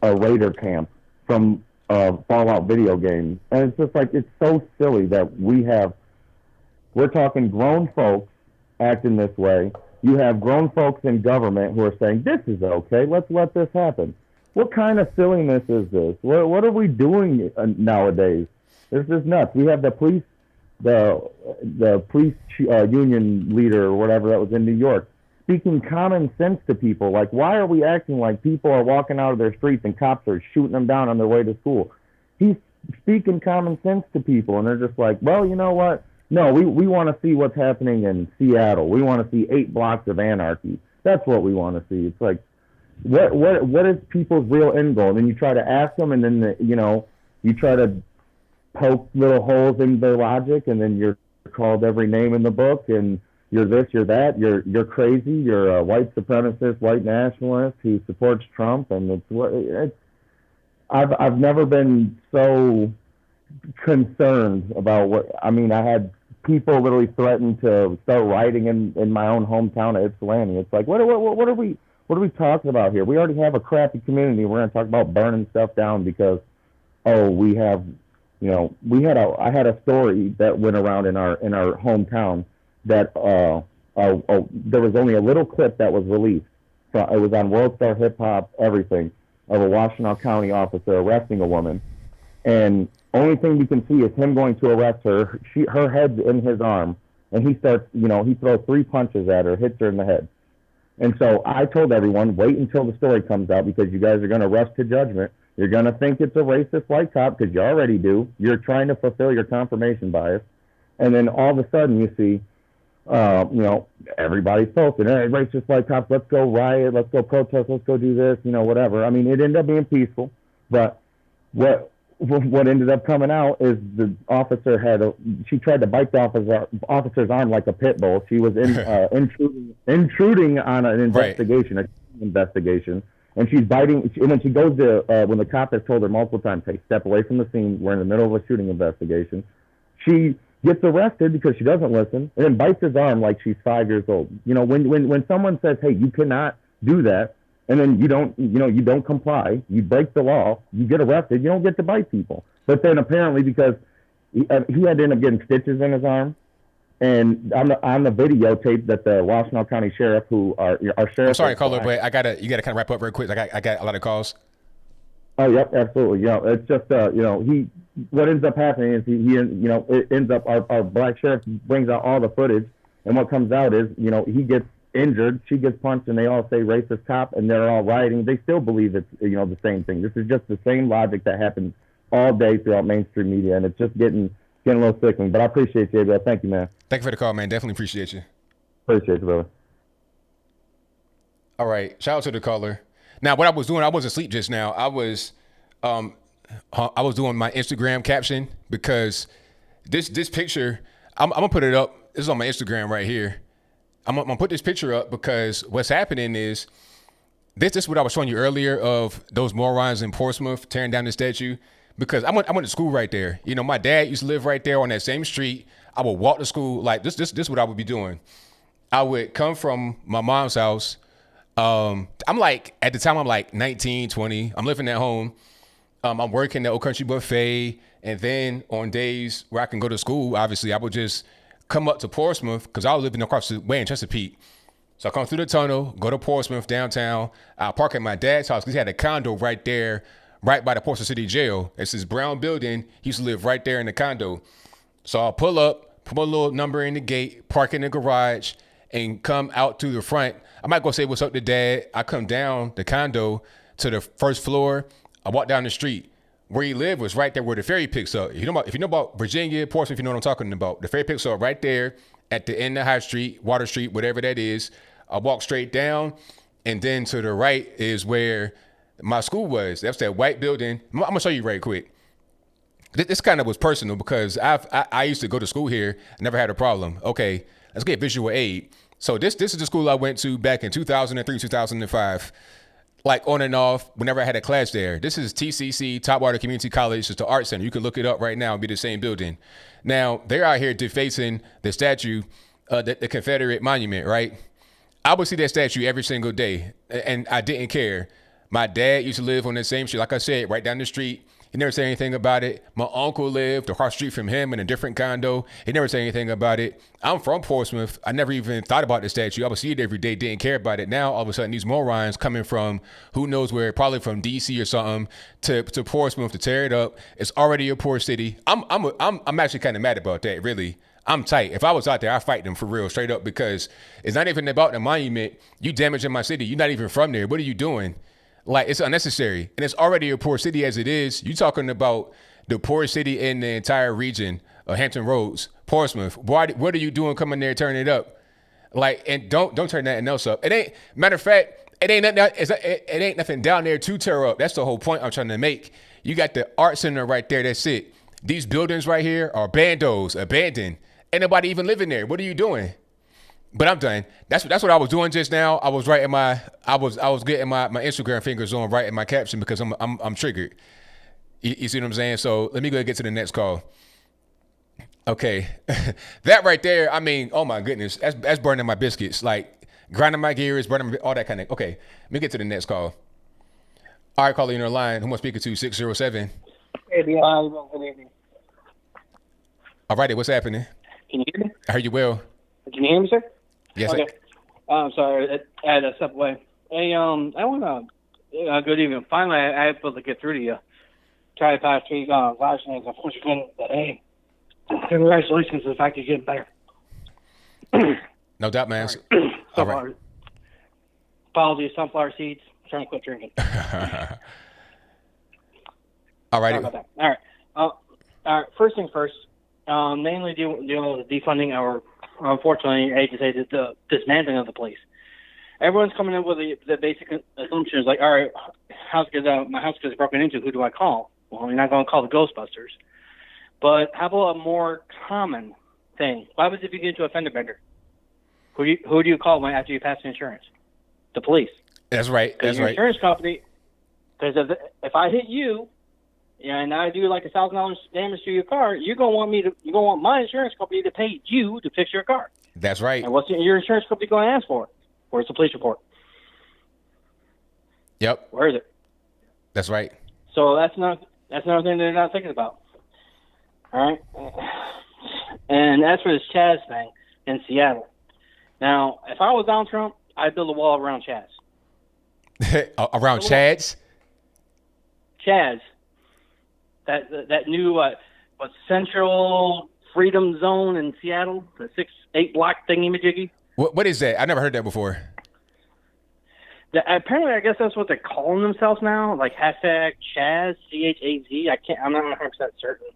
a raider camp from Fallout video game, and it's just like, it's so silly that we're talking grown folks acting this way. You have grown folks in government who are saying this is okay, let's let this happen. What kind of silliness is this? What are we doing nowadays? This is nuts. We have the police. The police union leader or whatever that was in New York speaking common sense to people. Like, why are we acting like people are walking out of their streets and cops are shooting them down on their way to school? He's speaking common sense to people, and they're just like, well, you know what? No, we want to see what's happening in Seattle. We want to see 8 blocks of anarchy. That's what we want to see. It's like, what is people's real end goal? And then you try to ask them, and then you try to poke little holes in their logic, and then you're called every name in the book, and you're this, you're that, you're crazy, you're a white supremacist, white nationalist who supports Trump, and I've never been so concerned about what I mean. I had people literally threaten to start rioting in my own hometown of Ypsilanti. It's like, what are we talking about here? We already have a crappy community. We're going to talk about burning stuff down because, we have, I had a story that went around in our hometown that there was only a little clip that was released. So it was on World Star Hip Hop, everything, of a Washtenaw County officer arresting a woman, and only thing we can see is him going to arrest her. Her head's in his arm, and he starts, he throws 3 punches at her, hits her in the head. And so I told everyone, wait until the story comes out because you guys are going to rush to judgment. You're going to think it's a racist white cop because you already do. You're trying to fulfill your confirmation bias. And then all of a sudden you see, everybody's posting, hey, racist white cops, let's go riot, let's go protest, let's go do this, whatever. I mean, it ended up being peaceful, but what ended up coming out is the officer she tried to bite the officer's arm like a pit bull. She was intruding on an investigation, right. Investigation, and she's biting. And then she goes to when the cop has told her multiple times, "Hey, step away from the scene. We're in the middle of a shooting investigation." She gets arrested because she doesn't listen, and then bites his arm like she's 5 years old. When someone says, "Hey, you cannot do that," and then you don't comply, you break the law, you get arrested, you don't get to bite people. But then apparently because he had to end up getting stitches in his arm, and on the videotape that the Washtenaw County Sheriff, who our sheriff. I'm sorry, caller, but you gotta kind of wrap up real quick. I got a lot of calls. Oh, yep, absolutely. It's just what ends up happening is it ends up our black sheriff brings out all the footage, and what comes out is he gets injured, she gets punched, and they all say racist cop, and they're all rioting. They still believe it's the same thing. This is just the same logic that happens all day throughout mainstream media, and it's just getting a little sickening. But I appreciate you, ABL. Thank you, man. Thank you for the call, man. Definitely appreciate you. Appreciate you, brother. All right, shout out to the caller. Now, what I was doing, I wasn't asleep just now. I was doing my Instagram caption because this picture, I'm gonna put it up. This is on my Instagram right here. I'm gonna put this picture up because what's happening is this is what I was showing you earlier of those morons in Portsmouth tearing down the statue. Because I went to school right there. My dad used to live right there on that same street. I would walk to school like this. This is what I would be doing. I would come from my mom's house. At the time I'm like 19, 20. I'm living at home. I'm working at Old Country Buffet, and then on days where I can go to school, obviously I would just come up to Portsmouth because I was living across the way in Chesapeake. So I come through the tunnel, go to Portsmouth downtown. I park at my dad's house because he had a condo right there, right by the Portsmouth City Jail. It's this brown building. He used to live right there in the condo. So I'll pull up, put my little number in the gate, park in the garage, and come out to the front. I might go say what's up to Dad. I come down the condo to the first floor. I walk down the street. Where he lived was right there where the ferry picks up. If you know about Virginia, Portsmouth, you know what I'm talking about. The ferry picks up right there at the end of High Street, Water Street, whatever that is. I walk straight down, and then to the right is where my school was. That's that white building. I'm gonna show you right quick. This kind of was personal because I used to go to school here. I never had a problem. Okay, let's get visual aid. So this is the school I went to back in 2003, 2005. Like on and off, whenever I had a class there. This is TCC, Topwater Community College. It's the art center. You can look it up right now and be the same building. Now, they're out here defacing the statue, the Confederate monument, right? I would see that statue every single day, and I didn't care. My dad used to live on the same street, like I said, right down the street. He never said anything about it. My uncle lived across the street from him in a different condo. He never said anything about it. I'm from Portsmouth. I never even thought about the statue. I would see it every day, didn't care about it. Now, all of a sudden, these morons coming from who knows where, probably from D.C. or something, to Portsmouth to tear it up. It's already a poor city. I'm actually kind of mad about that, really. I'm tight. If I was out there, I'd fight them for real, straight up, because it's not even about the monument. You damaging my city. You're not even from there. What are you doing? Like, it's unnecessary. And it's already a poor city as it is. You talking about the poorest city in the entire region of Hampton Roads, Portsmouth. What are you doing coming there turning it up? Like, and don't turn nothing else up. It ain't, matter of fact, it ain't nothing down there to tear up. That's the whole point I'm trying to make. You got the art center right there. That's it. These buildings right here are bandos, abandoned. Ain't nobody even living there. What are you doing? But I'm done. That's what I was doing just now. I was writing I was getting my Instagram fingers on writing my caption because I'm triggered. You see what I'm saying? So let me go ahead and get to the next call. Okay, that right there. I mean, oh my goodness, that's burning my biscuits, like grinding my gears, burning all that kind of. Okay, let me get to the next call. All right, caller, you're on the line. Who am I speaking to? 607. ABL, good evening. All righty, what's happening? Can you hear me? I heard you well. Can you hear me, sir? Yes. Okay. I'm sorry, I had to step away. Hey, I want to. Good evening. Finally, I was able to get through to you. Try to pass these last names. Unfortunately, but hey, congratulations on the fact you're getting better. No doubt, man. All right. Apologies, sunflower seeds. I'm trying to quit drinking. All right. All right. All right. First thing first. Mainly dealing with the defunding, or unfortunately, I hate to say the dismantling of the police. Everyone's coming in with the basic assumptions like, all right, my house gets broken into. Who do I call? Well, you're not going to call the Ghostbusters. But how about a more common thing? What happens if you get into a fender bender? Who do you call after you pass the insurance? The police. That's right. That's your right. Insurance company. Because if I hit you, and I do like $1,000 damage to your car, you're gonna want my insurance company to pay you to fix your car. That's right. And what's your insurance company going to ask for? Where's the police report? Yep. Where is it? That's right. So that's another thing they're not thinking about. All right. And as for this Chaz thing in Seattle, now if I was Donald Trump, I'd build a wall around Chaz. Around Chad's? Chaz. That new Central Freedom Zone in Seattle, the 6-8 block thingy-majiggy. What is that? I never heard that before. Apparently, I guess that's what they're calling themselves now, like hashtag Chaz, CHAZ. I'm not 100% certain.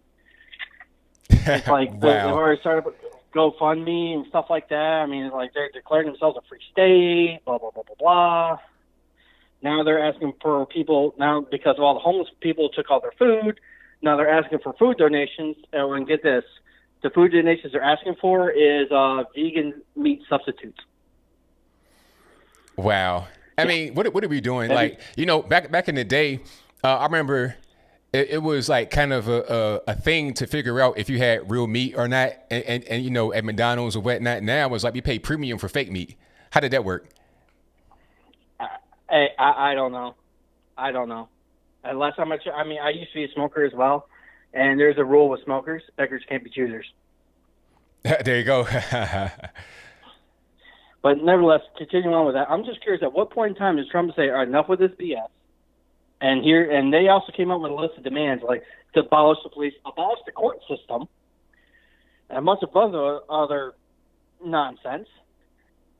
It's like wow. they've already started with GoFundMe and stuff like that. I mean, it's like they're declaring themselves a free state, blah, blah, blah, blah, blah. Now they're asking for people, now because of all the homeless people took all their food, now they're asking for food donations. And get this, the food donations they're asking for is vegan meat substitutes. Wow. I mean, what are we doing? Like, back in the day, I remember it was like kind of a thing to figure out if you had real meat or not. And at McDonald's or whatnot, now it's like you pay premium for fake meat. How did that work? I don't know. Last time I used to be a smoker as well, and there's a rule with smokers: beggars can't be choosers. There you go. But nevertheless, continuing on with that, I'm just curious: at what point in time does Trump say, "All right, enough with this BS"? And they also came up with a list of demands like to abolish the police, abolish the court system, and a bunch of other nonsense.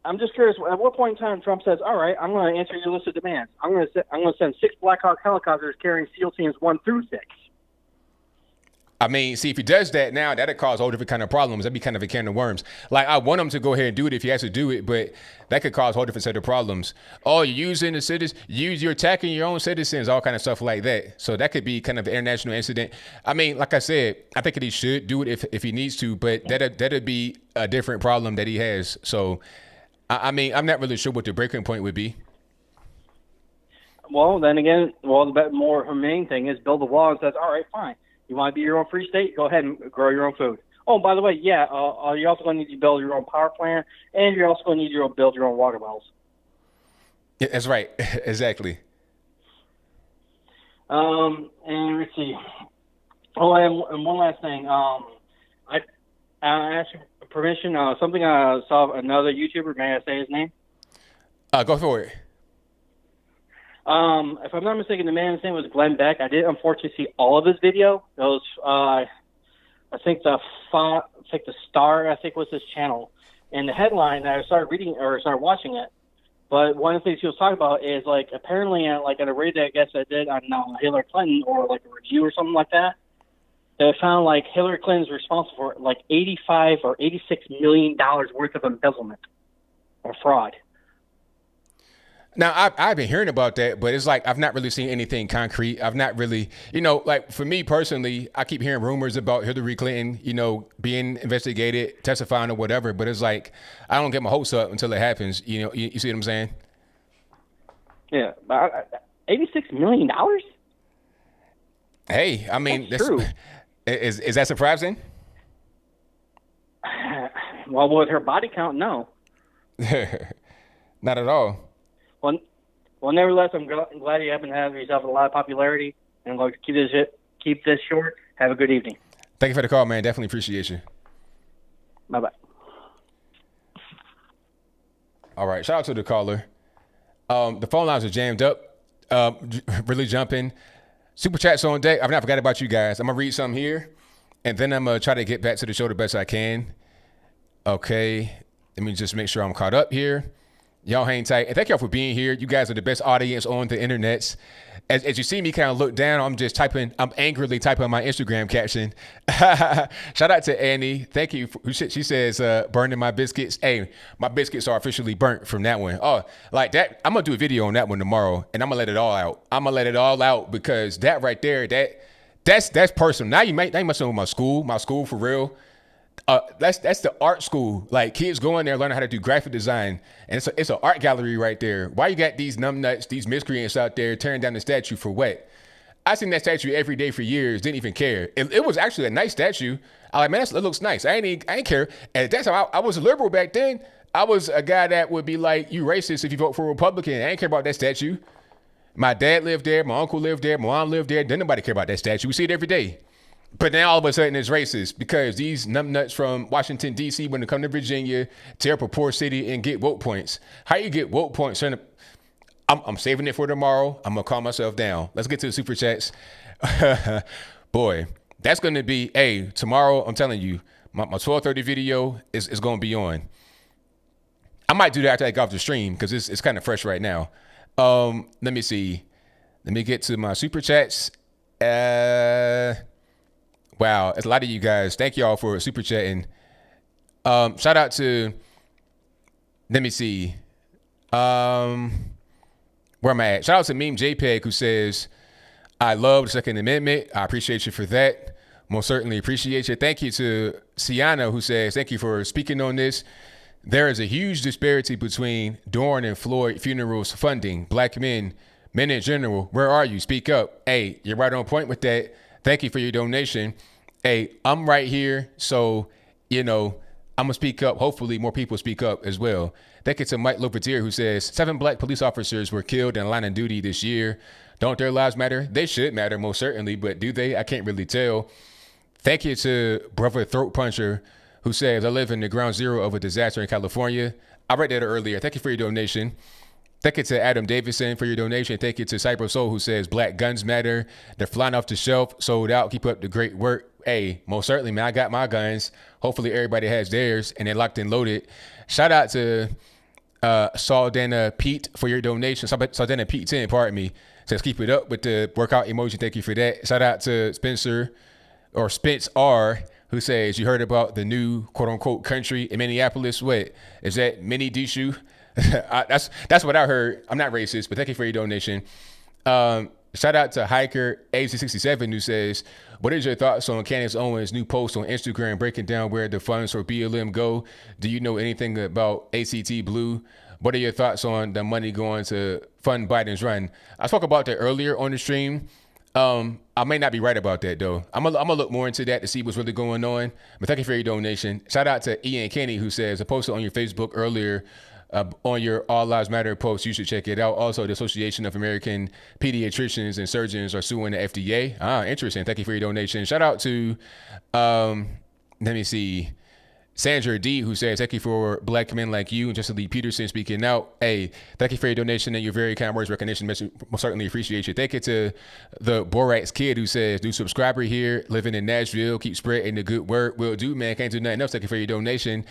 I'm just curious, at what point in time Trump says, all right, I'm going to answer your list of demands. I'm going to send 6 Black Hawk helicopters carrying SEAL teams 1 through 6. I mean, see, if he does that now, that'd cause all different kind of problems. That'd be kind of a can of worms. Like, I want him to go ahead and do it if he has to do it, but that could cause a whole different set of problems. Oh, you're attacking your own citizens, all kind of stuff like that. So that could be kind of an international incident. I mean, like I said, I think that he should do it if he needs to, but that'd be a different problem that he has. So, I mean, I'm not really sure what the breaking point would be. Well, then again, the more main thing is build a wall and says, all right, fine. You want to be your own free state? Go ahead and grow your own food. Oh, by the way, you're also going to need to build your own power plant, and you're also going to need to build your own water wells. Yeah, that's right. Exactly. And let's see. Oh, and one last thing. I asked permission. Something I saw another YouTuber. May I say his name? Go for it. If I'm not mistaken, the man's name was Glenn Beck. I did unfortunately see all of his video. It was, I think the Star, I think was his channel. And the headline, I started watching it. But one of the things he was talking about is like apparently at a raid that I guess I did on Hillary Clinton or like a review or something like that. They found like Hillary Clinton's responsible for like $85 or $86 million worth of embezzlement or fraud. Now, I've been hearing about that, but it's like I've not really seen anything concrete. I've not really, like for me personally, I keep hearing rumors about Hillary Clinton, being investigated, testifying or whatever. But it's like I don't get my hopes up until it happens. You see what I'm saying? Yeah, $86 million. Hey, I mean, that's true. Is that surprising? Well, with her body count, no. Not at all. Well, nevertheless, I'm glad you happen to have yourself a lot of popularity, and I'm going to keep this short. Have a good evening. Thank you for the call, man. Definitely appreciate you. Bye-bye. All right. Shout out to the caller. The phone lines are jammed up. Really jumping. Super chats on deck. I've not forgot about you guys. I'm going to read some here, and then I'm going to try to get back to the show the best I can. Okay. Let me just make sure I'm caught up here. Y'all hang tight. And thank y'all for being here. You guys are the best audience on the internets. As you see me kind of look down, I'm angrily typing my Instagram caption. Shout out to Annie. Thank you. She says, burning my biscuits. Hey, my biscuits are officially burnt from that one. Oh, like that. I'm going to do a video on that one tomorrow, and I'm going to let it all out. I'm going to let it all out because that right there, that's personal. Now you might know my school for real. That's the art school. Like kids going there learning how to do graphic design, and it's an art gallery right there. Why you got these numbnuts, these miscreants out there tearing down the statue for what? I seen that statue every day for years. Didn't even care. It was actually a nice statue. I like, man, it looks nice. I ain't care. And at that time, I was a liberal back then. I was a guy that would be like, you racist if you vote for a Republican. I ain't care about that statue. My dad lived there. My uncle lived there. My mom lived there. Didn't nobody care about that statue. We see it every day. But now all of a sudden it's racist because these numbnuts from Washington, D.C., when they come to Virginia, tear up a poor city and get woke points. How you get woke points? I'm saving it for tomorrow. I'm going to calm myself down. Let's get to the super chats. Boy, that's going to be, tomorrow, I'm telling you, my 12:30 video is going to be on. I might do that after I get off the stream because it's kind of fresh right now. Let me see. Let me get to my super chats. Wow, it's a lot of you guys. Thank y'all for super chatting. Shout out to, let me see. Where am I at? Shout out to Meme JPEG who says, I love the Second Amendment. I appreciate you for that. Most certainly appreciate you. Thank you to Sienna who says, thank you for speaking on this. There is a huge disparity between Dorn and Floyd funerals funding. Black men in general, where are you? Speak up. Hey, you're right on point with that. Thank you for your donation. Hey, I'm right here. So, I'm going to speak up. Hopefully more people speak up as well. Thank you to Mike Lopeteer who says 7 black police officers were killed in line of duty this year. Don't their lives matter? They should matter most certainly, but do they? I can't really tell. Thank you to Brother Throat Puncher who says, I live in the ground zero of a disaster in California. I read that earlier. Thank you for your donation. Thank you to Adam Davidson for your donation. Thank you to Cyber Soul who says Black guns matter. They're flying off the shelf, sold out. Keep up the great work. Hey, most certainly, man. I got my guns. Hopefully everybody has theirs and they're locked and loaded. Shout out to Saldana Pete for your donation. Saldana Pete 10, pardon me. Says keep it up with the workout emoji. Thank you for that. Shout out to Spencer or Spence R who says you heard about the new quote unquote country in Minneapolis. What is that? Mini D-shoe? That's what I heard. I'm not racist, but thank you for your donation. Shout out to Hiker AC67 who says, what is your thoughts on Candace Owens' new post on Instagram breaking down where the funds for BLM go? Do you know anything about ACT Blue? What are your thoughts on the money going to fund Biden's run? I spoke about that earlier on the stream. I may not be right about that though. I'm gonna look more into that to see what's really going on. But thank you for your donation. Shout out to Ian Kenny who says, I posted on your Facebook earlier on your All Lives Matter post. You should check it out. Also, the Association of American Pediatricians and Surgeons are suing the FDA. Interesting. Thank you for your donation. Shout out to, let me see, Sandra D, who says, thank you for black men like you and Jesse Lee Peterson speaking out. Hey, thank you for your donation and your very kind words recognition. Most certainly appreciate you. Thank you to the Borax Kid who says, new subscriber here, living in Nashville, keep spreading the good word. Will do, man. Can't do nothing else. Thank you for your donation.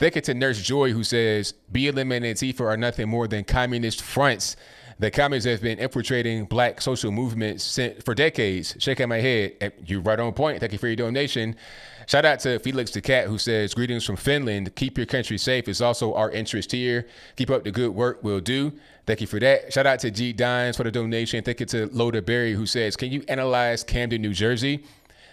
Thank you to Nurse Joy who says, BLM and Antifa are nothing more than communist fronts. The communists have been infiltrating black social movements for decades. Shaking my head. You're right on point. Thank you for your donation. Shout out to Felix the Cat, who says, greetings from Finland. Keep your country safe. It's also our interest here. Keep up the good work. Will do. Thank you for that. Shout out to G Dines for the donation. Thank you to Loda Berry, who says, can you analyze Camden, New Jersey?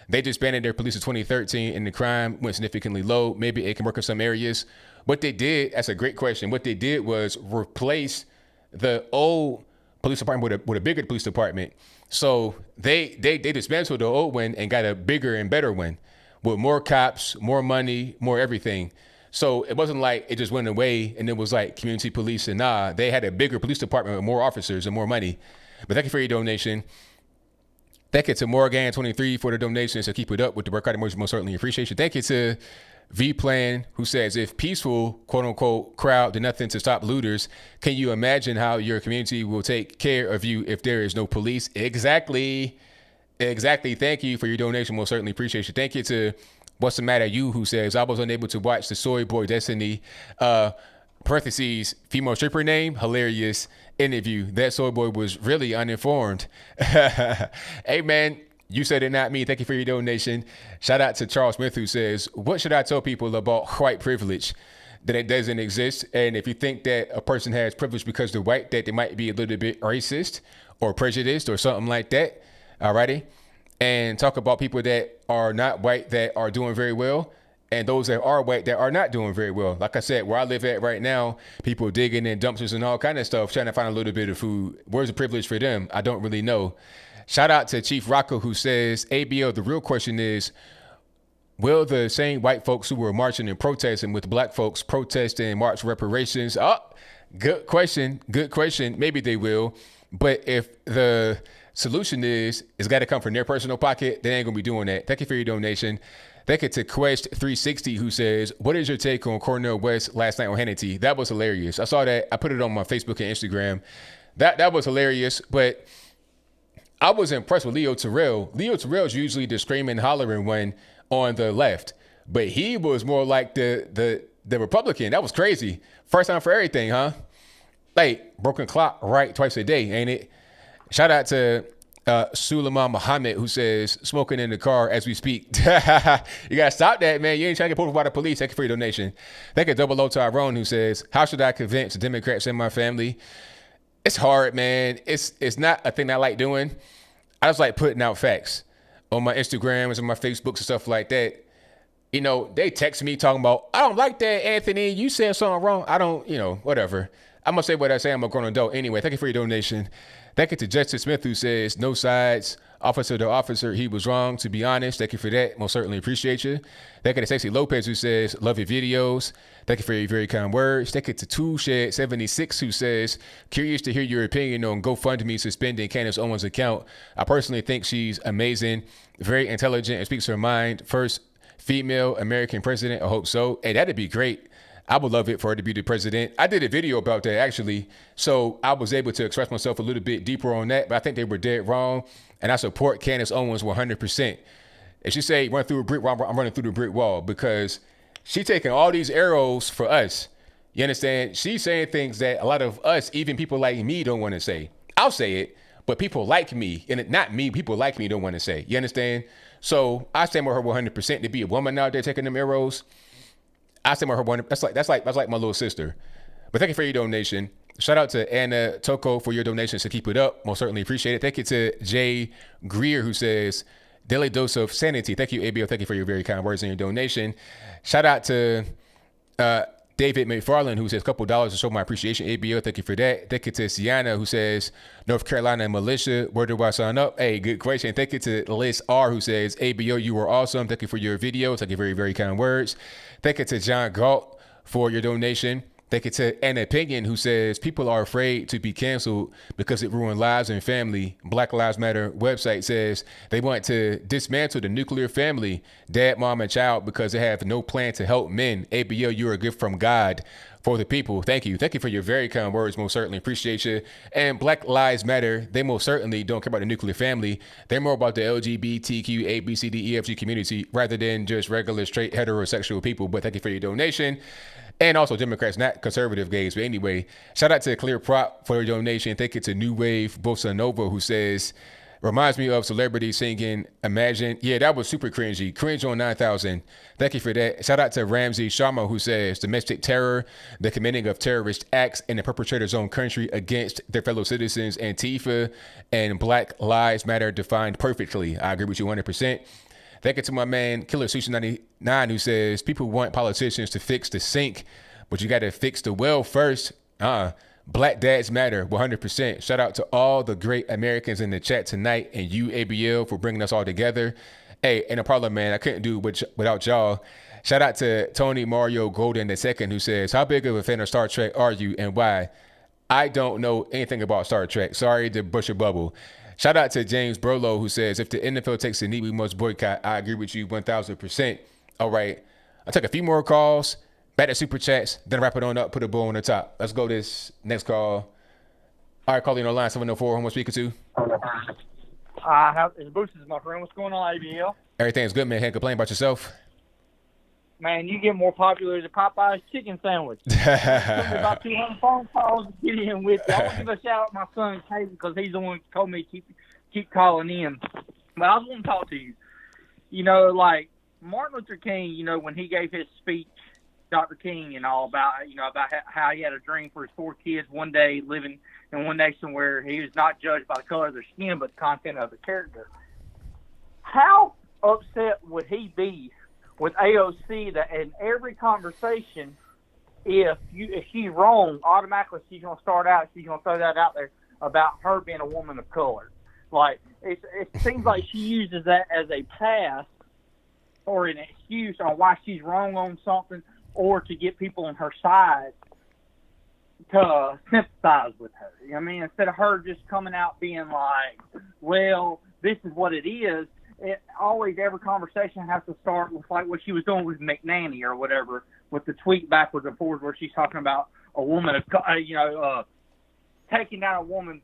They disbanded their police in 2013 and the crime went significantly low. Maybe it can work in some areas. What they did, that's a great question. What they did was replace the old police department with a bigger police department. So they dismantled the old one and got a bigger and better one with more cops, more money, more everything. So it wasn't like it just went away and it was like community police and nah, they had a bigger police department with more officers and more money. But thank you for your donation. Thank you to Morgan23 for the donation. So keep it up with the work. I most certainly appreciate you. Thank you to V-Plan, who says, if peaceful, quote unquote, crowd did nothing to stop looters, can you imagine how your community will take care of you if there is no police? Exactly. Thank you for your donation. Most certainly appreciate you. Thank you to What's the Matter You, who says, I was unable to watch the Soy Boy Destiny, parentheses, female stripper name, hilarious interview. That Soy Boy was really uninformed. Hey, man, you said it, not me. Thank you for your donation. Shout out to Charles Smith, who says, what should I tell people about white privilege? That it doesn't exist. And if you think that a person has privilege because they're white, that they might be a little bit racist or prejudiced or something like that. Alrighty. And talk about people that are not white that are doing very well, and those that are white that are not doing very well. Like I said, where I live at right now, people digging in dumpsters and all kind of stuff, trying to find a little bit of food. Where's the privilege for them? I don't really know. Shout out to Chief Rocco, who says, ABL, the real question is, will the same white folks who were marching and protesting with black folks protest and march reparations? Oh, good question. Good question. Maybe they will. But if the solution is it's got to come from their personal pocket, they ain't gonna be doing that. Thank you for your donation. Thank you to Quest360, who says, what is your take on Cornel West last night on Hannity? That was hilarious. I saw that. I put it on my Facebook and Instagram. That was hilarious. But I was impressed with Leo Terrell. Leo Terrell's usually the screaming, hollering one on the left, but he was more like the Republican. That was crazy. First time for everything, huh? Like, broken clock right twice a day, ain't it? Shout out to Suleiman Muhammad, who says, smoking in the car as we speak. You gotta stop that, man. You ain't trying to get pulled by the police. Thank you for your donation. Thank you, Double O Tyrone, who says, how should I convince the Democrats in my family? It's hard, man. It's not a thing I like doing. I just like putting out facts on my Instagrams and my Facebooks and stuff like that. You know, they text me talking about, I don't like that, Anthony. You said something wrong. I don't, whatever. I'm going to say what I say. I'm a grown adult. Anyway, thank you for your donation. Thank you to Justice Smith, who says, no sides, officer to officer. He was wrong, to be honest. Thank you for that. Most certainly appreciate you. Thank you to Stacey Lopez, who says, love your videos. Thank you for your very kind words. Thank you to Toolshed76, who says, curious to hear your opinion on GoFundMe suspending Candace Owens' account. I personally think she's amazing, very intelligent, and speaks her mind. First female American president. I hope so. Hey, that'd be great. I would love it for her to be the president. I did a video about that, actually. So I was able to express myself a little bit deeper on that, but I think they were dead wrong. And I support Candace Owens 100%. If she say run through a brick wall, I'm running through the brick wall, because she's taking all these arrows for us. You understand? She's saying things that a lot of us, even people like me, don't want to say. I'll say it, but people like me, and not me, people like me don't want to say. You understand? So I stand with her 100%. To be a woman out there taking them arrows, I stand with her 100%. That's like my little sister. But thank you for your donation. Shout out to Anna Toko for your donations, to keep it up. Most certainly appreciate it. Thank you to Jay Greer, who says, daily dose of sanity. Thank you, ABL. Thank you for your very kind words and your donation. Shout out to David McFarland, who says, couple dollars to show my appreciation. ABL, thank you for that. Thank you to Sienna, who says, North Carolina militia, where do I sign up? Hey, good question. Thank you to Liz R, who says, ABL, you were awesome. Thank you for your video. Thank you for your very kind words. Thank you to John Galt for your donation. Thank you to An Opinion, who says, people are afraid to be canceled because it ruined lives and family. Black Lives Matter website says they want to dismantle the nuclear family, dad, mom, and child, because they have no plan to help men. ABL, you're a gift from God for the people. Thank you. Thank you for your very kind words. Most certainly appreciate you. And Black Lives Matter, they most certainly don't care about the nuclear family. They're more about the LGBTQ, A, B, C, D, E, F, G community, rather than just regular, straight, heterosexual people. But thank you for your donation. And also Democrats, not conservative gays. But anyway, shout out to Clear Prop for your donation. Thank you to New Wave Bossa Nova, who says, Reminds me of celebrities singing Imagine. Yeah, that was super cringy. Cringe on 9,000. Thank you for that. Shout out to Ramsey Sharma, who says domestic terror, the committing of terrorist acts in the perpetrator's own country against their fellow citizens, Antifa and Black Lives Matter defined perfectly. I agree with you 100%. Thank you to my man, Killer Sushi 99, who says people want politicians to fix the sink, but you got to fix the well first. Black dads matter 100%. Shout out to all the great Americans in the chat tonight and you, ABL, for bringing us all together. Hey, ain't no problem, man. I couldn't do it without y'all. Shout out to Tony Mario Golden II, who says, how big of a fan of Star Trek are you and why? I don't know anything about Star Trek. Sorry to burst your bubble. Shout out to James Burlow, who says, if the NFL takes a knee, we must boycott. I agree with you 1,000%. All right. I'll take a few more calls. Back to super chats, then wrap it on up, put a bow on the top. Let's go this next call. All right, calling on line 704. Who am I speaking to? It's Boosters, my friend. What's going on, ABL? Everything's good, man. Can't complain about yourself. Man, you get more popular than Popeye's chicken sandwich. Took me about 200 phone calls to get in with you. I want to give a shout out to my son, Casey, because he's the one who told me to keep calling in. But I was want to talk to you. You know, like Martin Luther King, you know, when he gave his speech, Dr. King and all about how he had a dream for his 4 kids one day living in one nation where he was not judged by the color of their skin but the content of their character. How upset would he be with AOC that in every conversation, if she's wrong, automatically she's going to start out, she's going to throw that out there about her being a woman of color. Like, it seems like she uses that as a pass or an excuse on why she's wrong on something, or to get people on her side to sympathize with her. You know what I mean? Instead of her just coming out being like, well, this is what it is, every conversation has to start with like what she was doing with McNanny or whatever, with the tweet backwards and forwards where she's talking about a woman of, taking down a woman,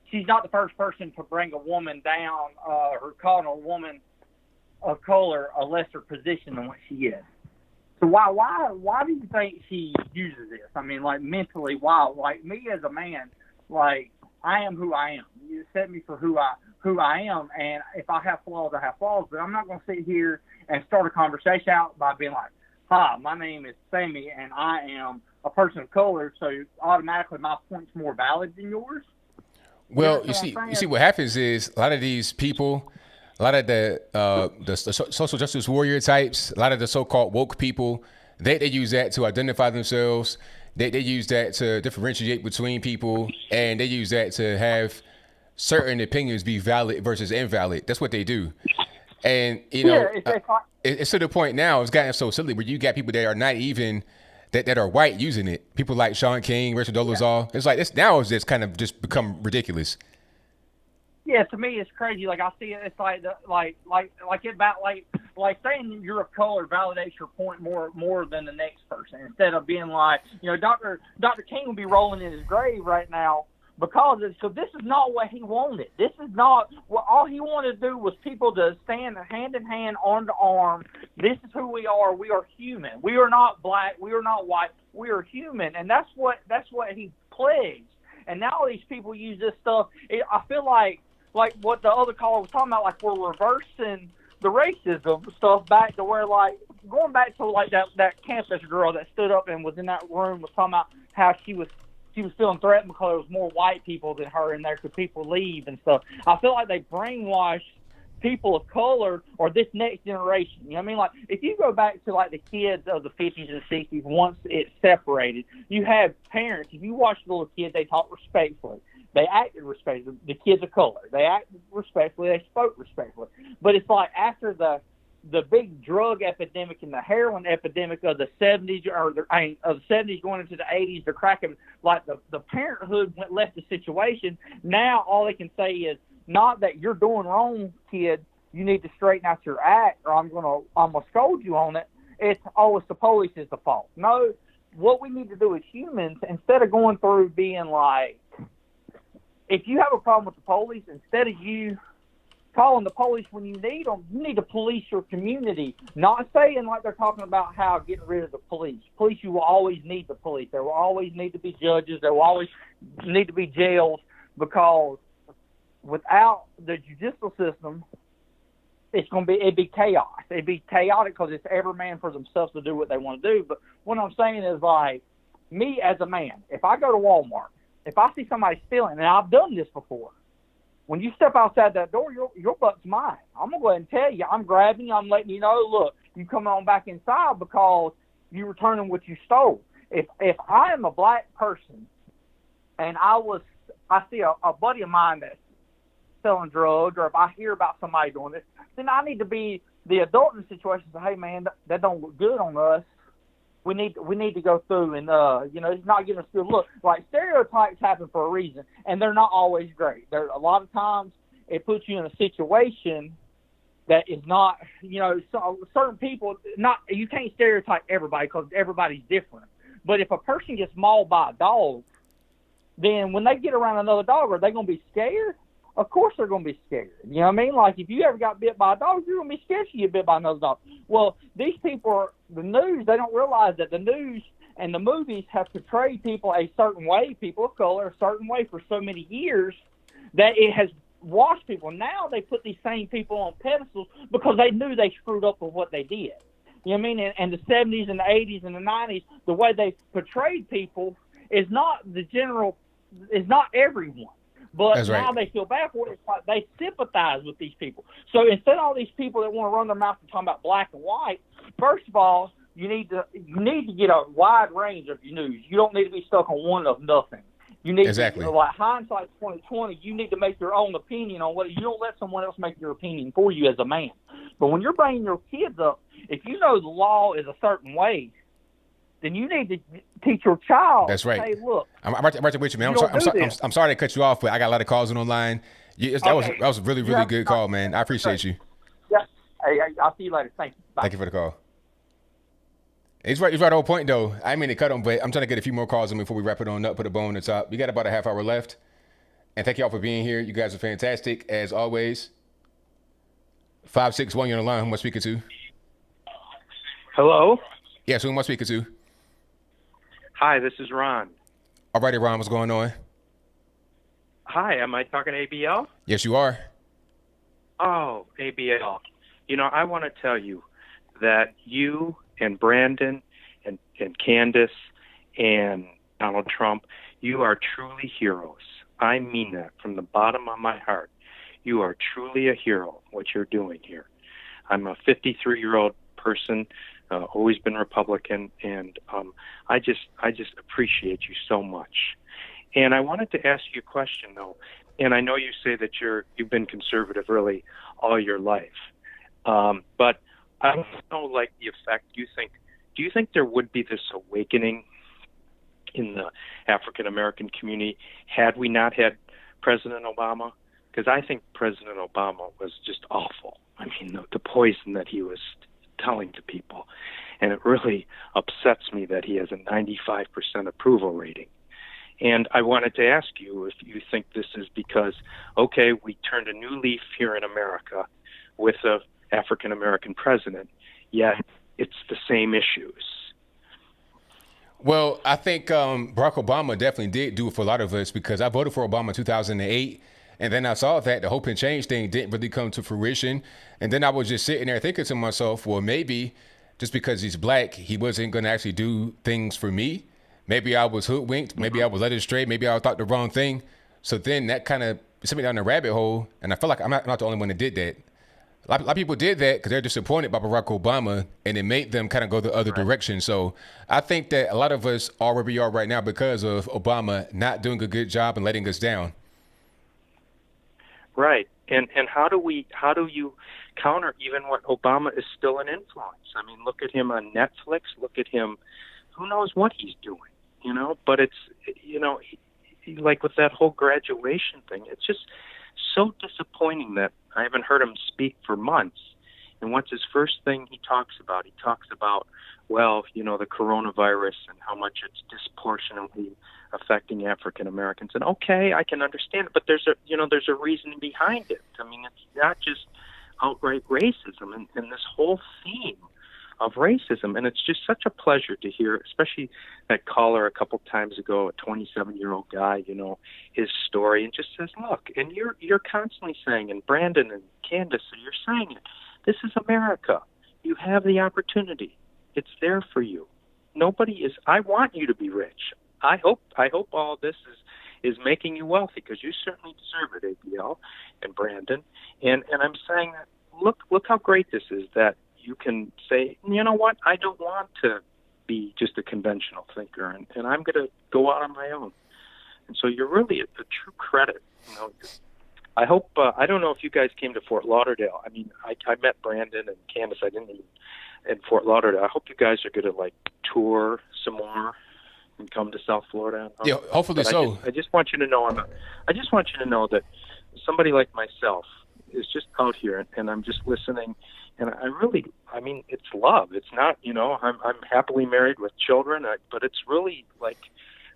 she's not the first person to bring a woman down or calling a woman of color a lesser position than what she is. So why do you think she uses this? I mean, like mentally, why? Like me as a man, like I am who I am. You set me for who I am, and if I have flaws, I have flaws. But I'm not going to sit here and start a conversation out by being like, "Hi, my name is Sammy, and I am a person of color, so automatically my point's more valid than yours." Well, you see, what happens is a lot of these people. A lot of the social justice warrior types, a lot of the so-called woke people, they use that to identify themselves. They use that to differentiate between people, and they use that to have certain opinions be valid versus invalid. That's what they do. And, it's to the point now, it's gotten so silly where you got people that are not even, that are white using it. People like Sean King, Richard Dolezal. It's like, now it's just kind of just become ridiculous. Yeah, to me it's crazy. Like I see it, it's like saying you're of color validates your point more than the next person. Instead of being like, Dr. King will be rolling in his grave right now because so this is not what he wanted. This is not what all he wanted to do was people to stand hand in hand, arm to arm. This is who we are. We are human. We are not black. We are not white. We are human, and that's what he pledged. And now these people use this stuff. I feel like what the other caller was talking about, like we're reversing the racism stuff back to where, like, going back to like that campus girl that stood up and was in that room was talking about how she was feeling threatened because there was more white people than her in there, could people leave and stuff. I feel like they brainwash people of color or this next generation. You know what I mean? Like, if you go back to like the kids of the 50s and 60s, once it's separated, you have parents. If you watch the little kids, they talk respectfully. They acted respectfully. The kids of color, they acted respectfully. They spoke respectfully. But it's like after the big drug epidemic and the heroin epidemic of the 70s of the 70s going into the 80s, they're cracking, like the parenthood left the situation. Now all they can say is not that you're doing wrong, kid. You need to straighten out your act, or I'm gonna scold you on it. It's the police is the fault. No, what we need to do as humans, instead of going through being like, if you have a problem with the police, instead of you calling the police when you need them, you need to police your community. Not saying like they're talking about how getting rid of the police. Police, you will always need the police. There will always need to be judges. There will always need to be jails, because without the judicial system, it'd be chaos. It'd be chaotic because it's every man for themselves to do what they want to do. But what I'm saying is, like, me as a man, if I go to Walmart, if I see somebody stealing, and I've done this before, when you step outside that door, your butt's mine. I'm going to go ahead and tell you. I'm grabbing you. I'm letting you know, look, you come on back inside because you returning what you stole. If I am a black person and I see a buddy of mine that's selling drugs, or if I hear about somebody doing this, then I need to be the adult in the situation and say, hey, man, that don't look good on us. We need to go through and, it's not giving us a good look. Like, stereotypes happen for a reason, and they're not always great. A lot of times it puts you in a situation that is not, certain people, you can't stereotype everybody because everybody's different. But if a person gets mauled by a dog, then when they get around another dog, are they going to be scared? Of course they're going to be scared. You know what I mean? Like, if you ever got bit by a dog, you're going to be scared you get bit by another dog. Well, these people the news, they don't realize that the news and the movies have portrayed people a certain way, people of color, a certain way for so many years that it has washed people. Now they put these same people on pedestals because they knew they screwed up with what they did. You know what I mean? And the 70s and the 80s and the 90s, the way they portrayed people is not everyone. But That's now right. they feel bad for it. It's like they sympathize with these people. So instead of all these people that want to run their mouth and talk about black and white, first of all, you need to get a wide range of your news. You don't need to be stuck on one of nothing. You need Exactly. to, like hindsight 2020, you need to make your own opinion on what you don't let someone else make your opinion for you as a man. But when you're bringing your kids up, if you know the law is a certain way, then you need to teach your child. That's right. Hey, look, I'm right there with you, man. I'm sorry to cut you off, but I got a lot of calls on online. That was a really, really good call, man. I appreciate you. Yeah. Hey, I'll see you later. Thank you. Bye. Thank you for the call. He's right on point, though. I didn't mean to cut him, but I'm trying to get a few more calls in before we wrap it on up, put a bow on the top. We got about a half hour left. And thank you all for being here. You guys are fantastic, as always. 561, you're on the line. Who am I speaking to? Hello? Yes, who am I speaking to? Hi, this is Ron. All righty, Ron, what's going on? Hi, am I talking ABL? Yes, you are. Oh, ABL. I want to tell you that you and Brandon and Candace and Donald Trump, you are truly heroes. I mean that from the bottom of my heart. You are truly a hero, what you're doing here. I'm a 53-year-old person, always been Republican, and I just appreciate you so much. And I wanted to ask you a question, though. And I know you say that you've been conservative really all your life, but I don't know, like, the effect do you think there would be this awakening in the African American community had we not had President Obama? Because I think President Obama was just awful. I mean, the poison that he was telling to people, and it really upsets me that he has a 95% approval rating. And I wanted to ask you if you think this is because, okay, we turned a new leaf here in America with a African American president, yet it's the same issues. Well, I think Barack Obama definitely did do it for a lot of us, because I voted for Obama in 2008. And then I saw that the hope and change thing didn't really come to fruition. And then I was just sitting there thinking to myself, well, maybe just because he's black, he wasn't going to actually do things for me. Maybe I was hoodwinked. Maybe I was led astray. Maybe I thought the wrong thing. So then that kind of sent me down the rabbit hole. And I feel like I'm not the only one that did that. A lot of people did that because they're disappointed by Barack Obama, and it made them kind of go the other direction. So I think that a lot of us are where we are right now because of Obama not doing a good job and letting us down. Right. And how do you counter even what Obama is still an influence? I mean, look at him on Netflix, look at him, who knows what he's doing, but it's, like with that whole graduation thing, it's just so disappointing that I haven't heard him speak for months. And what's his first thing he talks about? He talks about, well, the coronavirus and how much it's disproportionately affecting African Americans. And okay, I can understand it, but there's a reason behind it. I mean, it's not just outright racism, and this whole theme of racism. And it's just such a pleasure to hear, especially that caller a couple times ago, a 27-year-old guy, you know, his story, and just says, look, and you're constantly saying, and Brandon and Candace, you're saying it, this is America. You have the opportunity. It's there for you. Nobody is, I want you to be rich. I hope all this is making you wealthy, because you certainly deserve it, ABL and Brandon. And I'm saying that, look how great this is, that you can say, you know what, I don't want to be just a conventional thinker, and I'm going to go out on my own. And so you're really a true credit. You know, I hope, I don't know if you guys came to Fort Lauderdale. I mean, I met Brandon and Candace. I didn't even in Fort Lauderdale. I hope you guys are going to like tour some more and come to South Florida. Yeah, hopefully so. I just want you to know I just want you to know that somebody like myself is just out here, and I'm just listening, and I mean, it's love. It's not, you know, I'm happily married with children, but it's really like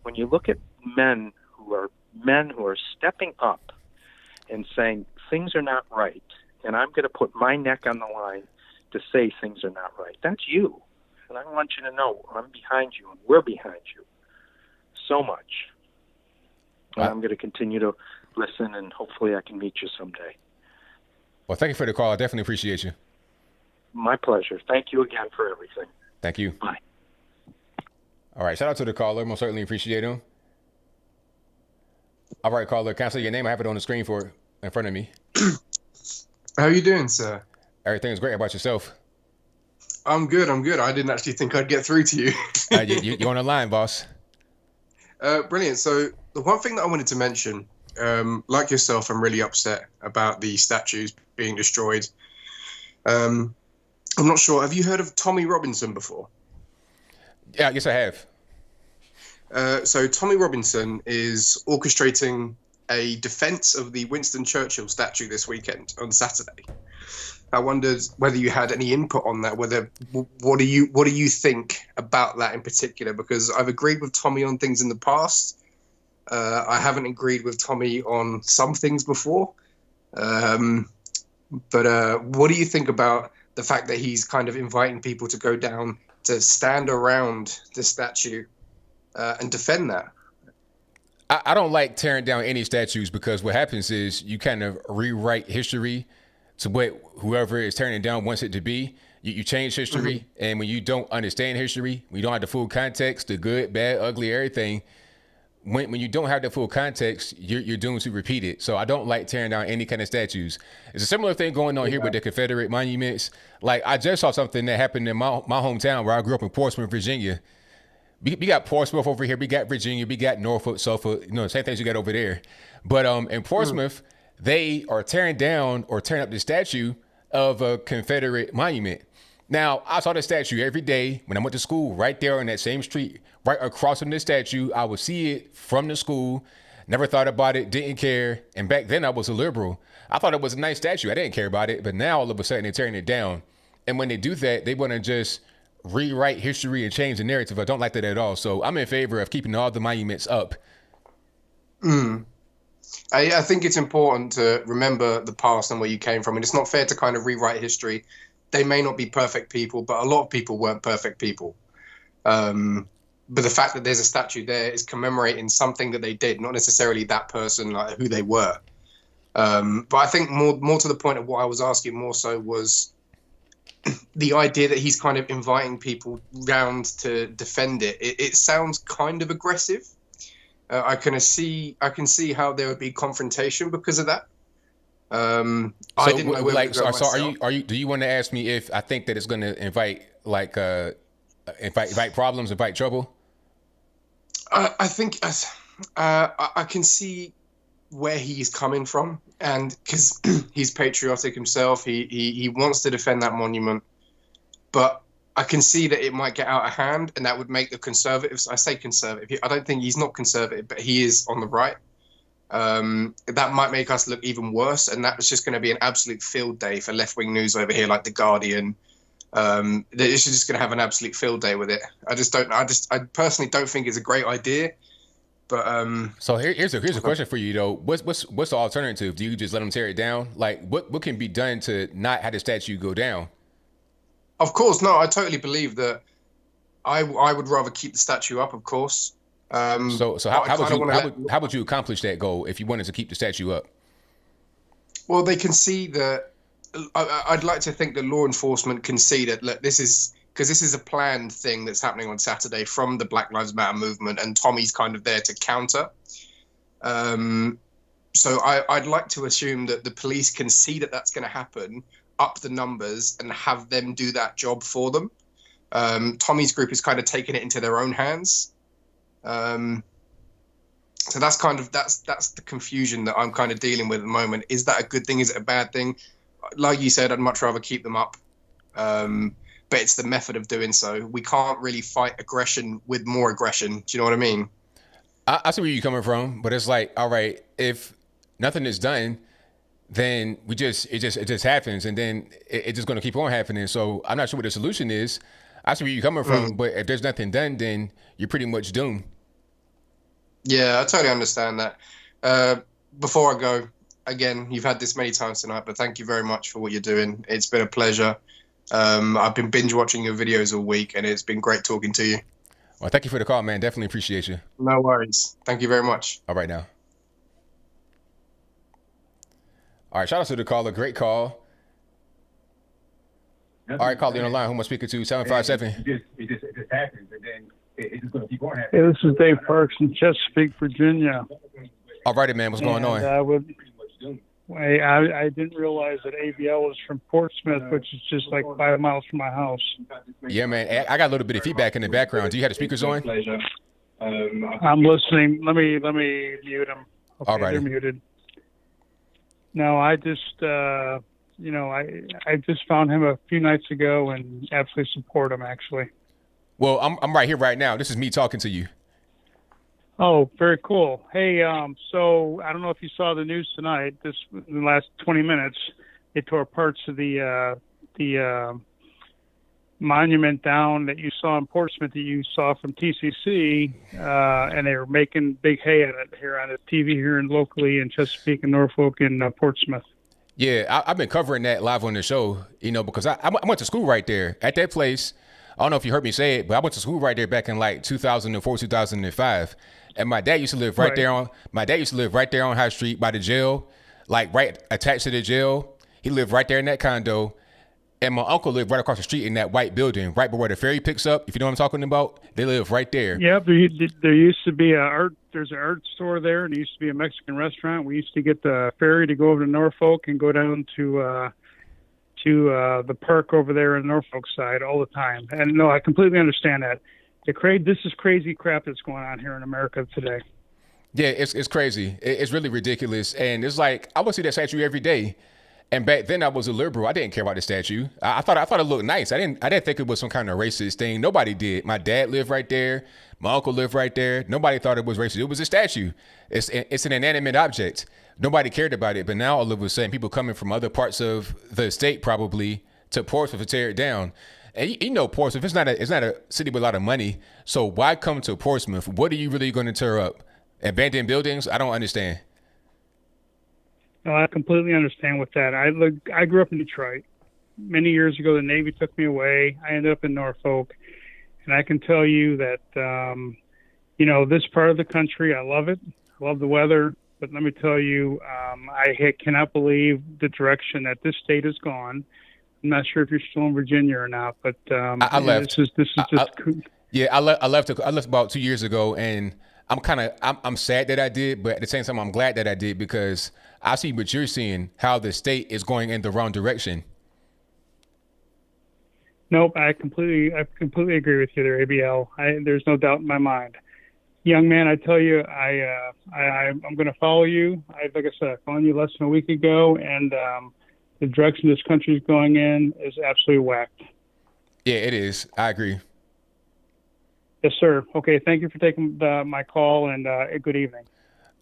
when you look at men who are stepping up and saying things are not right, and I'm going to put my neck on the line to say things are not right. That's you. And I want you to know I'm behind you, and we're behind you so much. And I'm going to continue to listen, and hopefully I can meet you someday. Well, thank you for the call. I definitely appreciate you. My pleasure. Thank you again for everything. Thank you. Bye. All right. Shout out to the caller. Most certainly appreciate him. All right, caller. Can I say your name? I have it on the screen in front of me. How you doing, sir? Everything's great. How about yourself? I'm good. I didn't actually think I'd get through to you. You're on the line, boss. Brilliant. So the one thing that I wanted to mention, like yourself, I'm really upset about the statues being destroyed. I'm not sure. Have you heard of Tommy Robinson before? Yeah, yes, I have. So Tommy Robinson is orchestrating a defense of the Winston Churchill statue this weekend on Saturday. I wondered whether you had any input on that. What do you think about that in particular? Because I've agreed with Tommy on things in the past. I haven't agreed with Tommy on some things before. But what do you think about the fact that he's kind of inviting people to go down to stand around the statue and defend that? I don't like tearing down any statues, because what happens is you kind of rewrite history to what whoever is tearing it down wants it to be. You change history, and when you don't understand history, when you don't have the full context, the good, bad, ugly, everything, when you don't have the full context, you're doomed to repeat it. So I don't like tearing down any kind of statues. It's a similar thing going on here with the Confederate monuments. Like, I just saw something that happened in my hometown where I grew up in Portsmouth, Virginia. We got Portsmouth over here. We got Virginia. We got Norfolk, Suffolk. You know, same things you got over there. But in Portsmouth, they are tearing down or tearing up the statue of a Confederate monument. Now, I saw the statue every day when I went to school, right there on that same street, right across from the statue. I would see it from the school. Never thought about it, didn't care. And back then I was a liberal. I thought it was a nice statue. I didn't care about it. But now all of a sudden they're tearing it down. And when they do that, they want to just rewrite history and change the narrative. I don't like that at all. So I'm in favor of keeping all the monuments up. I think it's important to remember the past and where you came from. And it's not fair to kind of rewrite history. They may not be perfect people, but a lot of people weren't perfect people. But the fact that there's a statue there is commemorating something that they did, not necessarily that person, like who they were. But I think more to the point of what I was asking more so was the idea that he's kind of inviting people round to defend it. It sounds kind of aggressive. I can see how there would be confrontation because of that. I didn't know where to go myself. Do you want to ask me if I think that it's going to invite problems, invite trouble? I think I can see where he's coming from, and because he's patriotic himself, he wants to defend that monument, but I can see that it might get out of hand, and that would make the conservatives, I say conservative, I don't think he's not conservative, but he is on the right. That might make us look even worse, and that was just going to be an absolute field day for left-wing news over here, like The Guardian. It's just going to have an absolute field day with it. I personally don't think it's a great idea. But so here's a question for you though. What's the alternative? Do you just let them tear it down? Like what can be done to not have the statue go down? Of course, no, I totally believe that. I would rather keep the statue up, of course. So how would you accomplish that goal if you wanted to keep the statue up? Well, they can see that. I'd like to think that law enforcement can see that. Look, this is a planned thing that's happening on Saturday from the Black Lives Matter movement, and Tommy's kind of there to counter. So I'd like to assume that the police can see that that's going to happen, up the numbers, and have them do that job for them. Tommy's group is kind of taking it into their own hands. So that's the confusion that I'm kind of dealing with at the moment. Is that a good thing? Is it a bad thing? Like you said, I'd much rather keep them up. But it's the method of doing so. We can't really fight aggression with more aggression. Do you know what I mean? I see where you're coming from, but it's like, all right, if nothing is done, then it just happens, and then it's just going to keep on happening. So I'm not sure what the solution is. I see where you're coming from, but if there's nothing done, then you're pretty much doomed. Yeah, I totally understand that. Before I go, again, you've had this many times tonight, but thank you very much for what you're doing. It's been a pleasure. I've been binge watching your videos all week, and it's been great talking to you. Well, thank you for the call, man. Definitely appreciate you. No worries. Thank you very much. All right, now. All right, shout out to the caller. Great call. All right, caller on the line. Who am I speaking to? 757. It just happens, and then it's just going to keep on happening. Hey, this is Dave Parks in Chesapeake, Virginia. All righty, man. What's going on? I didn't realize that ABL was from Portsmouth, which is just like 5 miles from my house. Yeah, man. I got a little bit of feedback in the background. Do you have the speakers on? I'm listening. Let me mute them. Okay, all right. They're muted. No, I just, I just found him a few nights ago and absolutely support him, actually. Well, I'm right here right now. This is me talking to you. Oh, very cool. Hey, so I don't know if you saw the news tonight. In the last 20 minutes, they tore parts of the monument down that you saw in Portsmouth that you saw from TCC, and they were making big hay at it here on the TV here and locally in Chesapeake and Norfolk and Portsmouth. Yeah, I've been covering that live on the show, because I went to school right there at that place. I don't know if you heard me say it, but I went to school right there back in like 2004, 2005. And my dad used to live right there on High Street by the jail, like right attached to the jail. He lived right there in that condo. And my uncle lived right across the street in that white building, right where the ferry picks up. If you know what I'm talking about, they live right there. Yeah, there used to be there's an art store there, and there used to be a Mexican restaurant. We used to get the ferry to go over to Norfolk and go down to the park over there in Norfolk side all the time. And no, I completely understand that. This is crazy crap that's going on here in America today. Yeah, it's crazy. It's really ridiculous. And it's like, I would see that statue every day. And back then I was a liberal. I didn't care about the statue. I thought it looked nice. I didn't think it was some kind of racist thing. Nobody did. My dad lived right there. My uncle lived right there. Nobody thought it was racist. It was a statue. It's an inanimate object. Nobody cared about it. But now all of a sudden, people coming from other parts of the state probably to Portsmouth to tear it down. And Portsmouth, it's not a city with a lot of money. So why come to Portsmouth? What are you really going to tear up? Abandoned buildings? I don't understand. No, I completely understand with that. I grew up in Detroit. Many years ago, the Navy took me away. I ended up in Norfolk. And I can tell you that, this part of the country, I love it. I love the weather. But let me tell you, I cannot believe the direction that this state has gone. I'm not sure if you're still in Virginia or not, but I left. This is just. I left about 2 years ago, and I'm sad that I did, but at the same time, I'm glad that I did because I see what you're seeing, how the state is going in the wrong direction. Nope, I completely agree with you there, ABL. There's no doubt in my mind. Young man, I tell you, I'm going to follow you. Like I said, I followed you less than a week ago, and the direction this country is going in is absolutely whacked. Yeah, it is. I agree. Yes, sir. Okay, thank you for taking my call, and a good evening.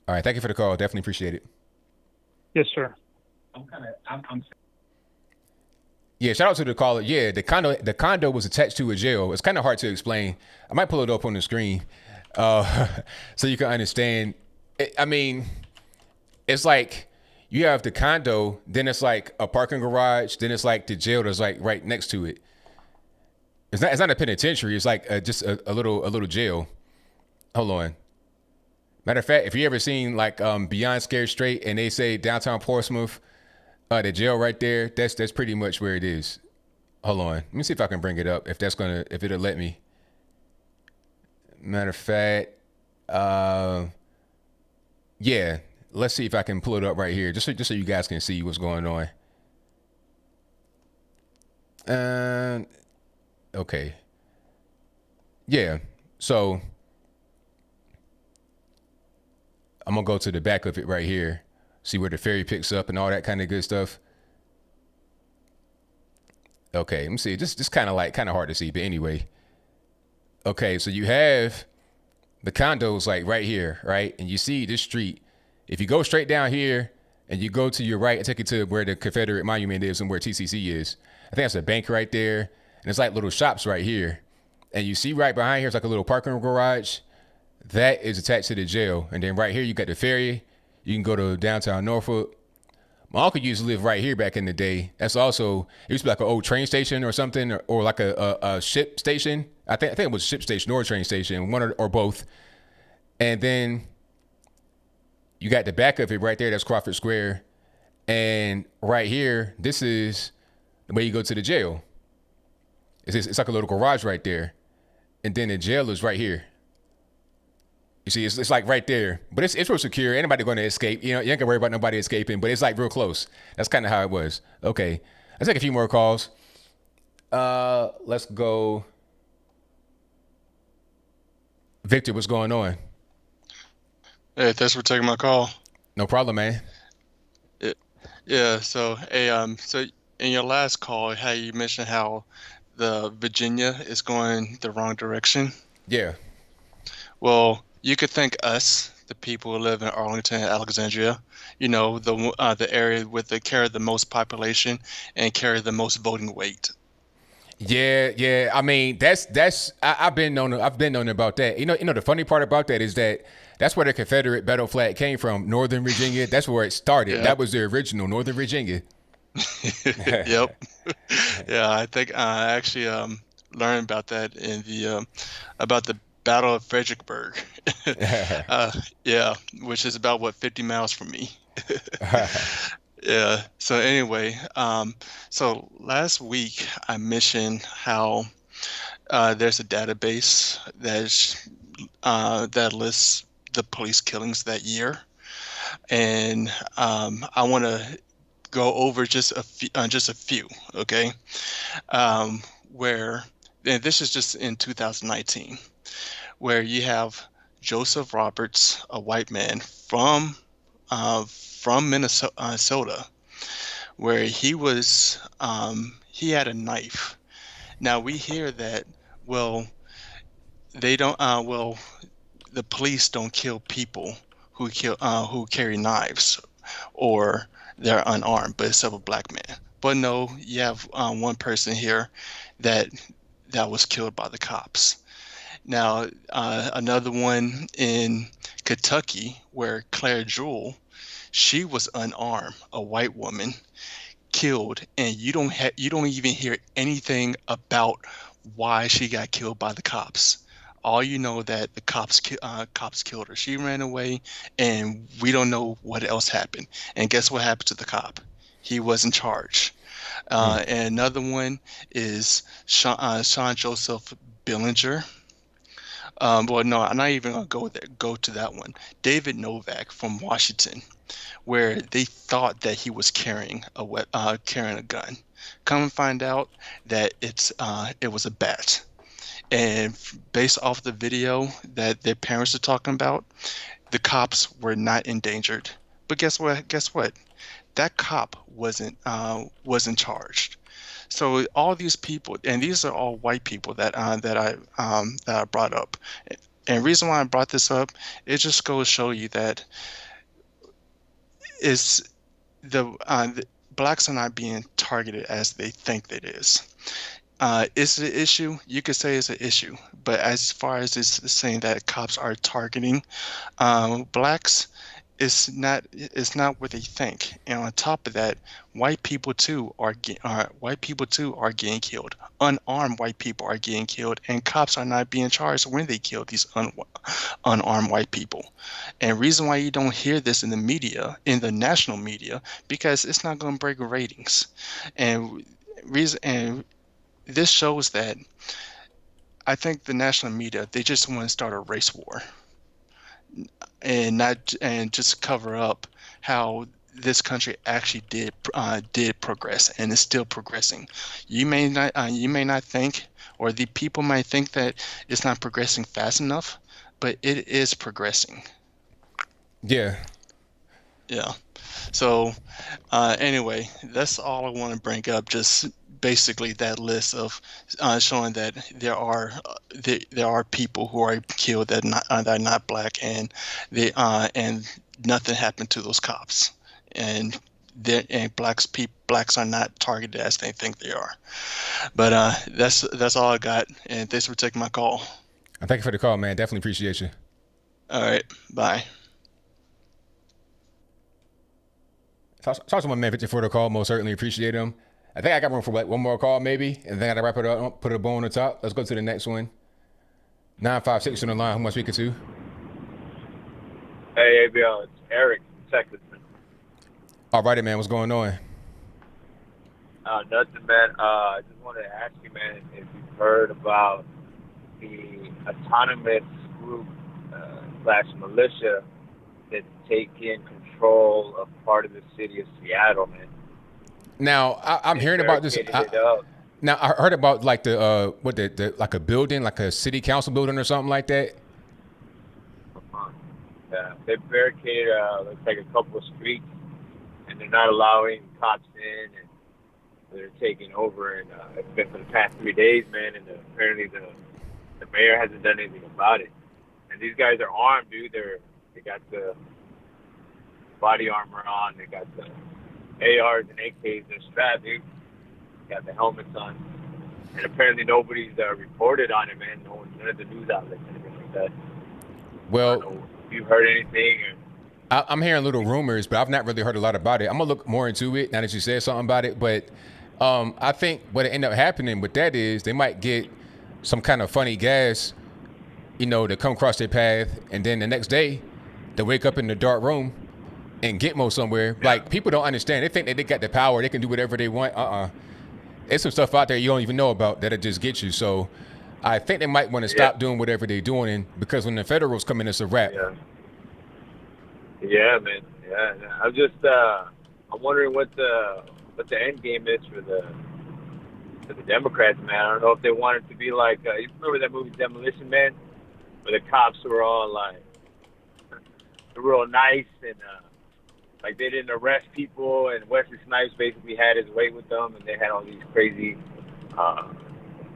All right, thank you for the call. Definitely appreciate it. Yes, sir. Yeah, shout out to the caller. Yeah, the condo was attached to a jail. It's kind of hard to explain. I might pull it up on the screen so you can understand. It's like you have the condo, then it's like a parking garage, then it's like the jail that's like right next to it. It's not a penitentiary. It's like just a little jail. Hold on. Matter of fact, if you ever seen like Beyond Scared Straight and they say downtown Portsmouth, the jail right there, that's pretty much where it is. Hold on. Let me see if I can bring it up. If it'll let me. Matter of fact, yeah. Let's see if I can pull it up right here, just so you guys can see what's going on. Okay. Yeah. So I'm gonna go to the back of it right here, see where the ferry picks up and all that kind of good stuff. Okay, let me see. Just kind of hard to see, but anyway. Okay, so you have the condos like right here, right? And you see this street. If you go straight down here and you go to your right and take it to where the Confederate monument is and where TCC is, I think that's a bank right there. And it's like little shops right here. And you see right behind here, it's like a little parking garage. That is attached to the jail. And then right here, you got the ferry. You can go to downtown Norfolk. My uncle used to live right here back in the day. That's also, it used to be like an old train station or something, or like a ship station. I think it was a ship station or a train station, one or both. And then you got the back of it right there. That's Crawford Square. And right here, this is the way you go to the jail. It's like a little garage right there. And then the jail is right here. You see, it's like right there. But it's real secure. Ain't nobody going to escape. You know, you ain't got to worry about nobody escaping. But it's like real close. That's kind of how it was. Okay. Let's take a few more calls. Let's go. Victor, what's going on? Hey, thanks for taking my call. No problem, man. Yeah. So, so in your last call, how you mentioned how the Virginia is going the wrong direction. Yeah. Well, you could thank us, the people who live in Arlington and Alexandria. You know, the area with carry the most population and carry the most voting weight. Yeah. I mean, I've been known about that. You know, the funny part about that is that that's where the Confederate battle flag came from, Northern Virginia. That's where it started. Yeah. That was the original Northern Virginia. Yep. Yeah, I think I actually learned about that in about the Battle of Fredericksburg. Yeah, which is about 50 miles from me. Yeah. So anyway, so last week I mentioned how there's a database that lists the police killings that year, and I want to go over just a few, okay? Where, and this is just in 2019, where you have Joseph Roberts, a white man from Minnesota, where he had a knife. Now we hear that, well, they don't, the police don't kill people who carry knives or they're unarmed, but it's a black man. But no, you have one person here that was killed by the cops. Now, another one in Kentucky where Claire Jewell, she was unarmed, a white woman, killed, and you don't even hear anything about why she got killed by the cops. All you know that the cops killed her. She ran away, and we don't know what else happened. And guess what happened to the cop? He wasn't charged. And another one is Sean Joseph Billinger. Well, no, I'm not even gonna go to that one. David Novak from Washington, where they thought that he was carrying a gun. Come and find out that it was a bat. And based off the video that their parents are talking about, the cops were not endangered. But guess what? That cop wasn't charged. So all these people, and these are all white people that I brought up. And the reason why I brought this up, it just goes to show you that the blacks are not being targeted as they think it is. Is it an issue? You could say it's an issue, but as far as it's saying that cops are targeting blacks, it's not what they think. And on top of that, white people too are getting killed. Unarmed white people are getting killed, and cops are not being charged when they kill these unarmed white people. And reason why you don't hear this in the media, in the national media, because it's not going to break ratings. And this shows that I think the national media, they just want to start a race war and just cover up how this country actually did progress and is still progressing. You may not think, or the people might think that it's not progressing fast enough, but it is progressing. Yeah. Yeah. So anyway, that's all I want to bring up. Just basically that list of showing that there are people who are killed that are not black, and nothing happened to those cops, and blacks are not targeted as they think they are. But that's all I got, and thanks for taking my call. Thank you for the call, man. Definitely appreciate you. All right, bye. Talk to my man Victor for the call. Most certainly appreciate him. I think I got room for like one more call maybe, and then I gotta wrap it up, put a bow on the top. Let's go to the next one. 956 on the line. Who am I speaking to? Hey, ABL, it's Eric from Texas. All righty, man. What's going on? Nothing, man. I just wanted to ask you, man, if you've heard about the autonomous group / militia that's taking control of part of the city of Seattle, man. Now I'm hearing about this. Now I heard about like the like a building, like a city council building or something like that. Yeah, they barricaded looks like a couple of streets, and they're not allowing cops in, and they're taking over. And it's been for the past 3 days, man. And apparently the mayor hasn't done anything about it. And these guys are armed, dude. They got the body armor on. They got the ARs and AKs. They're strapped, dude. Got the helmets on. And apparently nobody's reported on it, man. None of the news outlets, anything like that. Well, if you've heard anything. I'm hearing little rumors, but I've not really heard a lot about it. I'm gonna look more into it now that you said something about it. But I think what ended up happening with that is they might get some kind of funny gas, to come across their path, and then the next day they wake up in the dark room and Gitmo somewhere. Yeah. Like, people don't understand. They think that they got the power. They can do whatever they want. There's some stuff out there you don't even know about that'll just get you. So I think they might want to stop doing whatever they're doing, because when the federals come in, it's a wrap. Yeah, man. Yeah. I'm just I'm wondering what the end game is for the Democrats, man. I don't know if they want it to be like you remember that movie Demolition Man, where the cops were all like real nice and like they didn't arrest people, and Wesley Snipes basically had his way with them, and they had all these crazy. I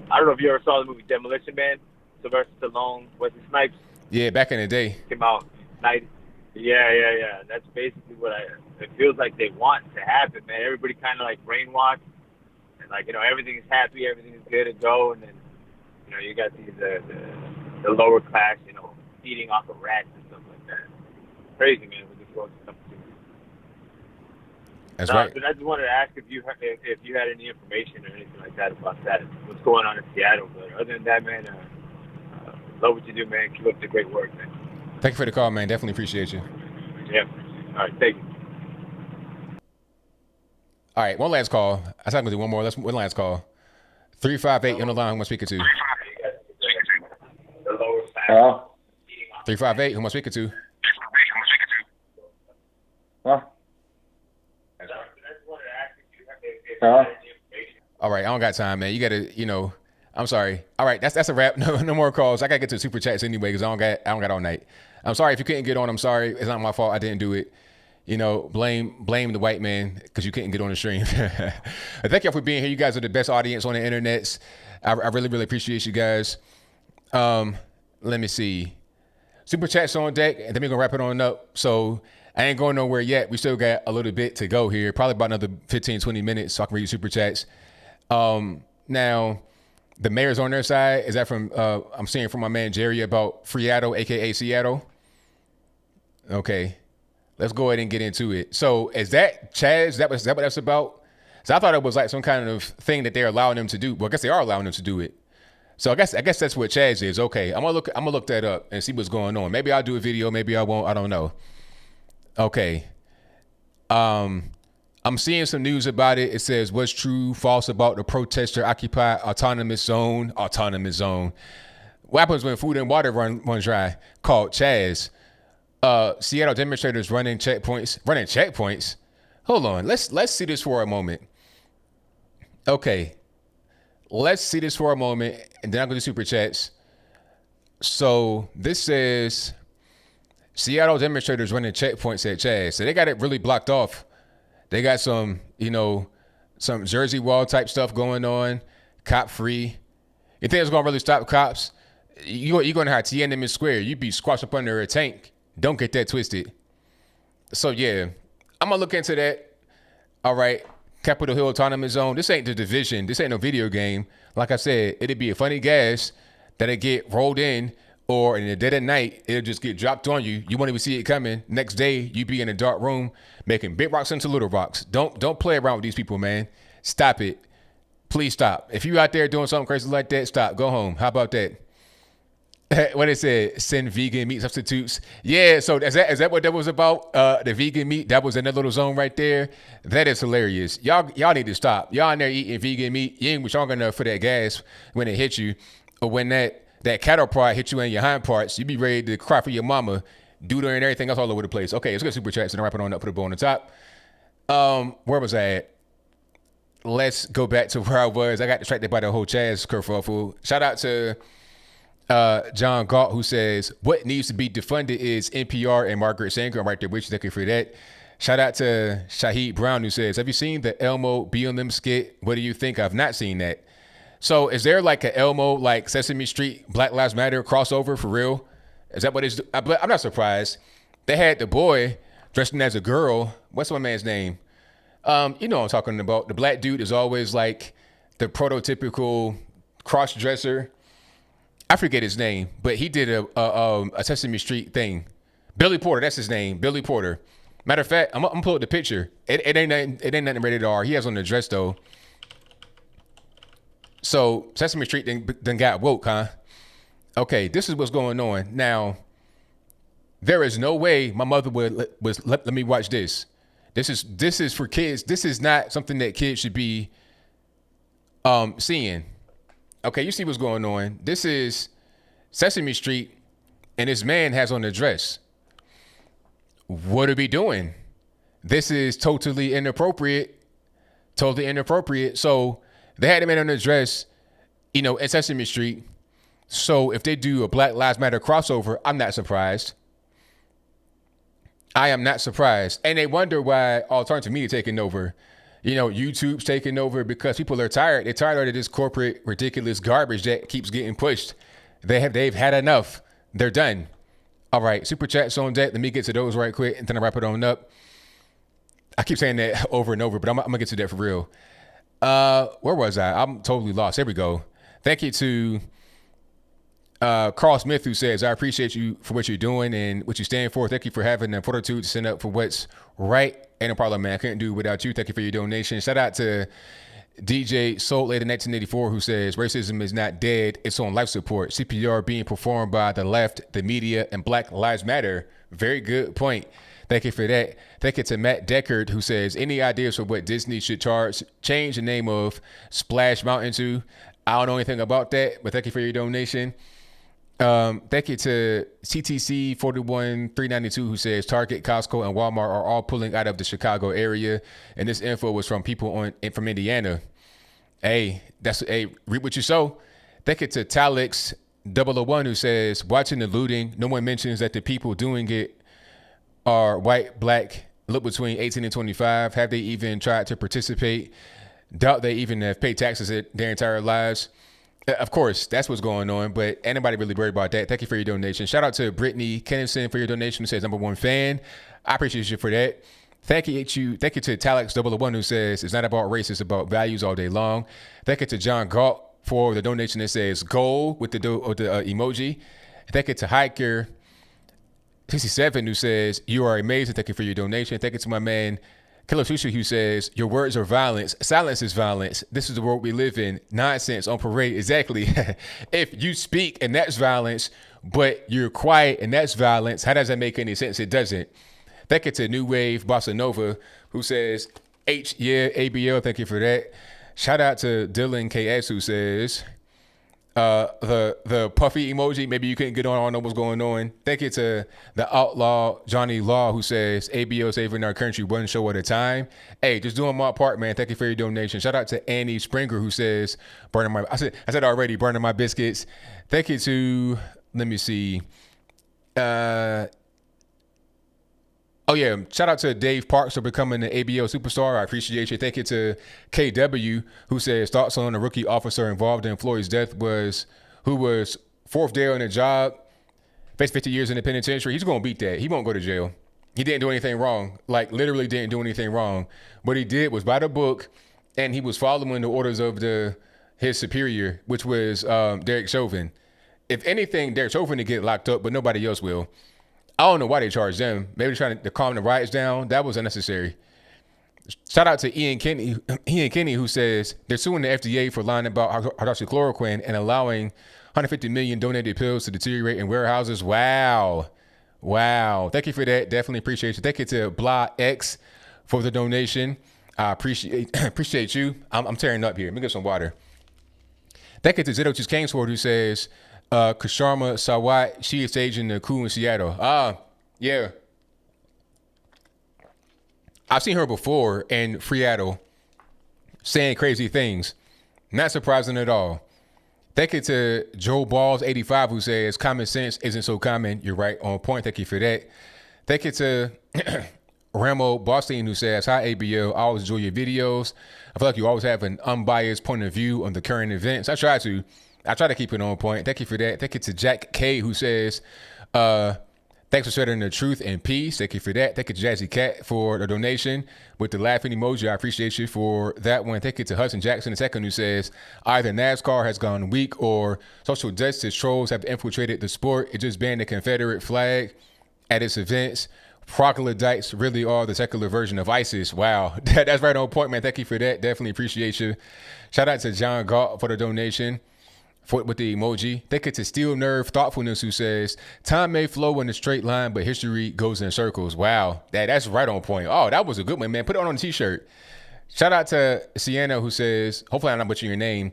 don't know if you ever saw the movie Demolition Man, Sylvester Stallone, Wesley Snipes. Yeah, back in the day. Came out night. Yeah. That's basically what it feels like they want to happen, man. Everybody kind of like brainwashed, and like everything is happy, everything is good to go, and then you got these the lower class, feeding off of rats and stuff like that. Crazy, man, with this world stuff too. That's right. But I just wanted to ask if you had any information or anything like that about that, what's going on in Seattle. But other than that, man, love what you do, man. Keep up the great work, man. Thank you for the call, man. Definitely appreciate you. Yeah. All right, thank you. All right, one last call. I said I'm gonna do one more. One last call. 358 on the line. Who am I speaking to? Hello? 358. Who am I speaking to? Huh? Huh? All right, I don't got time, man. You gotta, I'm sorry. All right, that's a wrap. No more calls. I gotta get to the super chats anyway because I don't got all night. I'm sorry if you couldn't get on. I'm sorry. It's not my fault. I didn't do it. Blame the white man because you couldn't get on the stream. Thank y'all for being here. You guys are the best audience on the internet. I really, really appreciate you guys. Let me see. Super chats on deck, and then we're gonna wrap it on up. So I ain't going nowhere yet. We still got a little bit to go here. Probably about another 15, 20 minutes so I can read super chats. Now, the mayor's on their side. Is that from, I'm seeing from my man Jerry about Freato, a.k.a. Seattle. Okay. Let's go ahead and get into it. So is that Chaz? Is that what that's about? So I thought it was like some kind of thing that they're allowing them to do. Well, I guess they are allowing them to do it. So I guess that's what Chaz is. Okay, I'm gonna look that up and see what's going on. Maybe I'll do a video. Maybe I won't. I don't know. Okay. I'm seeing some news about it. It says what's true, false about the protester occupied autonomous zone. Autonomous zone. What happens when food and water run dry? Called Chaz. Seattle demonstrators running checkpoints. Hold on. Let's see this for a moment. Okay. Let's see this for a moment, and then I'm going to do super chats. So this says Seattle demonstrators running checkpoints at Chaz. So they got it really blocked off. They got some, some Jersey wall type stuff going on, cop free. You think it's going to really stop cops? You're going to have Tiananmen Square. You'd be squashed up under a tank. Don't get that twisted. So yeah, I'm going to look into that. All right. Capitol Hill Autonomous Zone. This ain't the Division. This ain't no video game. Like I said, it'd be a funny gas that'll get rolled in, or in the dead of night, it'll just get dropped on you. You won't even see it coming. Next day, you be in a dark room making big rocks into little rocks. Don't play around with these people, man. Stop it. Please stop. If you out there doing something crazy like that, stop. Go home. How about that? What it said, send vegan meat substitutes. Yeah, so is that what that was about? The vegan meat, that was in that little zone right there. That is hilarious. Y'all need to stop. Y'all in there eating vegan meat. You ain't strong enough for that gas when it hit you, or when that cattle prod hit you in your hind parts. You be ready to cry for your mama, doodle and everything else all over the place. Okay, let's go super chats and wrap it on up. Put a bow on the top. Where was I at? Let's go back to where I was. I got distracted by the whole Chaz kerfuffle. Shout out to John Galt, who says what needs to be defunded is NPR and Margaret Sanger. I'm right there with you. Thank you for that. Shout out to Shahid Brown, who says, have you seen the Elmo BLM skit? What do you think? I've not seen that. So is there like a Elmo, like Sesame Street, Black Lives Matter crossover for real? Is that what it's? I'm not surprised. They had the boy dressing as a girl. What's my man's name? You know what I'm talking about. The black dude is always like the prototypical cross-dresser. I forget his name, but he did a Sesame Street thing. Billy Porter, that's his name. Billy Porter. Matter of fact, I'm gonna pull up the picture. It ain't nothing rated R. He has on the dress though. So Sesame Street then got woke, huh? Okay, this is what's going on. Now, there is no way my mother would let me watch this. This is for kids. This is not something that kids should be seeing. Okay, you see what's going on. This is Sesame Street, and this man has on a dress. What are we doing? This is totally inappropriate. Totally inappropriate. So they had a man on a dress, in Sesame Street. So if they do a Black Lives Matter crossover, I'm not surprised. I am not surprised. And they wonder why alternative media taking over. YouTube's taking over because people are tired. They're tired of this corporate, ridiculous garbage that keeps getting pushed. They've had enough. They're done. All right, super chats on deck. Let me get to those right quick, and then I wrap it on up. I keep saying that over and over, but I'm gonna get to that for real. Where was I? I'm totally lost. Here we go. Thank you to Carl Smith, who says, I appreciate you for what you're doing and what you stand for. Thank you for having the fortitude to stand up for what's right and a problem, man. I couldn't do it without you. Thank you for your donation. Shout out to DJ Soul Lady 1984, who says racism is not dead, it's on life support. CPR being performed by the left, the media, and Black Lives Matter. Very good point. Thank you for that. Thank you to Matt Deckard, who says, any ideas for what Disney should change the name of Splash Mountain to? I don't know anything about that, but thank you for your donation. Thank you to CTC 41392, who says Target, Costco, and Walmart are all pulling out of the Chicago area, and this info was from people from Indiana. Hey, read what you sow. Thank you to Talix 001, who says watching the looting, no one mentions that the people doing it are white, black, look between 18 and 25. Have they even tried to participate? Doubt they even have paid taxes their entire lives. Of course, that's what's going on, but anybody really worried about that? Thank you for your donation. Shout out to Brittany Kennison for your donation, who says #1 fan. I appreciate you for that. Thank you to Talix 001, who says it's not about race, it's about values all day long. Thank you to John Galt for the donation that says goal with the emoji. Thank you to Hiker 67 who says, you are amazing. Thank you for your donation. Thank you to my man, Killer Sushi, who says, your words are violence. Silence is violence. This is the world we live in. Nonsense on parade. Exactly. If you speak and that's violence, but you're quiet and that's violence, how does that make any sense? It doesn't. Thank you to New Wave Bossa Nova, who says, yeah, ABL, thank you for that. Shout out to Dylan KS, who says, the puffy emoji, maybe you couldn't get on, I don't know what's going on. Thank you to the outlaw Johnny Law, who says ABO saving our country one show at a time. Hey, just doing my part, man. Thank you for your donation. Shout out to Annie Springer, who says I said already, burning my biscuits. Thank you to, let me see, oh yeah, shout out to Dave Parks for becoming an ABL superstar. I appreciate you. Thank you to KW, who says thoughts on a rookie officer involved in Floyd's death who was fourth day on the job, faced 50 years in the penitentiary. He's going to beat that. He won't go to jail. He didn't do anything wrong. Like, literally didn't do anything wrong. What he did was by the book, and he was following the orders of his superior, which was Derek Chauvin. If anything, Derek Chauvin to get locked up, but nobody else will. I don't know why they charged them. Maybe they're trying to calm the riots down. That was unnecessary. Shout out to Ian Kinney, who says they're suing the FDA for lying about hydroxychloroquine and allowing 150 million donated pills to deteriorate in warehouses. Wow. Thank you for that. Definitely appreciate you. Thank you to Blah X for the donation. I appreciate you. I'm tearing up here. Let me get some water. Thank you to Zedochus Kingsford, who says, Kasharma Sawat, she is staging the coup in Seattle. Yeah. I've seen her before in Seattle saying crazy things. Not surprising at all. Thank you to Joe Balls 85, who says common sense isn't so common. You're right on point. Thank you for that. Thank you to Ramo Boston, who says, hi ABL, I always enjoy your videos. I feel like you always have an unbiased point of view on the current events. I try to keep it on point. Thank you for that. Thank you to Jack K, who says, thanks for sharing the truth and peace. Thank you for that. Thank you to Jazzy Cat for the donation with the laughing emoji. I appreciate you for that one. Thank you to Hudson Jackson II, who says, either NASCAR has gone weak or social justice trolls have infiltrated the sport. It just banned the Confederate flag at its events. Troglodytes really are the secular version of ISIS. Wow. That's right on point, man. Thank you for that. Definitely appreciate you. Shout out to John Galt for the donation. With the emoji. Thank you to Steel Nerve Thoughtfulness, who says, time may flow in a straight line, but history goes in circles. Wow. That's right on point. Oh, that was a good one, man. Put it on a t-shirt. Shout out to Sienna, who says, hopefully I'm not butchering your name,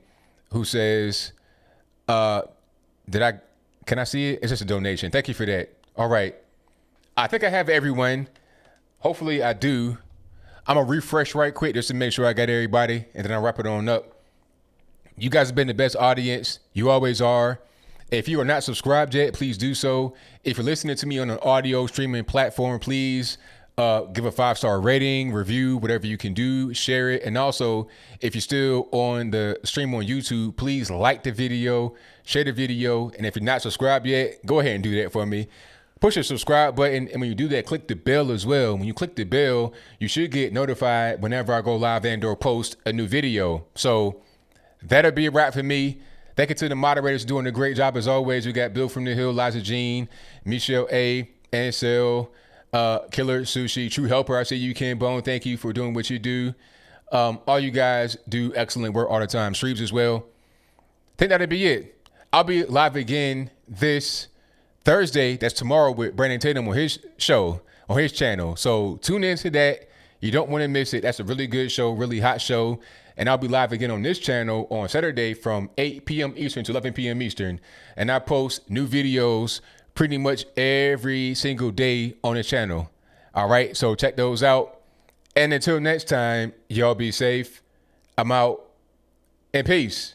who says, can I see it? It's just a donation. Thank you for that. All right. I think I have everyone. Hopefully I do. I'm going to refresh right quick just to make sure I got everybody, and then I'll wrap it on up. You guys have been the best audience. You always are. If you are not subscribed yet, please do so. If you're listening to me on an audio streaming platform, please give a 5-star rating, review, whatever you can do, share it. And also, if you're still on the stream on YouTube, please like the video, share the video. And if you're not subscribed yet, go ahead and do that for me. Push the subscribe button, and when you do that, click the bell as well. When you click the bell, you should get notified whenever I go live and or post a new video. So that'll be a wrap for me. Thank you to the moderators doing a great job as always. We got Bill from the Hill, Liza Jean, Michelle A, Ansel, Killer Sushi, True Helper. I see you, Ken Bone. Thank you for doing what you do. All you guys do excellent work all the time. Streams as well. I think that'll be it. I'll be live again this Thursday. That's tomorrow with Brandon Tatum on his show, on his channel. So tune into that. You don't want to miss it. That's a really good show, really hot show. And I'll be live again on this channel on Saturday from 8 p.m. Eastern to 11 p.m. Eastern. And I post new videos pretty much every single day on this channel. All right, so check those out. And until next time, y'all be safe. I'm out. And peace.